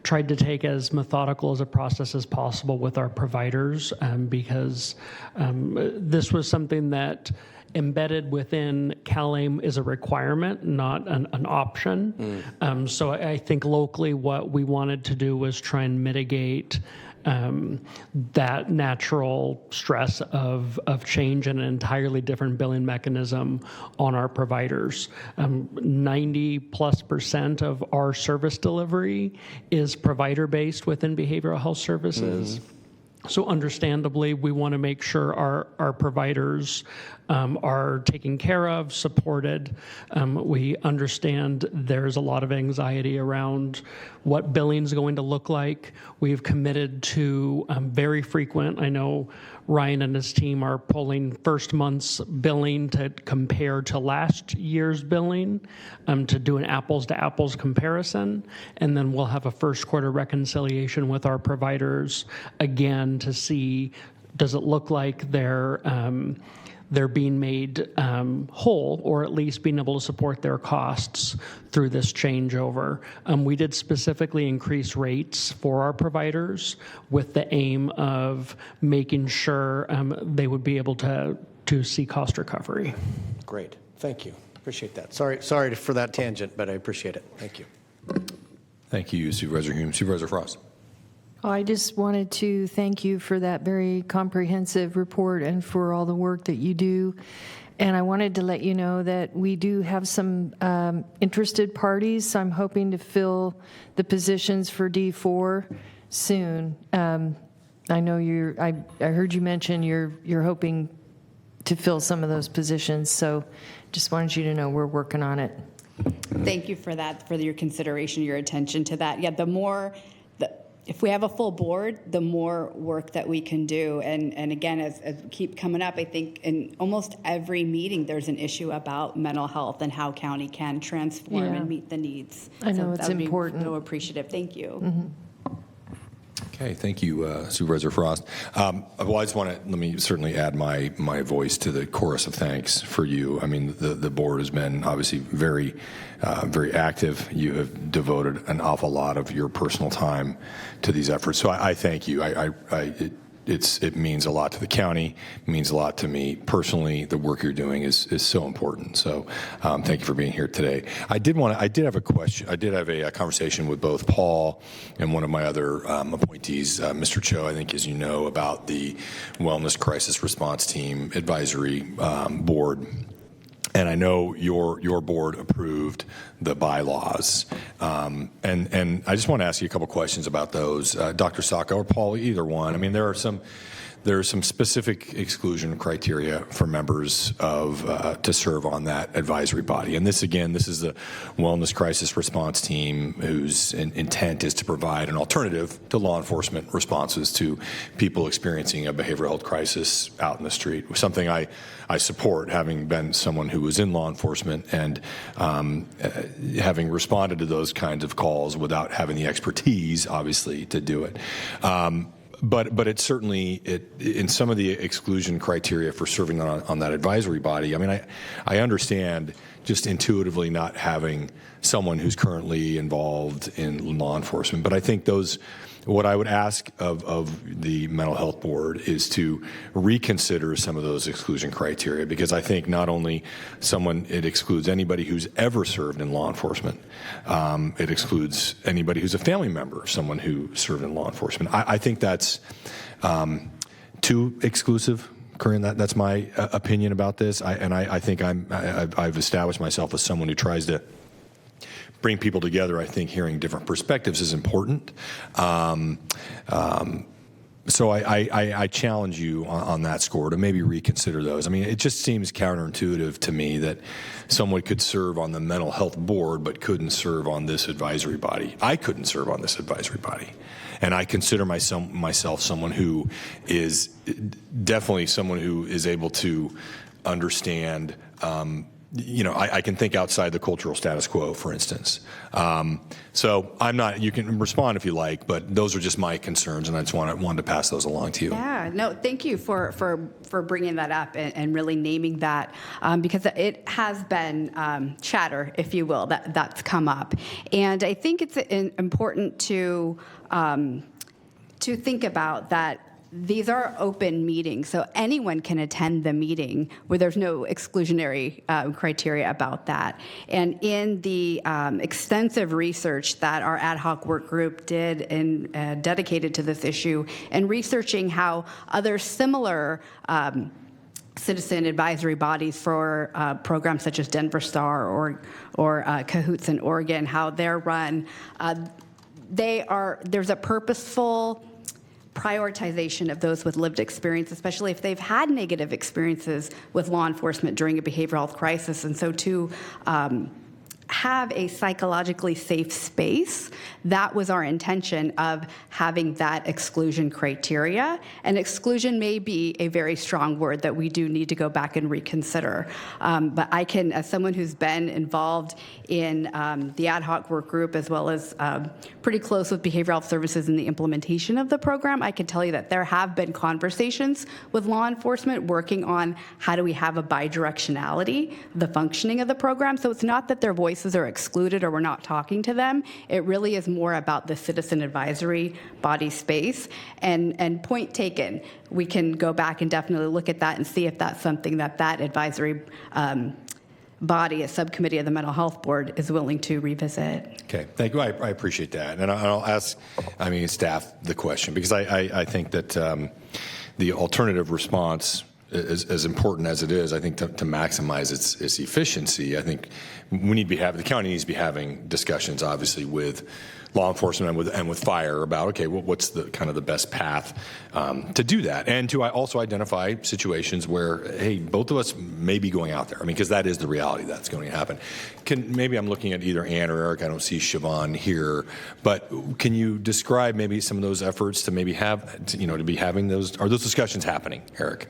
tried to take as methodical as a process as possible with our providers because this was something that embedded within CalAIM is a requirement, not an option. So I think locally what we wanted to do was try and mitigate that natural stress of change and an entirely different billing mechanism on our providers. 90+% of our service delivery is provider-based within behavioral health services. So understandably, we want to make sure our providers are taken care of, supported. We understand there's a lot of anxiety around what billing is going to look like. We've committed to very frequent, I know Ryan and his team are pulling first month's billing to compare to last year's billing, to do an apples to apples comparison. And then we'll have a first quarter reconciliation with our providers again to see, does it look like they're being made whole, or at least being able to support their costs through this changeover. We did specifically increase rates for our providers with the aim of making sure they would be able to see cost recovery. Great. Thank you. Appreciate that. Sorry for that tangent, but I appreciate it. Thank you. Thank you, Supervisor Hume. Supervisor Frost. I just wanted to thank you for that very comprehensive report and for all the work that you do. And I wanted to let you know that we do have some interested parties. So I'm hoping to fill the positions for D4 soon. I know I heard you mention you're hoping to fill some of those positions. So just wanted you to know we're working on it. Thank you for that, for your consideration, your attention to that. Yeah, if we have a full board, the more work that we can do. And again, as keep coming up, I think in almost every meeting, there's an issue about mental health and how county can transform and meet the needs. I know it's important. So appreciative. Thank you. Mm-hmm. Okay, thank you, Supervisor Frost. Well, I just want to, let me certainly add my voice to the chorus of thanks for you. I mean, the board has been obviously very active. You have devoted an awful lot of your personal time to these efforts. So I thank you. It means a lot to the county, means a lot to me personally. The work you're doing is so important. So thank you for being here today. I did have a question. I did have a conversation with both Paul and one of my other appointees, Mr. Cho, I think, as you know, about the Wellness Crisis Response Team Advisory Board. And I know your board approved the bylaws. And I just want to ask you a couple questions about those. Dr. Sacco or Paul, either one. I mean, there are some specific exclusion criteria for members to serve on that advisory body. And this is the Wellness Crisis Response Team, whose intent is to provide an alternative to law enforcement responses to people experiencing a behavioral health crisis out in the street. Something I support, having been someone who was in law enforcement and having responded to those kinds of calls without having the expertise, obviously, to do it. But it certainly, in some of the exclusion criteria for serving on that advisory body, I mean, I understand just intuitively not having someone who's currently involved in law enforcement. But I think what I would ask of the Mental Health Board is to reconsider some of those exclusion criteria, because I think not only it excludes anybody who's ever served in law enforcement, it excludes anybody who's a family member of someone who served in law enforcement. I think that's too exclusive. Corinne, that's my opinion about this. I think I've established myself as someone who tries to bring people together. I think hearing different perspectives is important. So I challenge you on that score to maybe reconsider those. I mean, it just seems counterintuitive to me that someone could serve on the Mental Health Board but couldn't serve on this advisory body. I couldn't serve on this advisory body. And I consider myself someone who is definitely someone who is able to understand I can think outside the cultural status quo, for instance. So I'm not, you can respond if you like, but those are just my concerns, and I just wanted to pass those along to you. Yeah, no, thank you for bringing that up and really naming that, because it has been chatter, if you will, that's come up. And I think it's important to think about that. These are open meetings, so anyone can attend the meeting where there's no exclusionary criteria about that. And in the extensive research that our ad hoc work group did and dedicated to this issue, and researching how other similar citizen advisory bodies for programs such as Denver Star or Cahoots in Oregon, how they're run, there's a purposeful prioritization of those with lived experience, especially if they've had negative experiences with law enforcement during a behavioral health crisis. And so to have a psychologically safe space, that was our intention of having that exclusion criteria. And exclusion may be a very strong word that we do need to go back and reconsider. But I can, as someone who's been involved in the ad hoc work group, as well as pretty close with behavioral health services in the implementation of the program, I can tell you that there have been conversations with law enforcement working on how do we have a bidirectionality, the functioning of the program. So it's not that their voices are excluded or we're not talking to them. It really is more about the citizen advisory body space. And point taken, we can go back and definitely look at that and see if that's something that advisory body, a subcommittee of the Mental Health Board, is willing to revisit. Okay, thank you. I appreciate that. And I'll ask, staff the question, because I think that the alternative response, as important as it is, I think to maximize its efficiency, I think the county needs to be having discussions, obviously, with law enforcement and with fire about, okay, what's the kind of the best path to do that, and to also identify situations where, hey, both of us may be going out there. because that is the reality that's going to happen. Maybe I'm looking at either Ann or Eric. I don't see Siobhan here, but can you describe maybe some of those efforts to maybe to be having those? Are those discussions happening, Eric?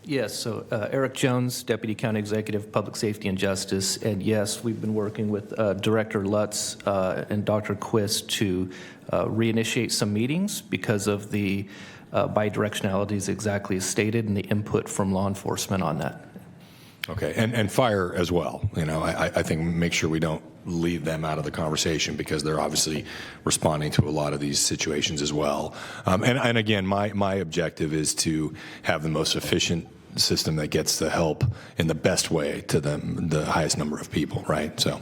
Yes, so Eric Jones, Deputy County Executive, Public Safety and Justice, and yes, we've been working with Director Lutz and Dr. Quist to reinitiate some meetings because of the bidirectionalities exactly as stated and the input from law enforcement on that. Okay, and fire as well. I think make sure we don't leave them out of the conversation because they're obviously responding to a lot of these situations as well. And again, my objective is to have the most efficient system that gets the help in the best way to the highest number of people, right? So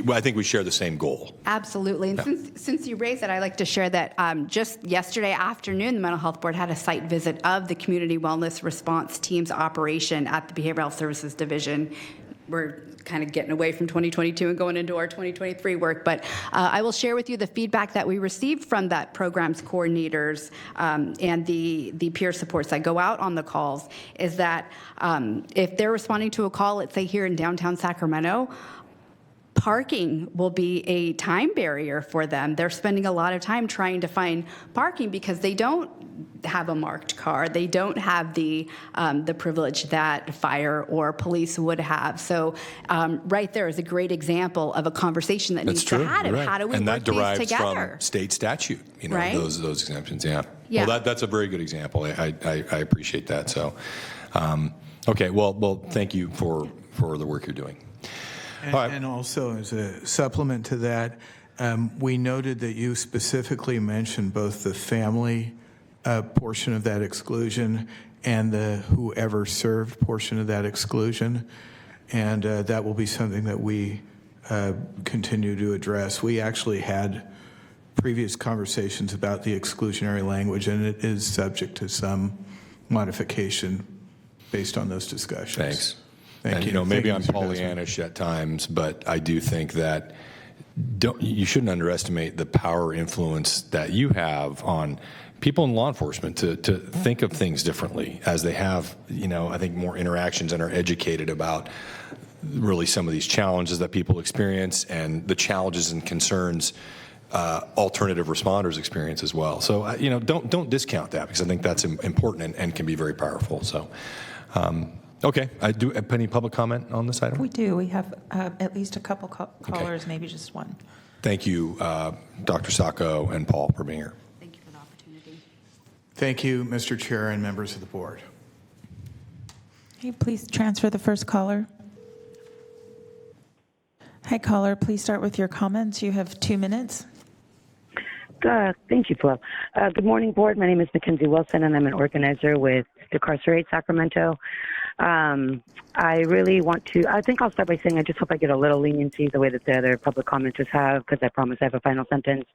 I think we share the same goal. Absolutely. And since you raised that, I'd like to share that just yesterday afternoon, the Mental Health Board had a site visit of the Community Wellness Response Team's operation at the Behavioral Health Services Division. We're kind of getting away from 2022 and going into our 2023 work, but I will share with you the feedback that we received from that program's coordinators and the peer supports that go out on the calls is that if they're responding to a call, let's say here in downtown Sacramento, parking will be a time barrier for them. They're spending a lot of time trying to find parking because they don't have a marked car. They don't have the privilege that fire or police would have. So right there is a great example of a conversation that needs to happen. How do we and work that derives these together? from state statute, right? those exemptions, yeah. Yeah. Well, that's a very good example. I appreciate that. So, okay, well, thank you for the work you're doing. And also, as a supplement to that, we noted that you specifically mentioned both the family portion of that exclusion and the whoever served portion of that exclusion. And that will be something that we continue to address. We actually had previous conversations about the exclusionary language, and it is subject to some modification based on those discussions. Thanks. Thank you. Maybe Thank I'm you, Mr. Desmond. Pollyannish at times, but I do think that you shouldn't underestimate the power influence that you have on people in law enforcement to think of things differently as they have, I think more interactions and are educated about really some of these challenges that people experience and the challenges and concerns alternative responders experience as well. So, don't discount that because I think that's important and can be very powerful. So, okay. Any public comment on this item? We do. We have at least a couple callers, maybe just one. Thank you, Dr. Sacco and Paul, for being here. Thank you for the opportunity. Thank you, Mr. Chair and members of the board. Okay, please transfer the first caller. Hi, caller. Please start with your comments. You have 2 minutes. Thank you, Flo. Good morning, board. My name is Mackenzie Wilson, and I'm an organizer with Decarcerate Sacramento. I really want to, I think I'll start by saying I just hope I get a little leniency the way that the other public commenters have, because I promise I have a final sentence.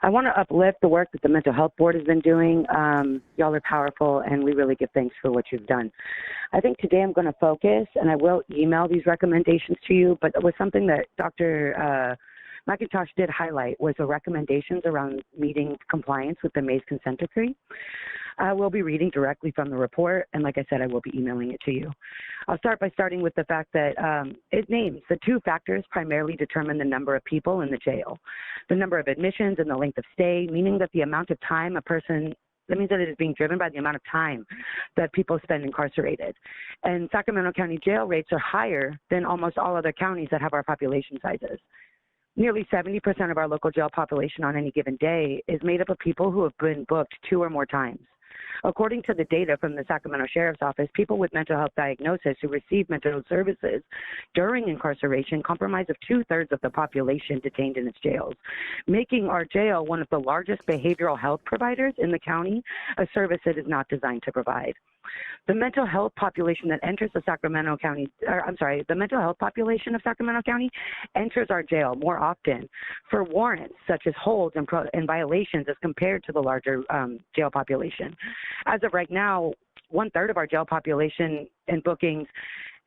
I want to uplift the work that the Mental Health Board has been doing. Y'all are powerful, and we really give thanks for what you've done. I think today I'm going to focus, and I will email these recommendations to you, but it was something that Dr. McIntosh did highlight was the recommendations around meeting compliance with the Mays consent decree. I will be reading directly from the report, and like I said, I will be emailing it to you. I'll start by starting with the fact that it names the two factors primarily determine the number of people in the jail, the number of admissions and the length of stay, meaning that the amount of time a person that means that it is being driven by the amount of time that people spend incarcerated. And Sacramento County jail rates are higher than almost all other counties that have our population sizes. Nearly 70% of our local jail population on any given day is made up of people who have been booked 2 or more times. According to the data from the Sacramento Sheriff's Office, people with mental health diagnosis who receive mental health services during incarceration comprise of 2/3 of the population detained in its jails, making our jail one of the largest behavioral health providers in the county, a service it is not designed to provide. The mental health population that enters the Sacramento County, the mental health population of Sacramento County enters our jail more often for warrants such as holds and violations as compared to the larger jail population. As of right now, 1/3 of our jail population and bookings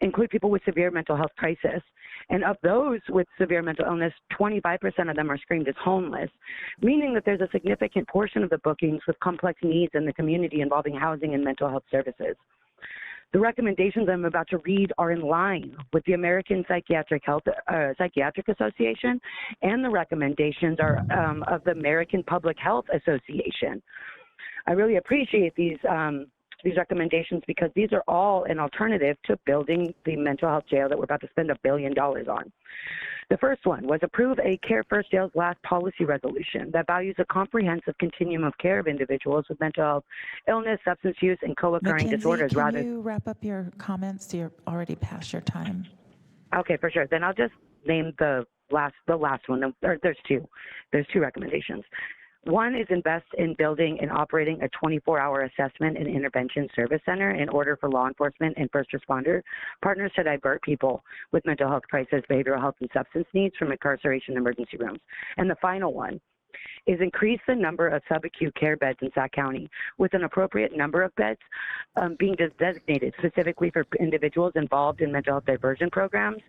include people with severe mental health crisis. And of those with severe mental illness, 25% of them are screened as homeless, meaning that there's a significant portion of the bookings with complex needs in the community involving housing and mental health services. The recommendations I'm about to read are in line with the American Psychiatric Association, and the recommendations are of the American Public Health Association. I really appreciate these recommendations because these are all an alternative to building the mental health jail that we're about to spend $1 billion on. The first one was approve a Care First Jails Last policy resolution that values a comprehensive continuum of care of individuals with mental health illness, substance use, and co-occurring disorders. Can you wrap up your comments? You're already past your time. Okay, for sure. Then I'll just name the last one. There's two. There's two recommendations. One is invest in building and operating a 24-hour assessment and intervention service center in order for law enforcement and first responder partners to divert people with mental health crisis, behavioral health, and substance needs from incarceration emergency rooms. And the final one is increase the number of subacute care beds in Sac County with an appropriate number of beds being designated specifically for individuals involved in mental health diversion programs.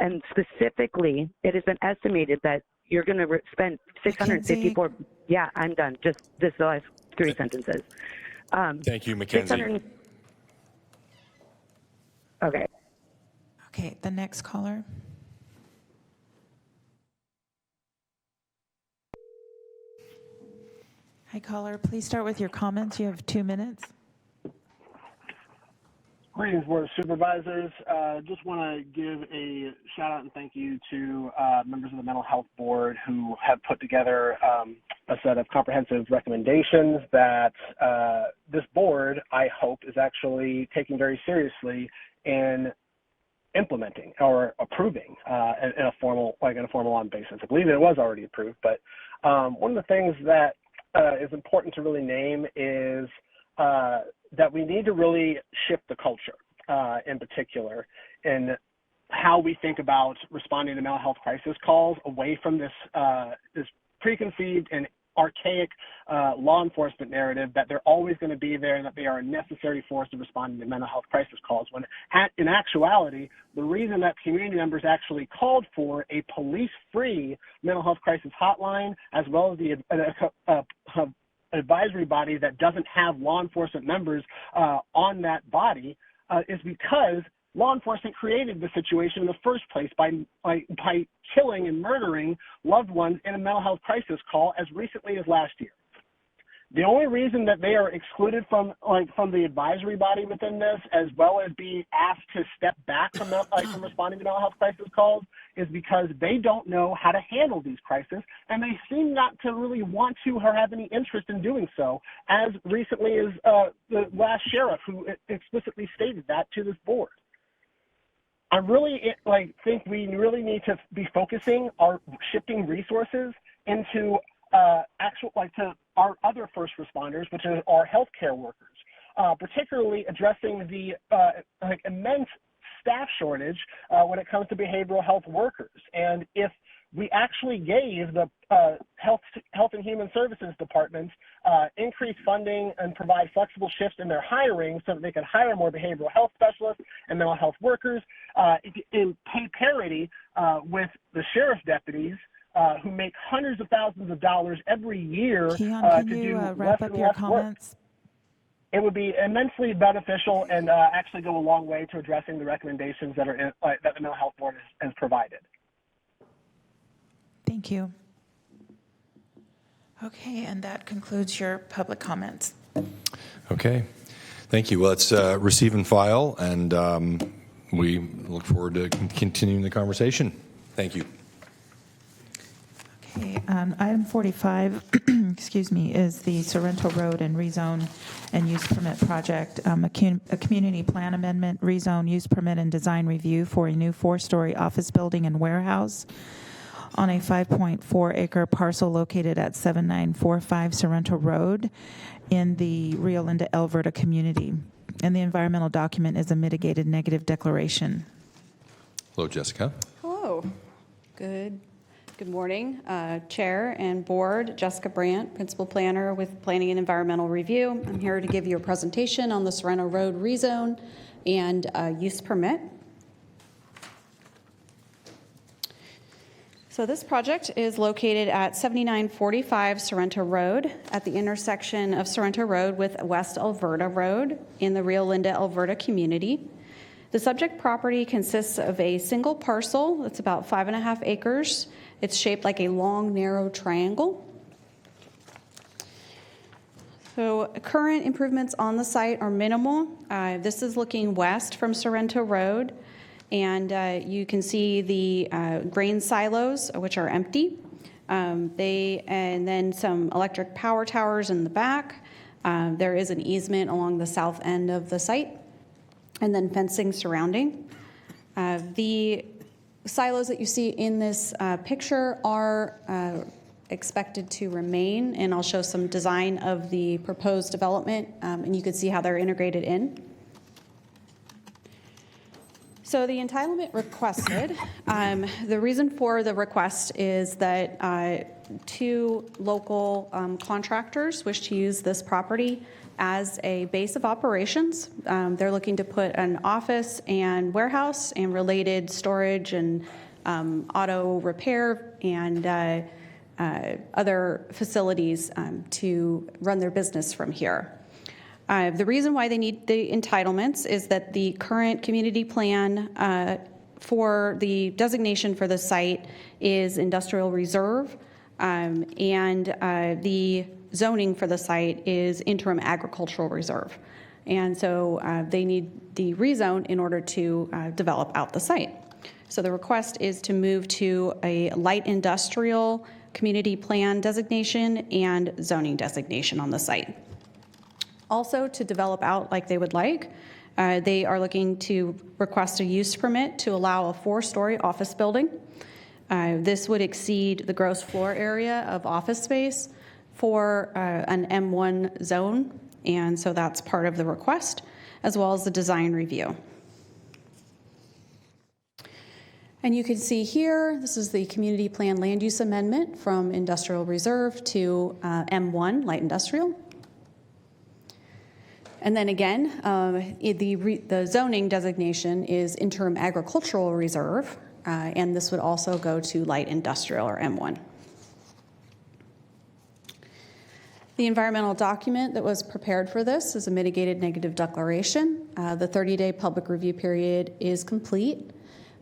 And specifically, it has been estimated that you're going to spend $654. Yeah, I'm done. Just the last 3 sentences. Thank you, Mackenzie. Okay. Okay, the next caller. Hi, caller. Please start with your comments. You have 2 minutes. Greetings, Board of Supervisors. Just want to give a shout out and thank you to members of the Mental Health Board who have put together a set of comprehensive recommendations that this board, I hope, is actually taking very seriously in implementing or approving in a formal on basis. I believe it was already approved, but one of the things that is important to really name is that we need to really shift the culture in particular in how we think about responding to mental health crisis calls away from this preconceived and archaic law enforcement narrative that they're always going to be there and that they are a necessary force to responding to mental health crisis calls, when in actuality, the reason that community members actually called for a police-free mental health crisis hotline, as well as the advisory body that doesn't have law enforcement members on that body, is because law enforcement created the situation in the first place by killing and murdering loved ones in a mental health crisis call as recently as last year. The only reason that they are excluded from the advisory body within this, as well as being asked to step back from responding to mental health crisis calls, is because they don't know how to handle these crises, and they seem not to really want to or have any interest in doing so, as recently as the last sheriff who explicitly stated that to this board. I really think we really need to be focusing our shifting resources into to our other first responders, which are our healthcare workers, particularly addressing the immense staff shortage when it comes to behavioral health workers. And if we actually gave the Health and Human Services departments increased funding and provide flexible shifts in their hiring so that they could hire more behavioral health specialists and mental health workers in pay parity with the sheriff's deputies, who make hundreds of thousands of dollars every year Keon, to can do you less wrap up and your less work. comments? It would be immensely beneficial and actually go a long way to addressing the recommendations that are that the Mental Health Board has provided. Thank you. Okay, and that concludes your public comments. Okay. Thank you. Well, let's receive and file, and we look forward to continuing the conversation. Thank you. Okay, item 45, excuse me, is the Sorrento Road and Rezone and Use Permit Project, a community plan amendment, rezone, use permit, and design review for a new 4-story office building and warehouse on a 5.4-acre parcel located at 7945 Sorrento Road in the Rio Linda Alberta community. And the environmental document is a mitigated negative declaration. Hello, Jessica. Hello. Good morning, Chair and Board. Jessica Brandt, Principal Planner with Planning and Environmental Review. I'm here to give you a presentation on the Sorrento Road rezone and use permit. So this project is located at 7945 Sorrento Road at the intersection of Sorrento Road with West Alberta Road in the Rio Linda Alberta community. The subject property consists of a single parcel that's about 5.5 acres. It's shaped like a long, narrow triangle. So current improvements on the site are minimal. This is looking west from Sorrento Road, and you can see the grain silos, which are empty. And then some electric power towers in the back. There is an easement along the south end of the site, and then fencing surrounding. The silos that you see in this picture are expected to remain, and I'll show some design of the proposed development, and you can see how they're integrated in. So the entitlement requested, the reason for the request is that 2 local contractors wish to use this property as a base of operations. They're looking to put an office and warehouse and related storage and auto repair and other facilities to run their business from here. The reason why they need the entitlements is that the current community plan for the designation for the site is industrial reserve, and the zoning for the site is interim agricultural reserve. And so they need the rezone in order to develop out the site. So the request is to move to a light industrial community plan designation and zoning designation on the site. Also, to develop out like they would like, they are looking to request a use permit to allow a 4-story office building. This would exceed the gross floor area of office space for an M1 zone, and so that's part of the request, as well as the design review. And you can see here, this is the community plan land use amendment from industrial reserve to M1, light industrial. And then again, the zoning designation is interim agricultural reserve, and this would also go to light industrial or M1. The environmental document that was prepared for this is a mitigated negative declaration. The 30-day public review period is complete.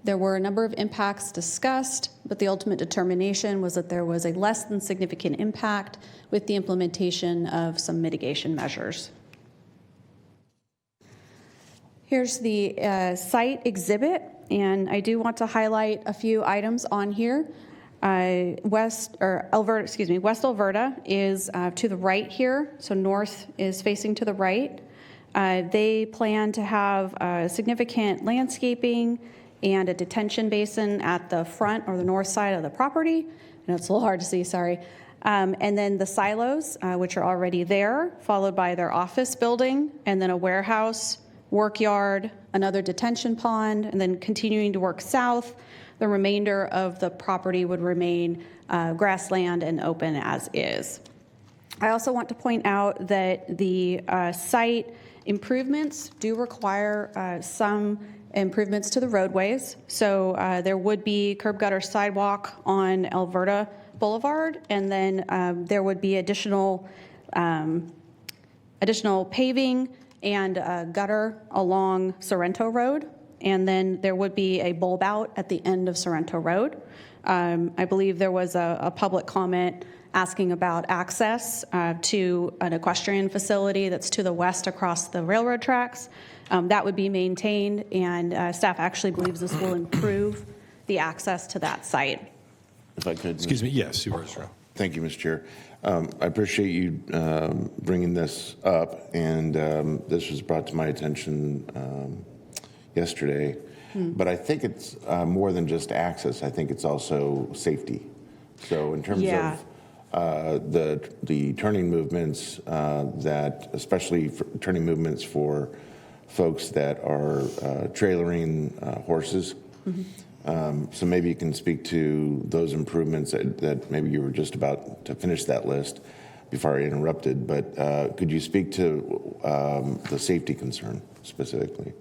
There were a number of impacts discussed, but the ultimate determination was that there was a less than significant impact with the implementation of some mitigation measures. Here's the site exhibit, and I do want to highlight a few items on here. West Alberta is to the right here, so north is facing to the right. They plan to have significant landscaping and a detention basin at the front or the north side of the property. I know it's a little hard to see, sorry. And then the silos, which are already there, followed by their office building, and then a warehouse, work yard, another detention pond, and then continuing to work south. The remainder of the property would remain grassland and open as is. I also want to point out that the site improvements do require some improvements to the roadways. So there would be curb gutter sidewalk on Alberta Boulevard, and then there would be additional paving and gutter along Sorrento Road, and then there would be a bulb out at the end of Sorrento Road. I believe there was a public comment asking about access to an equestrian facility that's to the west across the railroad tracks. That would be maintained, and staff actually believes this will improve the access to that site. If I could. Excuse me. Yes, Supervisor Rao. Thank you, Mr. Chair. I appreciate you bringing this up, and this was brought to my attention yesterday. But I think it's more than just access. I think it's also safety. So in terms of the turning movements, that especially for turning movements for folks that are trailering horses. So maybe you can speak to those improvements that maybe you were just about to finish that list before I interrupted, but could you speak to the safety concern specifically?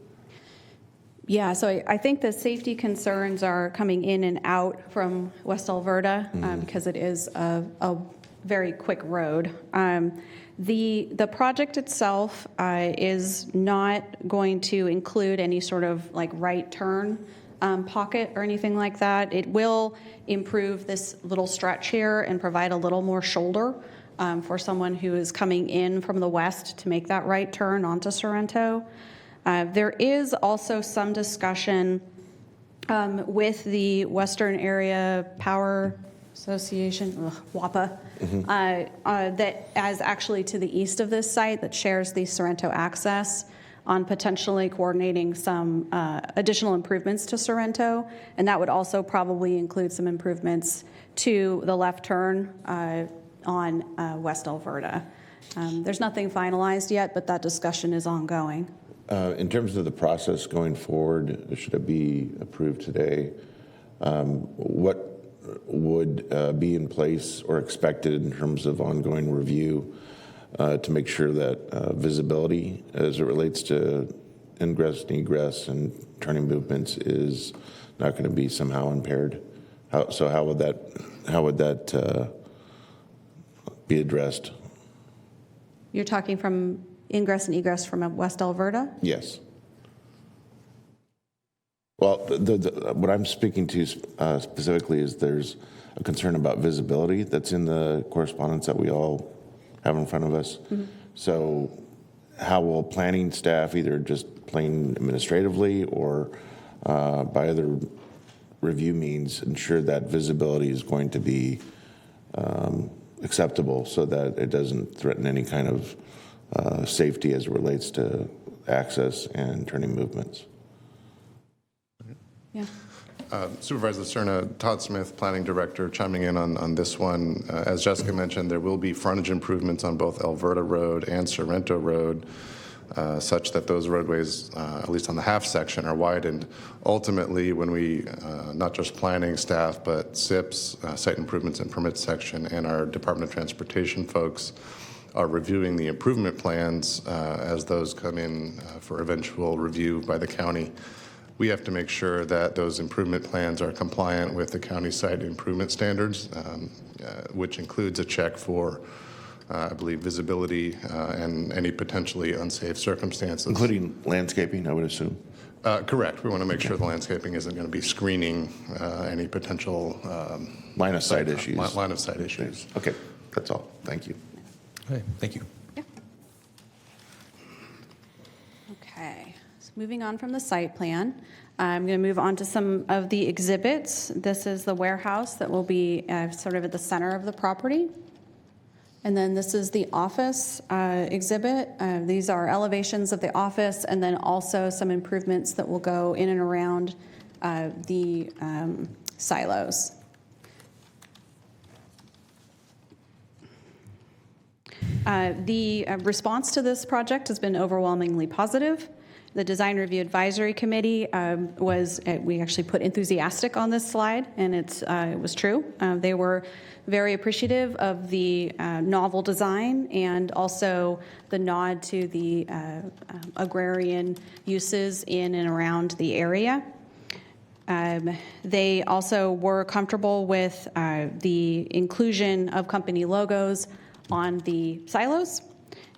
Yeah, so I think the safety concerns are coming in and out from West Alberta because it is a very quick road. The project itself is not going to include any sort of like right turn pocket or anything like that. It will improve this little stretch here and provide a little more shoulder for someone who is coming in from the west to make that right turn onto Sorrento. There is also some discussion with the Western Area Power Association, WAPA, that as actually to the east of this site that shares the Sorrento access on potentially coordinating some additional improvements to Sorrento. And that would also probably include some improvements to the left turn on West Alberta. There's nothing finalized yet, but that discussion is ongoing. In terms of the process going forward, should it be approved today, what would be in place or expected in terms of ongoing review to make sure that visibility as it relates to ingress and egress and turning movements is not going to be somehow impaired? How would that be addressed? You're talking from ingress and egress from West Alberta? Yes. Well, what I'm speaking to specifically is there's a concern about visibility that's in the correspondence that we all have in front of us. So how will planning staff, either just plain administratively or by other review means, ensure that visibility is going to be acceptable so that it doesn't threaten any kind of safety as it relates to access and turning movements? Yeah. Supervisor Cerna, Todd Smith, Planning Director, chiming in on this one. As Jessica mentioned, there will be frontage improvements on both Alberta Road and Sorrento Road, such that those roadways, at least on the half section, are widened. Ultimately, when we, not just planning staff, but SIPs, Site Improvements and Permits section, and our Department of Transportation folks are reviewing the improvement plans as those come in for eventual review by the county. We have to make sure that those improvement plans are compliant with the county site improvement standards, which includes a check for, I believe, visibility and any potentially unsafe circumstances. Including landscaping, I would assume? Correct. We want to make sure the landscaping isn't going to be screening any potential line of sight issues. Line of sight issues. Okay, that's all. Thank you. Okay, thank you. Okay, so moving on from the site plan, I'm going to move on to some of the exhibits. This is the warehouse that will be sort of at the center of the property. And then this is the office exhibit. These are elevations of the office and then also some improvements that will go in and around the silos. The response to this project has been overwhelmingly positive. The Design Review Advisory Committee we actually put enthusiastic on this slide, and it was true. They were very appreciative of the novel design and also the nod to the agrarian uses in and around the area. They also were comfortable with the inclusion of company logos on the silos.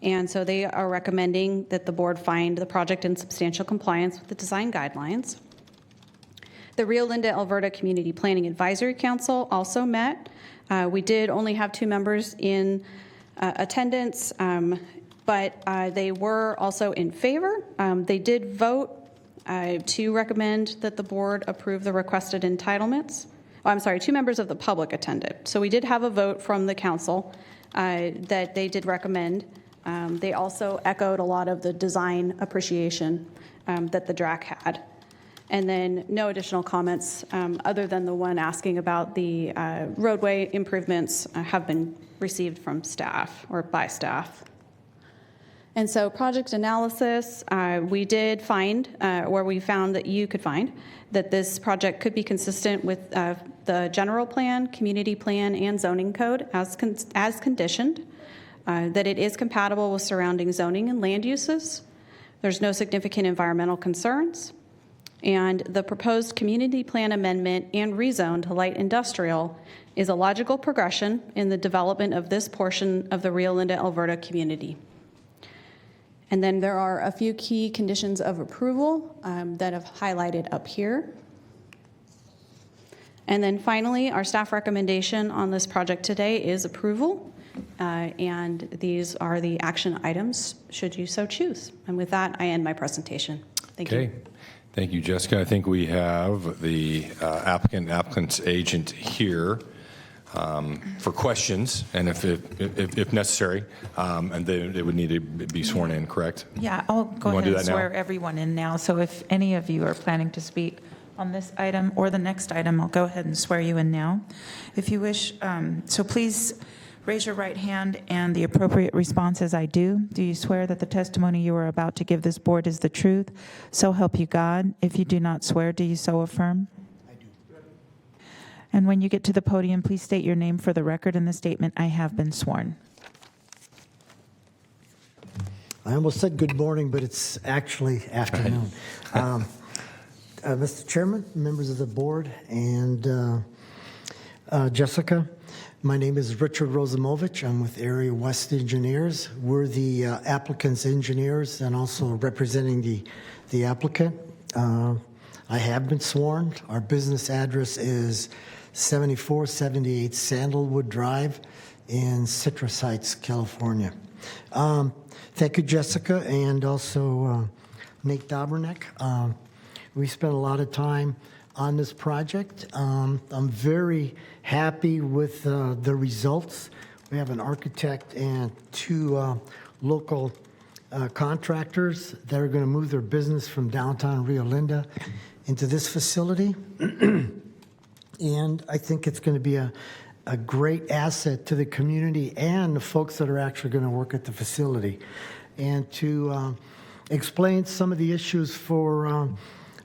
And so they are recommending that the board find the project in substantial compliance with the design guidelines. The Rio Linda Alberta Community Planning Advisory Council also met. We did only have 2 members in attendance, but they were also in favor. They did vote to recommend that the board approve the requested entitlements. Oh, I'm sorry, 2 members of the public attended. So we did have a vote from the council that they did recommend. They also echoed a lot of the design appreciation that the DRAC had. And then no additional comments other than the one asking about the roadway improvements have been received from staff or by staff. And so project analysis, we did find, where we found that you could find, that this project could be consistent with the general plan, community plan, and zoning code as conditioned. That it is compatible with surrounding zoning and land uses. There's no significant environmental concerns. And the proposed community plan amendment and rezone to light industrial is a logical progression in the development of this portion of the Rio Linda Alberta community. And then there are a few key conditions of approval that I've highlighted up here. And then finally, our staff recommendation on this project today is approval. And these are the action items, should you so choose. And with that, I end my presentation. Thank you. Thank you, Jessica. I think we have the applicant's agent here for questions, and if necessary, and they would need to be sworn in, correct? Yeah, I'll go ahead and swear everyone in now. So if any of you are planning to speak on this item or the next item, I'll go ahead and swear you in now. If you wish, so please raise your right hand and the appropriate response is I do. Do you swear that the testimony you are about to give this board is the truth? So help you God. If you do not swear, do you so affirm? I do. And when you get to the podium, please state your name for the record in the statement, I have been sworn. I almost said good morning, but it's actually afternoon. Mr. Chairman, members of the board, and Jessica, my name is Richard Rosamovich. I'm with Area West Engineers. We're the applicant's engineers and also representing the applicant. I have been sworn. Our business address is 7478 Sandalwood Drive in Citrus Heights, California. Thank you, Jessica, and also Nate Doberneck. We spent a lot of time on this project. I'm very happy with the results. We have an architect and 2 local contractors that are going to move their business from downtown Rio Linda into this facility. And I think it's going to be a great asset to the community and the folks that are actually going to work at the facility. And to explain some of the issues for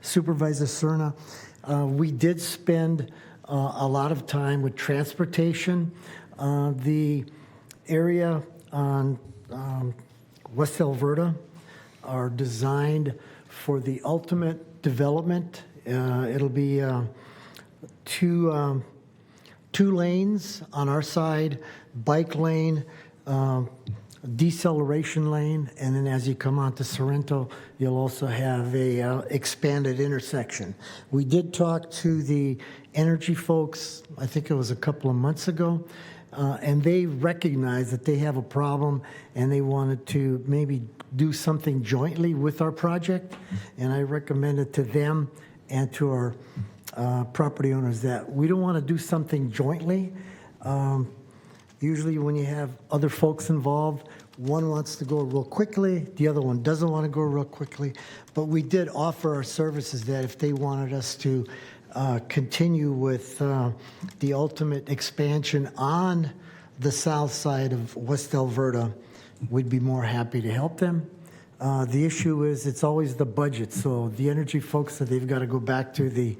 Supervisor Serna, we did spend a lot of time with transportation. The area on West Alberta are designed for the ultimate development. It'll be 2 lanes on our side, bike lane, deceleration lane, and then as you come onto Sorrento, you'll also have a expanded intersection. We did talk to the energy folks, I think it was a couple of months ago, and they recognized that they have a problem and they wanted to maybe do something jointly with our project, and I recommended to them and to our property owners that we don't want to do something jointly. Usually when you have other folks involved, one wants to go real quickly, the other one doesn't want to go real quickly. But we did offer our services that if they wanted us to continue with the ultimate expansion on the south side of West Alberta, we'd be more happy to help them. The issue is it's always the budget. So the energy folks, that they've got to go back to the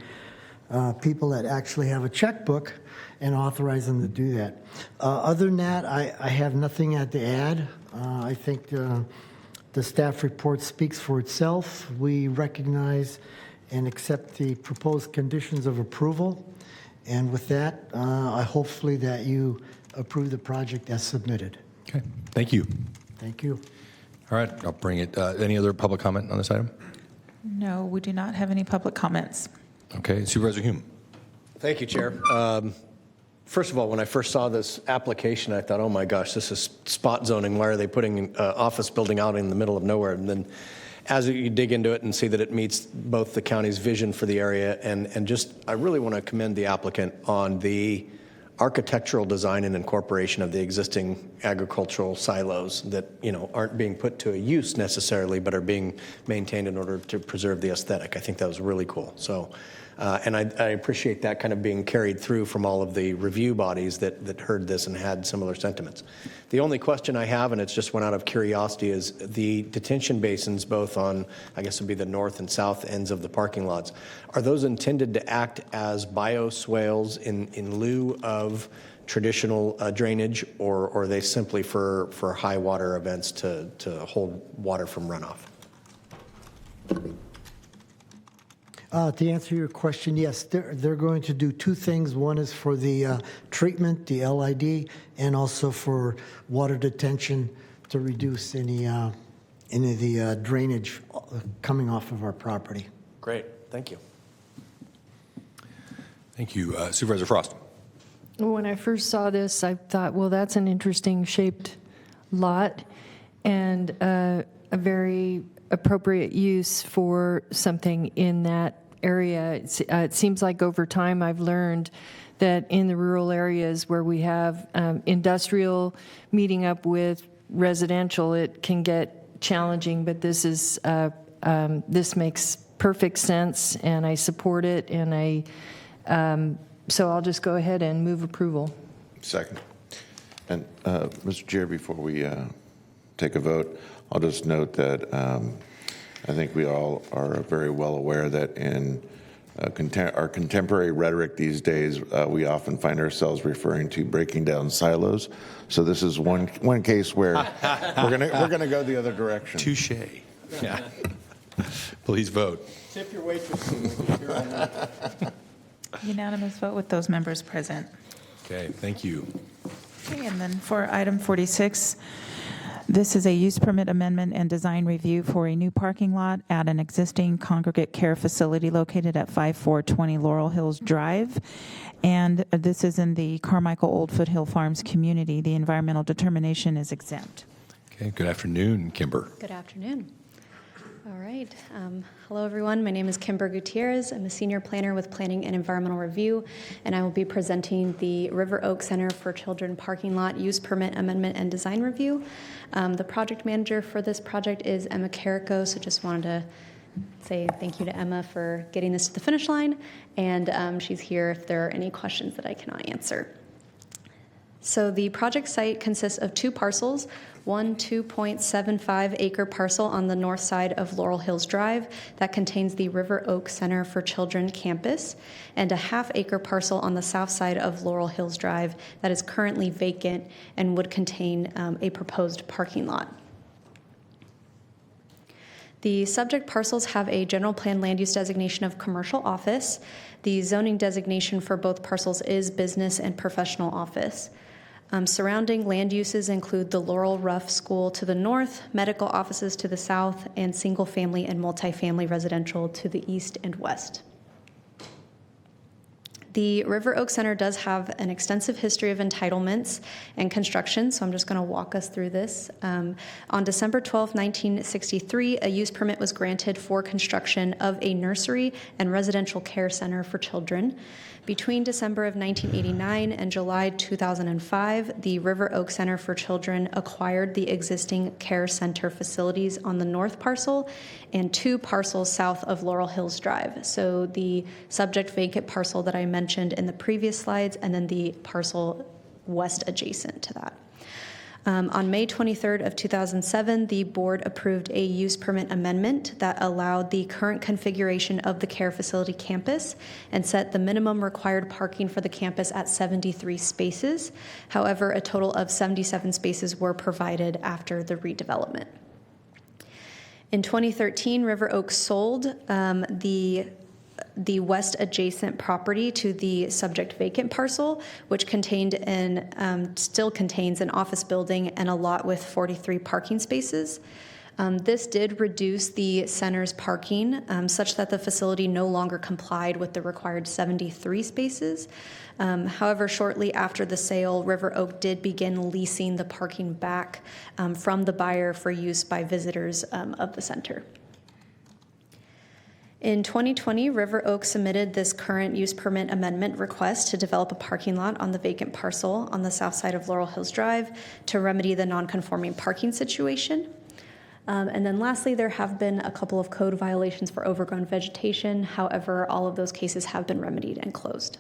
people that actually have a checkbook and authorize them to do that. Other than that, I have nothing to add. I think the staff report speaks for itself. We recognize and accept the proposed conditions of approval. And with that, I hopefully that you approve the project as submitted. Okay, thank you. Thank you. All right, I'll bring it. Any other public comment on this item? No, we do not have any public comments. Okay, Supervisor Hume. Thank you, Chair. First of all, when I first saw this application, I thought, oh my gosh, this is spot zoning. Why are they putting an office building out in the middle of nowhere? And then as you dig into it and see that it meets both the county's vision for the area and just, I really want to commend the applicant on the architectural design and incorporation of the existing agricultural silos that, you know, aren't being put to a use necessarily, but are being maintained in order to preserve the aesthetic. I think that was really cool. So, and I appreciate that kind of being carried through from all of the review bodies that heard this and had similar sentiments. The only question I have, and it's just one out of curiosity, is the detention basins, both on, I guess it would be the north and south ends of the parking lots. Are those intended to act as bioswales in lieu of traditional drainage, or are they simply for high water events to hold water from runoff? To answer your question, yes, they're going to do two things. One is for the treatment, the LID, and also for water detention to reduce any of the drainage coming off of our property. Great, thank you. Thank you. Supervisor Frost. When I first saw this, I thought, well, that's an interesting shaped lot and a very appropriate use for something in that area. It seems like over time I've learned that in the rural areas where we have industrial meeting up with residential, it can get challenging, but this is this makes perfect sense, and I support it, and so I'll just go ahead and move approval. Second. And Mr. Chair, before we take a vote, I'll just note that I think we all are very well aware that in our contemporary rhetoric these days, we often find ourselves referring to breaking down silos. So this is one case where we're gonna go the other direction. Touche. Yeah. Please vote. Tip your waitress. Unanimous vote with those members present. Okay, thank you. Okay, and then for item 46, this is a use permit amendment and design review for a new parking lot at an existing congregate care facility located at 5420 Laurel Hills Drive. And this is in the Carmichael Old Foothill Farms community. The environmental determination is exempt. Okay, good afternoon, Kimber. Good afternoon. All right. Hello, everyone. My name is Kimber Gutierrez. I'm a senior planner with Planning and Environmental Review, and I will be presenting the River Oak Center for Children Parking Lot Use Permit Amendment and Design Review. The project manager for this project is Emma Carrico, so just wanted to say thank you to Emma for getting this to the finish line, and she's here if there are any questions that I cannot answer. So the project site consists of two parcels, one 2.75 acre parcel on the north side of Laurel Hills Drive that contains the River Oak Center for Children campus, and a half-acre parcel on the south side of Laurel Hills Drive that is currently vacant and would contain a proposed parking lot. The subject parcels have a general plan land use designation of commercial office. The zoning designation for both parcels is business and professional office. Surrounding land uses include the Laurel Ruff School to the north, medical offices to the south, and single-family and multifamily residential to the east and west. The River Oak Center does have an extensive history of entitlements and construction, so I'm just going to walk us through this. On December 12, 1963, a use permit was granted for construction of a nursery and residential care center for children. Between December of 1989 and July 2005, the River Oak Center for Children acquired the existing care center facilities on the north parcel and two parcels south of Laurel Hills Drive. So the subject vacant parcel that I mentioned in the previous slides, and then the parcel west adjacent to that. On May 23rd of 2007, the board approved a use permit amendment that allowed the current configuration of the care facility campus and set the minimum required parking for the campus at 73 spaces. However, a total of 77 spaces were provided after the redevelopment. In 2013, River Oaks sold the west adjacent property to the subject vacant parcel, which still contains an office building and a lot with 43 parking spaces. This did reduce the center's parking such that the facility no longer complied with the required 73 spaces. However, shortly after the sale, River Oak did begin leasing the parking back from the buyer for use by visitors of the center. In 2020, River Oak submitted this current use permit amendment request to develop a parking lot on the vacant parcel on the south side of Laurel Hills Drive to remedy the non-conforming parking situation. And then lastly, there have been a couple of code violations for overgrown vegetation. However, all of those cases have been remedied and closed.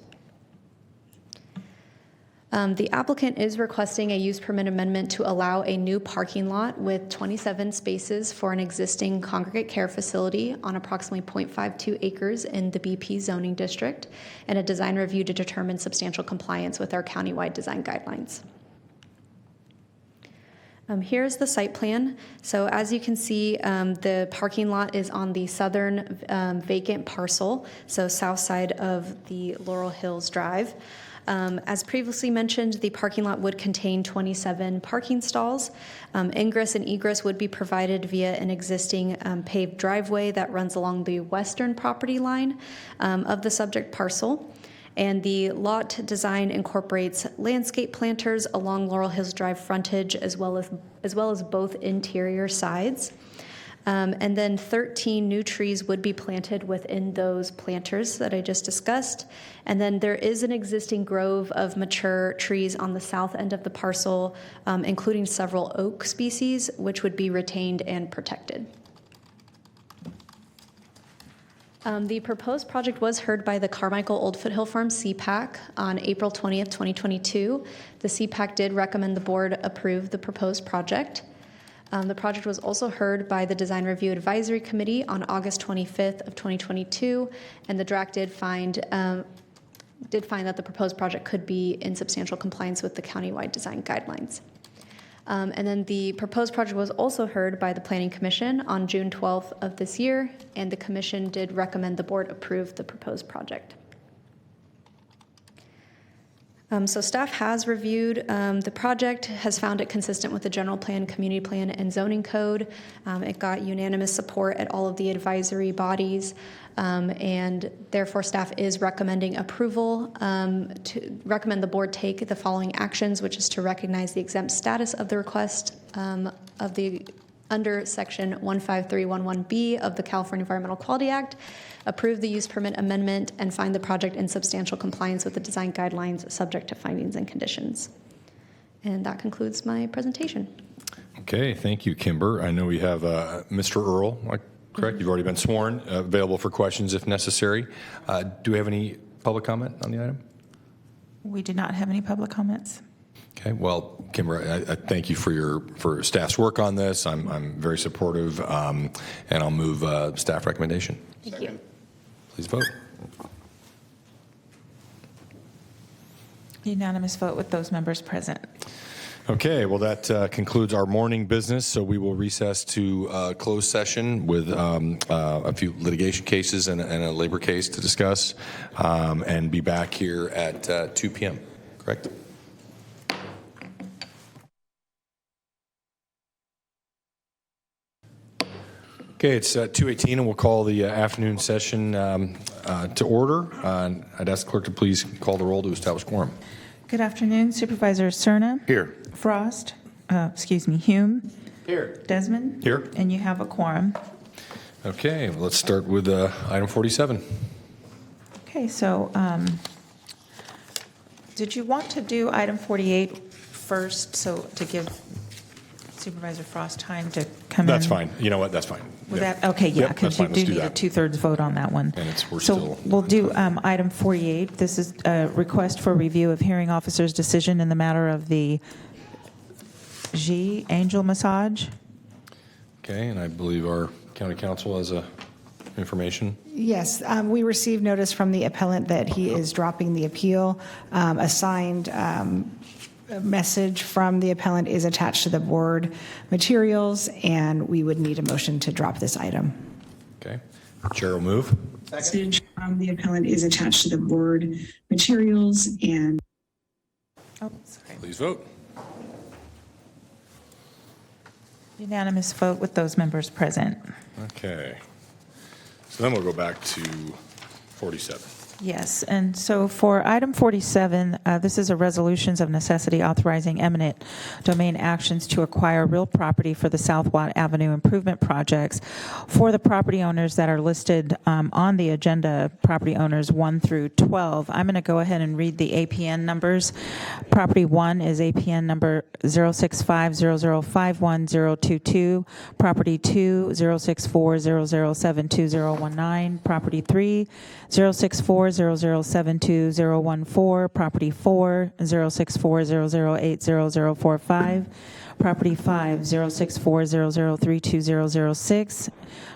The applicant is requesting a use permit amendment to allow a new parking lot with 27 spaces for an existing congregate care facility on approximately 0.52 acres in the BP zoning district, and a design review to determine substantial compliance with our countywide design guidelines. Here's the site plan. So as you can see, the parking lot is on the southern vacant parcel, so south side of the Laurel Hills Drive. As previously mentioned, the parking lot would contain 27 parking stalls. Ingress and egress would be provided via an existing paved driveway that runs along the western property line of the subject parcel. And the lot design incorporates landscape planters along Laurel Hills Drive frontage as well as both interior sides. And then 13 new trees would be planted within those planters that I just discussed. And then there is an existing grove of mature trees on the south end of the parcel, including several oak species, which would be retained and protected. The proposed project was heard by the Carmichael Old Foothill Farm CPAC on April 20th, 2022. The CPAC did recommend the board approve the proposed project. The project was also heard by the Design Review Advisory Committee on August 25th of 2022, and the DRAC did find that the proposed project could be in substantial compliance with the countywide design guidelines. And then the proposed project was also heard by the Planning Commission on June 12th of this year, and the Commission did recommend the board approve the proposed project. So staff has reviewed the project, has found it consistent with the general plan, community plan, and zoning code. It got unanimous support at all of the advisory bodies, and therefore staff is recommending approval to recommend the board take the following actions, which is to recognize the exempt status of the request under section 15311B of the California Environmental Quality Act, approve the use permit amendment, and find the project in substantial compliance with the design guidelines subject to findings and conditions. And that concludes my presentation. Okay, thank you, Kimber. I know we have Mr. Earl, correct? You've already been sworn, available for questions if necessary. Do we have any public comment on the item? We do not have any public comments. Okay, well, Kimber, I thank you for staff's work on this. I'm very supportive, and I'll move staff recommendation. Thank you. Please vote. Unanimous vote with those members present. Okay, well, that concludes our morning business, so we will recess to closed session with a few litigation cases and a labor case to discuss, and be back here at 2 p.m., correct? Okay, it's 2:18, and we'll call the afternoon session to order. I'd ask the clerk to please call the roll to establish quorum. Good afternoon, Supervisor Cerna. Here. Frost, Hume. Here. Desmond. Here. And you have a quorum. Okay, well, let's start with item 47. Okay, so did you want to do item 48 first, so to give Supervisor Frost time to come in? That's fine. You know what? That's fine. With Yep. that, okay, yeah, Yep, because that's you fine. do Let's do need a that. 2/3 vote on that one. And we're So still. we'll do item 48. This is a request for review of hearing officer's decision in the matter of the G, Angel Massage. Okay, and I believe our county council has information. Yes, we received notice from the appellant that he is dropping the appeal. A signed message from the appellant is attached to the board materials, and we would need a motion to drop this item. Okay, Chair will move. Message from the appellant is attached to the board materials, and Please vote. Unanimous vote with those members present. Okay. So then we'll go back to 47. Yes, and so for item 47, this is a resolutions of necessity authorizing eminent domain actions to acquire real property for the South Watt Avenue improvement projects for the property owners that are listed on the agenda, property owners 1 through 12. I'm going to go ahead and read the APN numbers. Property 1 is APN number 06500510022. Property 2, 06400720019. Property 3, 06400720014, property 4, 06400800045, property 5, 06400320006,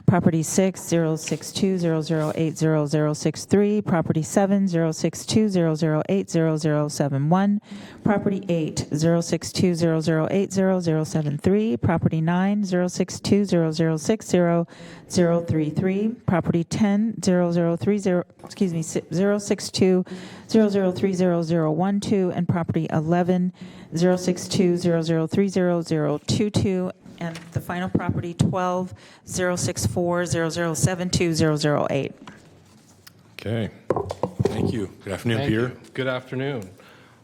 property 6, 06200800063, property 7, 06200800071, property 8, 06200800073, property 9, 06200600033, property 10, 06200300012, and property 11, 06200300022, and the final property 12, 06400720008. Okay. Thank you. Good afternoon, Thank Peter. you. Good afternoon,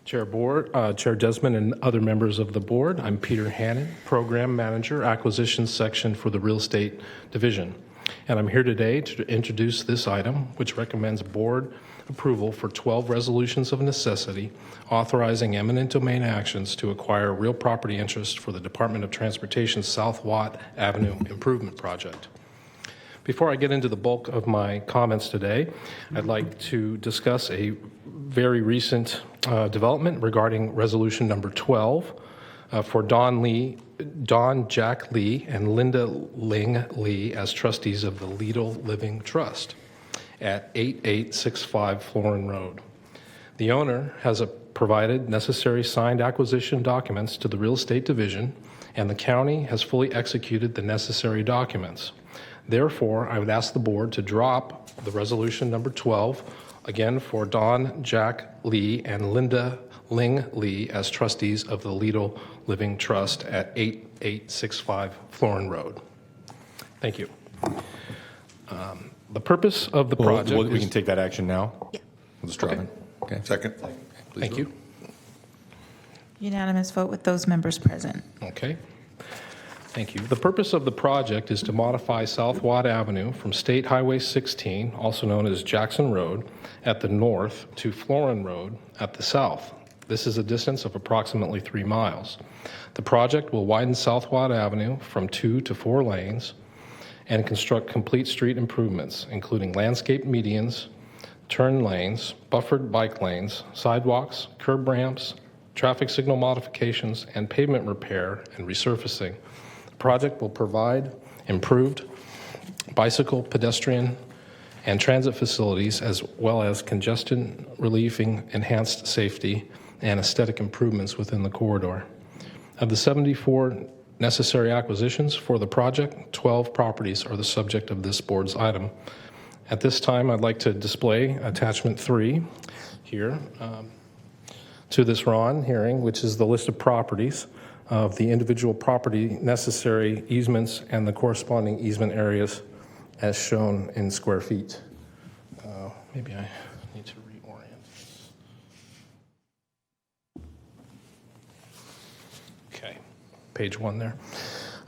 Chair Desmond and other members of the board. I'm Peter Hannon, Program Manager, Acquisitions Section for the Real Estate Division. And I'm here today to introduce this item, which recommends board approval for 12 resolutions of necessity authorizing eminent domain actions to acquire real property interest for the Department of Transportation's South Watt Avenue Improvement Project. Before I get into the bulk of my comments today, I'd like to discuss a very recent development regarding resolution number 12 for Don Jack Lee and Linda Ling Lee as trustees of the Lidl Living Trust at 8865 Florin Road. The owner has provided necessary signed acquisition documents to the Real Estate Division, and the county has fully executed the necessary documents. Therefore, I would ask the board to drop the resolution number 12, again for Don Jack Lee and Linda Ling Lee as trustees of the Lidl Living Trust at 8865 Florin Road. Thank you. The purpose of the project we can take that action now? Yeah. We'll just drop it. Okay. Second. Thank you. Unanimous vote with those members present. Okay. Thank you. The purpose of the project is to modify South Watt Avenue from State Highway 16, also known as Jackson Road, at the north to Florin Road at the south. This is a distance of approximately 3 miles. The project will widen South Watt Avenue from 2 to 4 lanes and construct complete street improvements, including landscape medians, turn lanes, buffered bike lanes, sidewalks, curb ramps, traffic signal modifications, and pavement repair and resurfacing. The project will provide improved bicycle, pedestrian, and transit facilities, as well as congestion relieving, enhanced safety, and aesthetic improvements within the corridor. Of the 74 necessary acquisitions for the project, 12 properties are the subject of this board's item. At this time, I'd like to display attachment 3 here to this RON hearing, which is the list of properties of the individual property necessary easements and the corresponding easement areas as shown in square feet. Maybe I need to reorient this. Okay, page 1 there.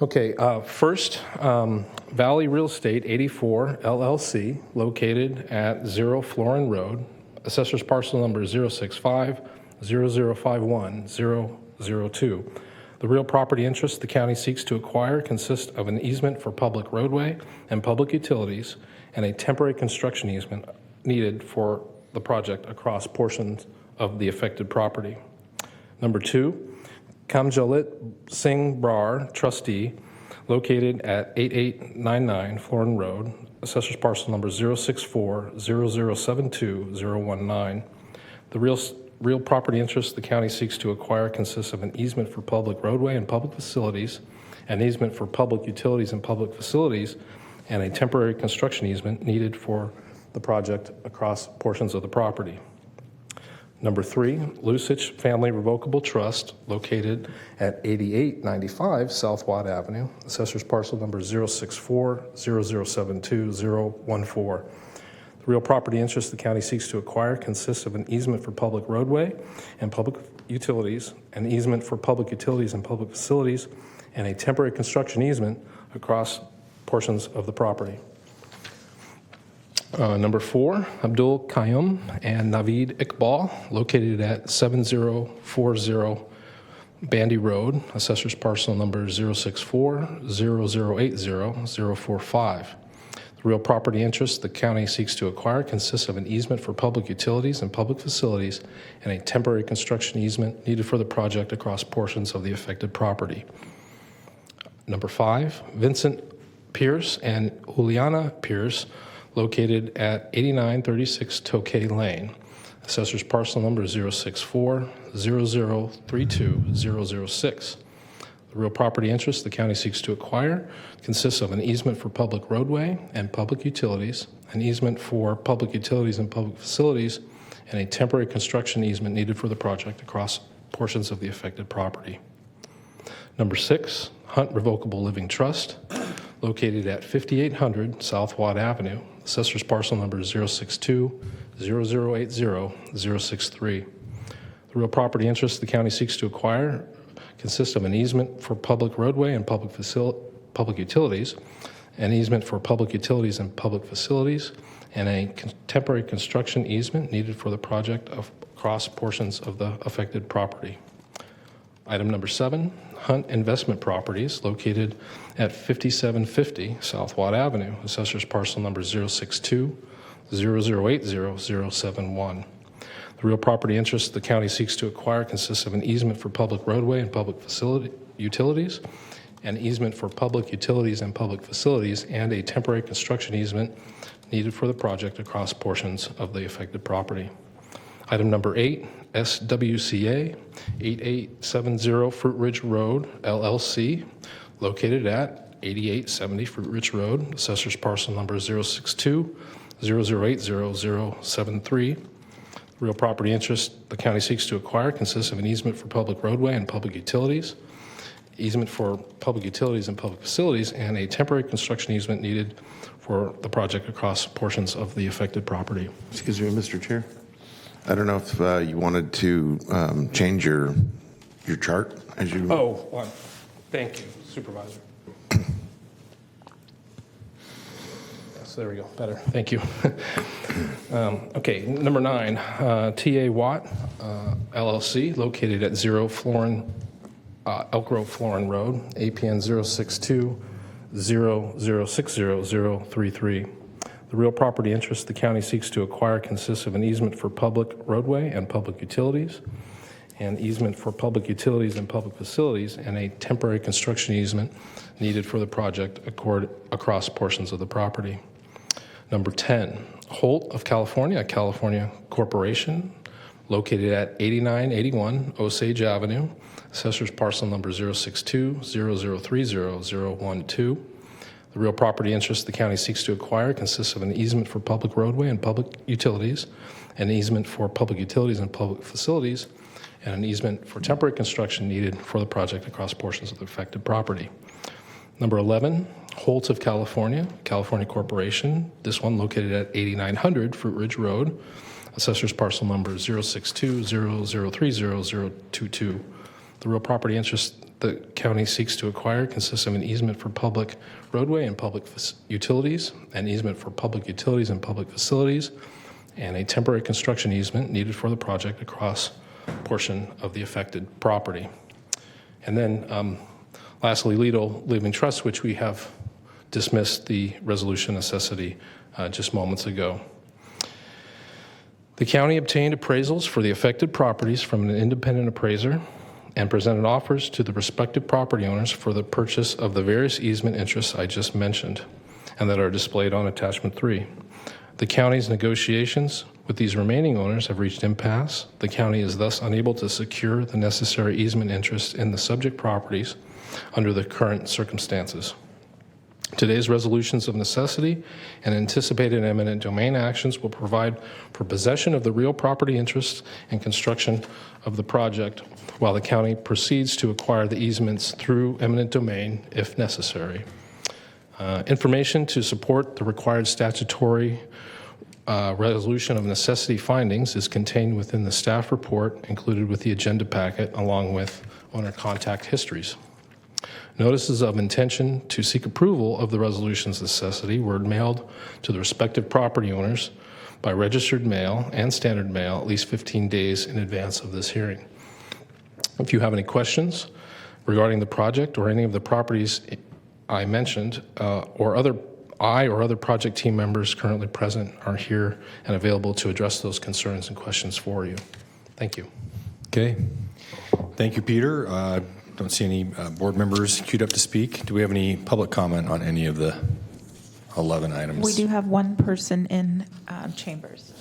Okay, first, Valley Real Estate 84 LLC, located at 0 Florin Road, assessor's parcel number 065-0051-002. The real property interest the county seeks to acquire consists of an easement for public roadway and public utilities and a temporary construction easement needed for the project across portions of the affected property. Number 2, Kamjalit Singh Brar, trustee, located at 8899 Florin Road, assessor's parcel number 064-0072-019. The real property interest the county seeks to acquire consists of an easement for public roadway and public facilities, an easement for public utilities and public facilities, and a temporary construction easement needed for the project across portions of the property. Number 3, Lusich Family Revocable Trust, located at 8895 South Watt Avenue, assessor's parcel number 064-0072-014. The real property interest the county seeks to acquire consists of an easement for public roadway and public utilities, an easement for public utilities and public facilities, and a temporary construction easement across portions of the property. Number 4, Abdul Qayyum and Naveed Iqbal, located at 7040 Bandy Road, assessor's parcel number 064-0080-045. The real property interest the county seeks to acquire consists of an easement for public utilities and public facilities and a temporary construction easement needed for the project across portions of the affected property. Number 5, Vincent Pierce and Juliana Pierce, located at 8936 Tokay Lane, assessor's parcel number 064-0032-006. The real property interest the county seeks to acquire consists of an easement for public roadway and public utilities, an easement for public utilities and public facilities, and a temporary construction easement needed for the project across portions of the affected property. Number 6, Hunt Revocable Living Trust, located at 5800 South Watt Avenue, assessor's parcel number 062-0080-063. The real property interest the county seeks to acquire consists of an easement for public roadway and public utilities, an easement for public utilities and public facilities, and a temporary construction easement needed for the project across portions of the affected property. Item number 7, Hunt Investment Properties, located at 5750 South Watt Avenue, assessor's parcel number 062-0080-071. The real property interest the county seeks to acquire consists of an easement for public roadway and public utilities, an easement for public utilities and public facilities, and a temporary construction easement needed for the project across portions of the affected property. Item number 8, SWCA 8870 Fruit Ridge Road, LLC, located at 8870 Fruit Ridge Road, assessor's parcel number 062-0080-073. The real property interest the county seeks to acquire consists of an easement for public roadway and public utilities, easement for public utilities and public facilities, and a temporary construction easement needed for the project across portions of the affected property. Excuse me, Mr. Chair. I don't know if you wanted to change your chart as you. Oh, well, thank you, Supervisor. Yes, there we go. Better. Thank you. Okay, number 9, TA Watt, LLC, located at 0 Florin, Elk Grove Florin Road, APN 062-0060-033. The real property interest the county seeks to acquire consists of an easement for public roadway and public utilities, an easement for public utilities and public facilities, and a temporary construction easement needed for the project across portions of the property. Number 10, Holt of California, a California corporation, located at 8981 Osage Avenue, assessor's parcel number 062-0030-012. The real property interest the county seeks to acquire consists of an easement for public roadway and public utilities, an easement for public utilities and public facilities, and an easement for temporary construction needed for the project across portions of the affected property. Number 11, Holt of California, California Corporation, this one located at 8900 Fruit Ridge Road, assessor's parcel number 062-0030-022. The real property interest the county seeks to acquire consists of an easement for public roadway and public utilities, an easement for public utilities and public facilities, and a temporary construction easement needed for the project across a portion of the affected property. And then lastly, Lido Living Trust, which we have dismissed the resolution necessity just moments ago. The county obtained appraisals for the affected properties from an independent appraiser and presented offers to the respective property owners for the purchase of the various easement interests I just mentioned and that are displayed on attachment 3. The county's negotiations with these remaining owners have reached impasse. The county is thus unable to secure the necessary easement interest in the subject properties under the current circumstances. Today's resolutions of necessity and anticipated eminent domain actions will provide for possession of the real property interests and construction of the project while the county proceeds to acquire the easements through eminent domain if necessary. Information to support the required statutory resolution of necessity findings is contained within the staff report included with the agenda packet along with owner contact histories. Notices of intention to seek approval of the resolution's necessity were mailed to the respective property owners by registered mail and standard mail at least 15 days in advance of this hearing. If you have any questions regarding the project or any of the properties I mentioned, or other project team members currently present are here and available to address those concerns and questions for you. Thank you. Okay. Thank you, Peter. Don't see any board members queued up to speak. Do we have any public comment on any of the 11 items? We do have one person in chambers.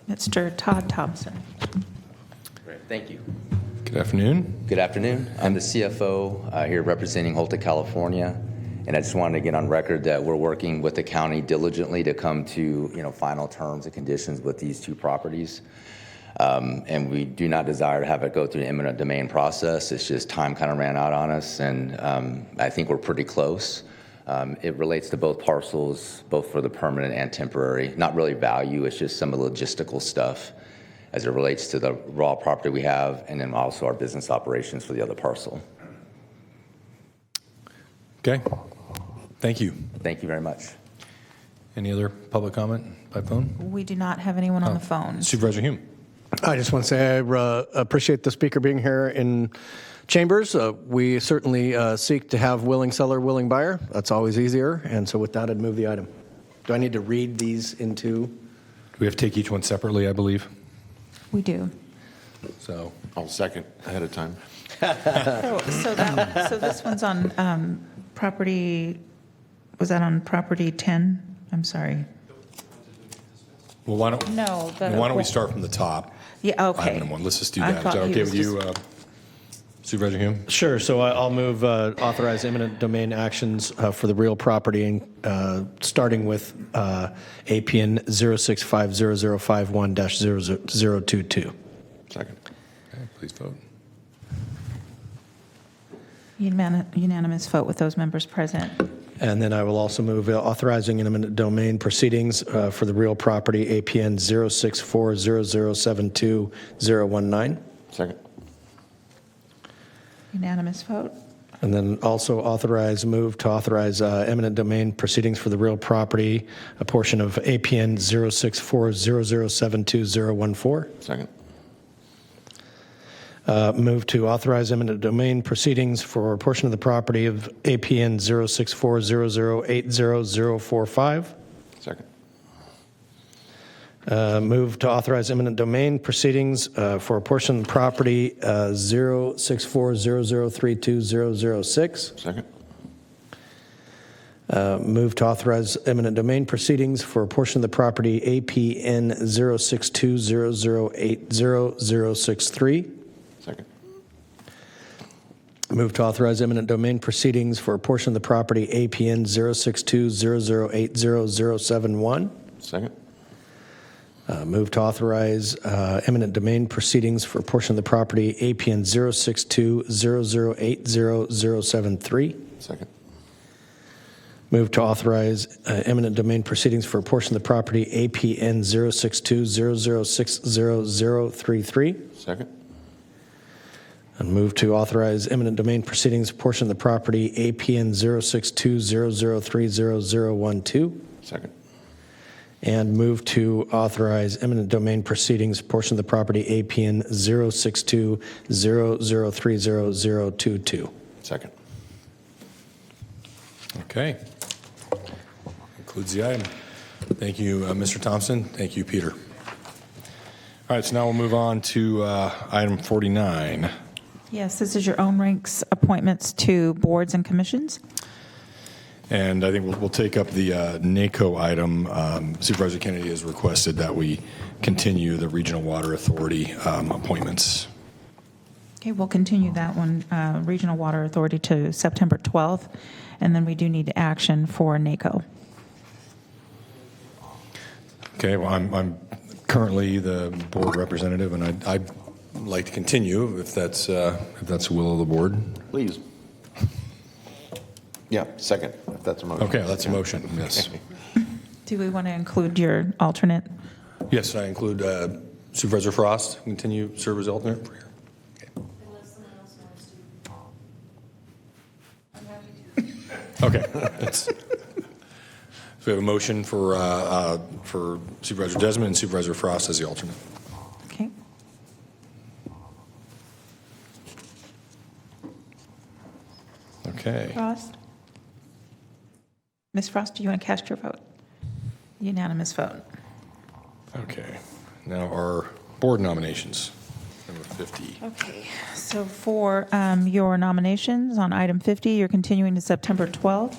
Mr. Todd Thompson. Great, thank you. Good afternoon. Good afternoon. I'm the CFO here representing Holta, California, and I just wanted to get on record that we're working with the county diligently to come to final terms and conditions with these two properties. And we do not desire to have it go through an eminent domain process. It's just time kind of ran out on us, and I think we're pretty close. It relates to both parcels, both for the permanent and temporary. Not really value, it's just some of the logistical stuff as it relates to the raw property we have, and then also our business operations for the other parcel. Okay. Thank you. Thank you very much. Any other public comment by phone? We do not have anyone on the phone. Supervisor Hume. I just want to say I appreciate the speaker being here in chambers. We certainly seek to have willing seller, willing buyer. That's always easier. And so with that, I'd move the item. Do I need to read these into? Do we have to take each one separately, I believe? We do. So I'll second ahead of time. So this one's on property, was that on property 10? I'm sorry. Well, why don't we start from the top? Yeah, okay. Item 1. Let's just do I that. Is thought that he okay was with you, Supervisor Hume? Sure. So I'll move authorize eminent domain actions for the real property, starting with APN 0650051-0022. Second. Okay, please vote. Unanimous vote with those members present. And then I will also move authorizing eminent domain proceedings for the real property, APN 0640072-019. Second. Unanimous vote. And then also move to authorize eminent domain proceedings for the real property, a portion of APN 0640072-014. Second. Move to authorize eminent domain proceedings for a portion of the property of APN 0640080-045. Second. Move to authorize eminent domain proceedings for a portion of the property 0640032-006. Second. Move to authorize eminent domain proceedings for a portion of the property APN 0620080-063. Second. Move to authorize eminent domain proceedings for a portion of the property APN 0620080-071. Second. Move to authorize eminent domain proceedings for a portion of the property APN 0620080-073. Second. Move to authorize eminent domain proceedings for a portion of the property APN 0620060-033. Second. And move to authorize eminent domain proceedings, portion of the property APN 0620030-012. Second. And move to authorize eminent domain proceedings, portion of the property APN 0620030-022. Second. Okay. Concludes the item. Thank you, Mr. Thompson. Thank you, Peter. All right, so now we'll move on to item 49. Yes, this is your own ranks appointments to boards and commissions. And I think we'll take up the NACO item. Supervisor Kennedy has requested that we continue the Regional Water Authority appointments. Okay, we'll continue that one, Regional Water Authority, to September 12th, and then we do need action for NACO. Okay, well, I'm currently the board representative, and I'd like to continue if that's the will of the board. Please. Yeah, second, if that's a motion. Okay, that's a motion, yes. Do we want to include your alternate? Yes, I include Supervisor Frost, continue serve as alternate for here. Okay. So we have a motion for Supervisor Desmond and Supervisor Frost as the alternate. Okay. Okay. Frost? Ms. Frost, do you want to cast your vote? Unanimous vote. Okay. Now our board nominations, number 50. Okay, so for your nominations on item 50, you're continuing to September 12th.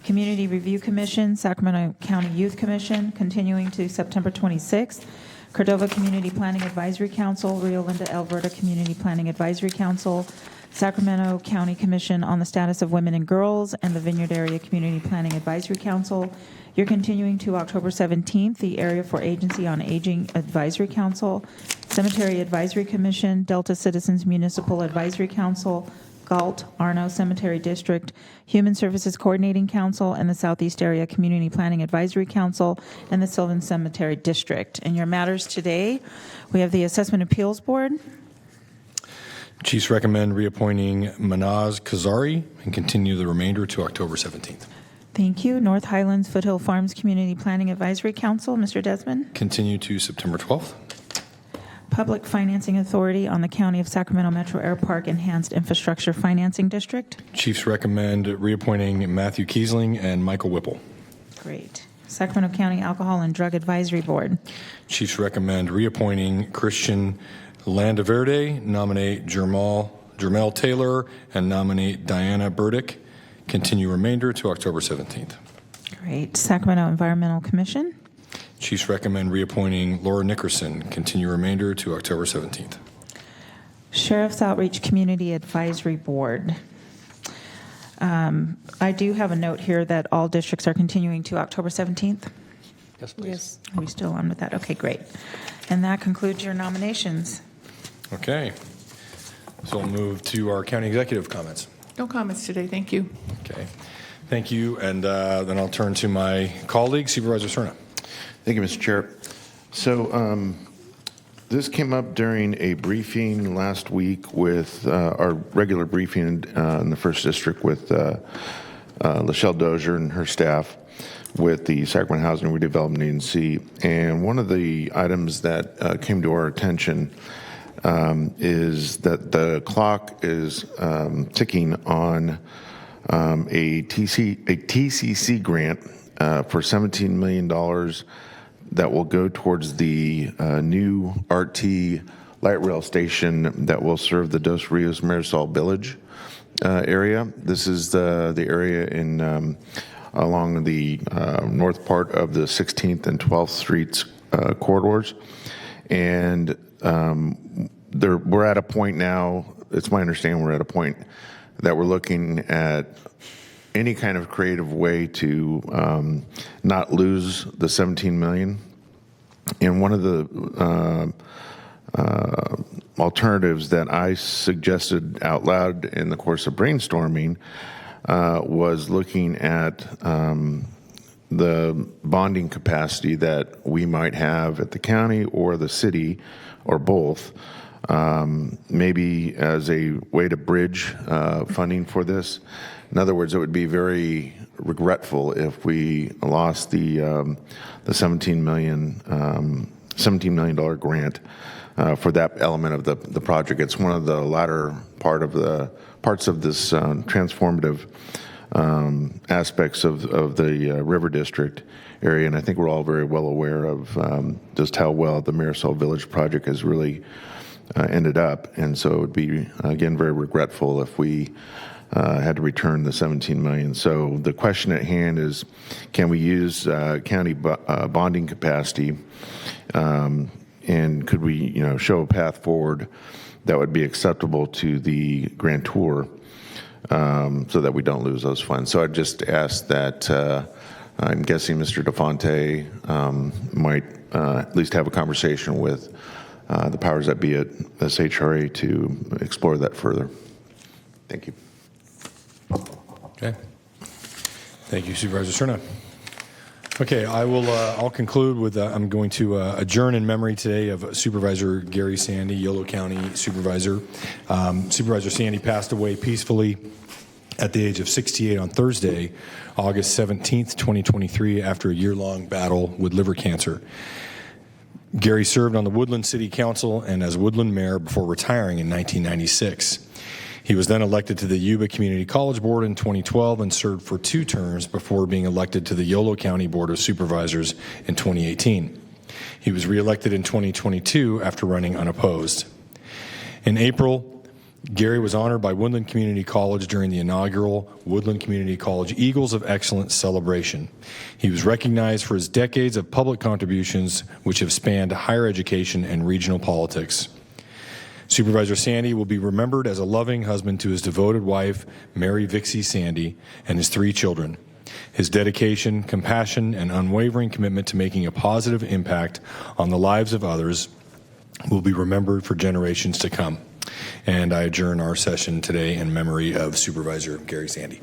Community Review Commission, Sacramento County Youth Commission, continuing to September 26th. Cordova Community Planning Advisory Council, Rio Linda Alberta Community Planning Advisory Council, Sacramento County Commission on the Status of Women and Girls, and the Vineyard Area Community Planning Advisory Council. You're continuing to October 17th, the Area for Agency on Aging Advisory Council, Cemetery Advisory Commission, Delta Citizens Municipal Advisory Council, GALT, Arno Cemetery District, Human Services Coordinating Council, and the Southeast Area Community Planning Advisory Council, and the Sylvan Cemetery District. And your matters today, we have the Assessment Appeals Board. Chiefs recommend reappointing Manaz Kazari and continue the remainder to October 17th. Thank you. North Highlands Foothill Farms Community Planning Advisory Council, Mr. Desmond. Continue to September 12th. Public Financing Authority on the County of Sacramento Metro Air Park Enhanced Infrastructure Financing District. Chiefs recommend reappointing Matthew Kiesling and Michael Whipple. Great. Sacramento County Alcohol and Drug Advisory Board. Chiefs recommend reappointing Christian Landaverde, nominate Jermel Taylor, and nominate Diana Burdick. Continue remainder to October 17th. Great. Sacramento Environmental Commission. Chiefs recommend reappointing Laura Nickerson. Continue remainder to October 17th. Sheriff's Outreach Community Advisory Board. I do have a note here that all districts are continuing to October 17th. Yes, please. Yes. Are we still on with that? Okay, great. And that concludes your nominations. Okay. So we'll move to our county executive comments. No comments today, thank you. Okay. Thank you. And then I'll turn to my colleague, Supervisor Cerna. Thank you, Mr. Chair. So this came up during a briefing last week with our regular briefing in the 1st District with Lachelle Dozier and her staff with the Sacramento Housing Redevelopment Agency. And one of the items that came to our attention is that the clock is ticking on a TCC grant for $17 million that will go towards the new RT light rail station that will serve the Dos Rios Marisol Village area. This is the area in along the north part of the 16th and 12th Streets corridors. And we're at a point now, it's my understanding we're at a point that we're looking at any kind of creative way to not lose the $17 million. And one of the alternatives that I suggested out loud in the course of brainstorming was looking at the bonding capacity that we might have at the county or the city or both, maybe as a way to bridge funding for this. In other words, it would be very regretful if we lost the $17 million grant for that element of the project. It's one of the latter parts of this transformative aspects of the River District area, and I think we're all very well aware of just how well the Marisol Village project has really ended up, and so it would be, again, very regretful if we had to return the $17 million. So the question at hand is, can we use county bonding capacity, and could we, show a path forward that would be acceptable to the grantor, so that we don't lose those funds? So I'd just ask that, I'm guessing Mr. DeFonte might at least have a conversation with the powers that be at SHRA to explore that further. Thank you. Okay. Thank you, Supervisor Cerna. Okay, I'll conclude with, I'm going to adjourn in memory today of Supervisor Gary Sandy, Yolo County Supervisor. Supervisor Sandy passed away peacefully at the age of 68 on Thursday, August 17th, 2023, after a year-long battle with liver cancer. Gary served on the Woodland City Council and as Woodland Mayor before retiring in 1996. He was then elected to the Yuba Community College Board in 2012 and served for 2 terms before being elected to the Yolo County Board of Supervisors in 2018. He was reelected in 2022 after running unopposed. In April, Gary was honored by Woodland Community College during the inaugural Woodland Community College Eagles of Excellence celebration. He was recognized for his decades of public contributions, which have spanned higher education and regional politics. Supervisor Sandy will be remembered as a loving husband to his devoted wife, Mary Vixie Sandy, and his 3 children. His dedication, compassion, and unwavering commitment to making a positive impact on the lives of others will be remembered for generations to come. And I adjourn our session today in memory of Supervisor Gary Sandy.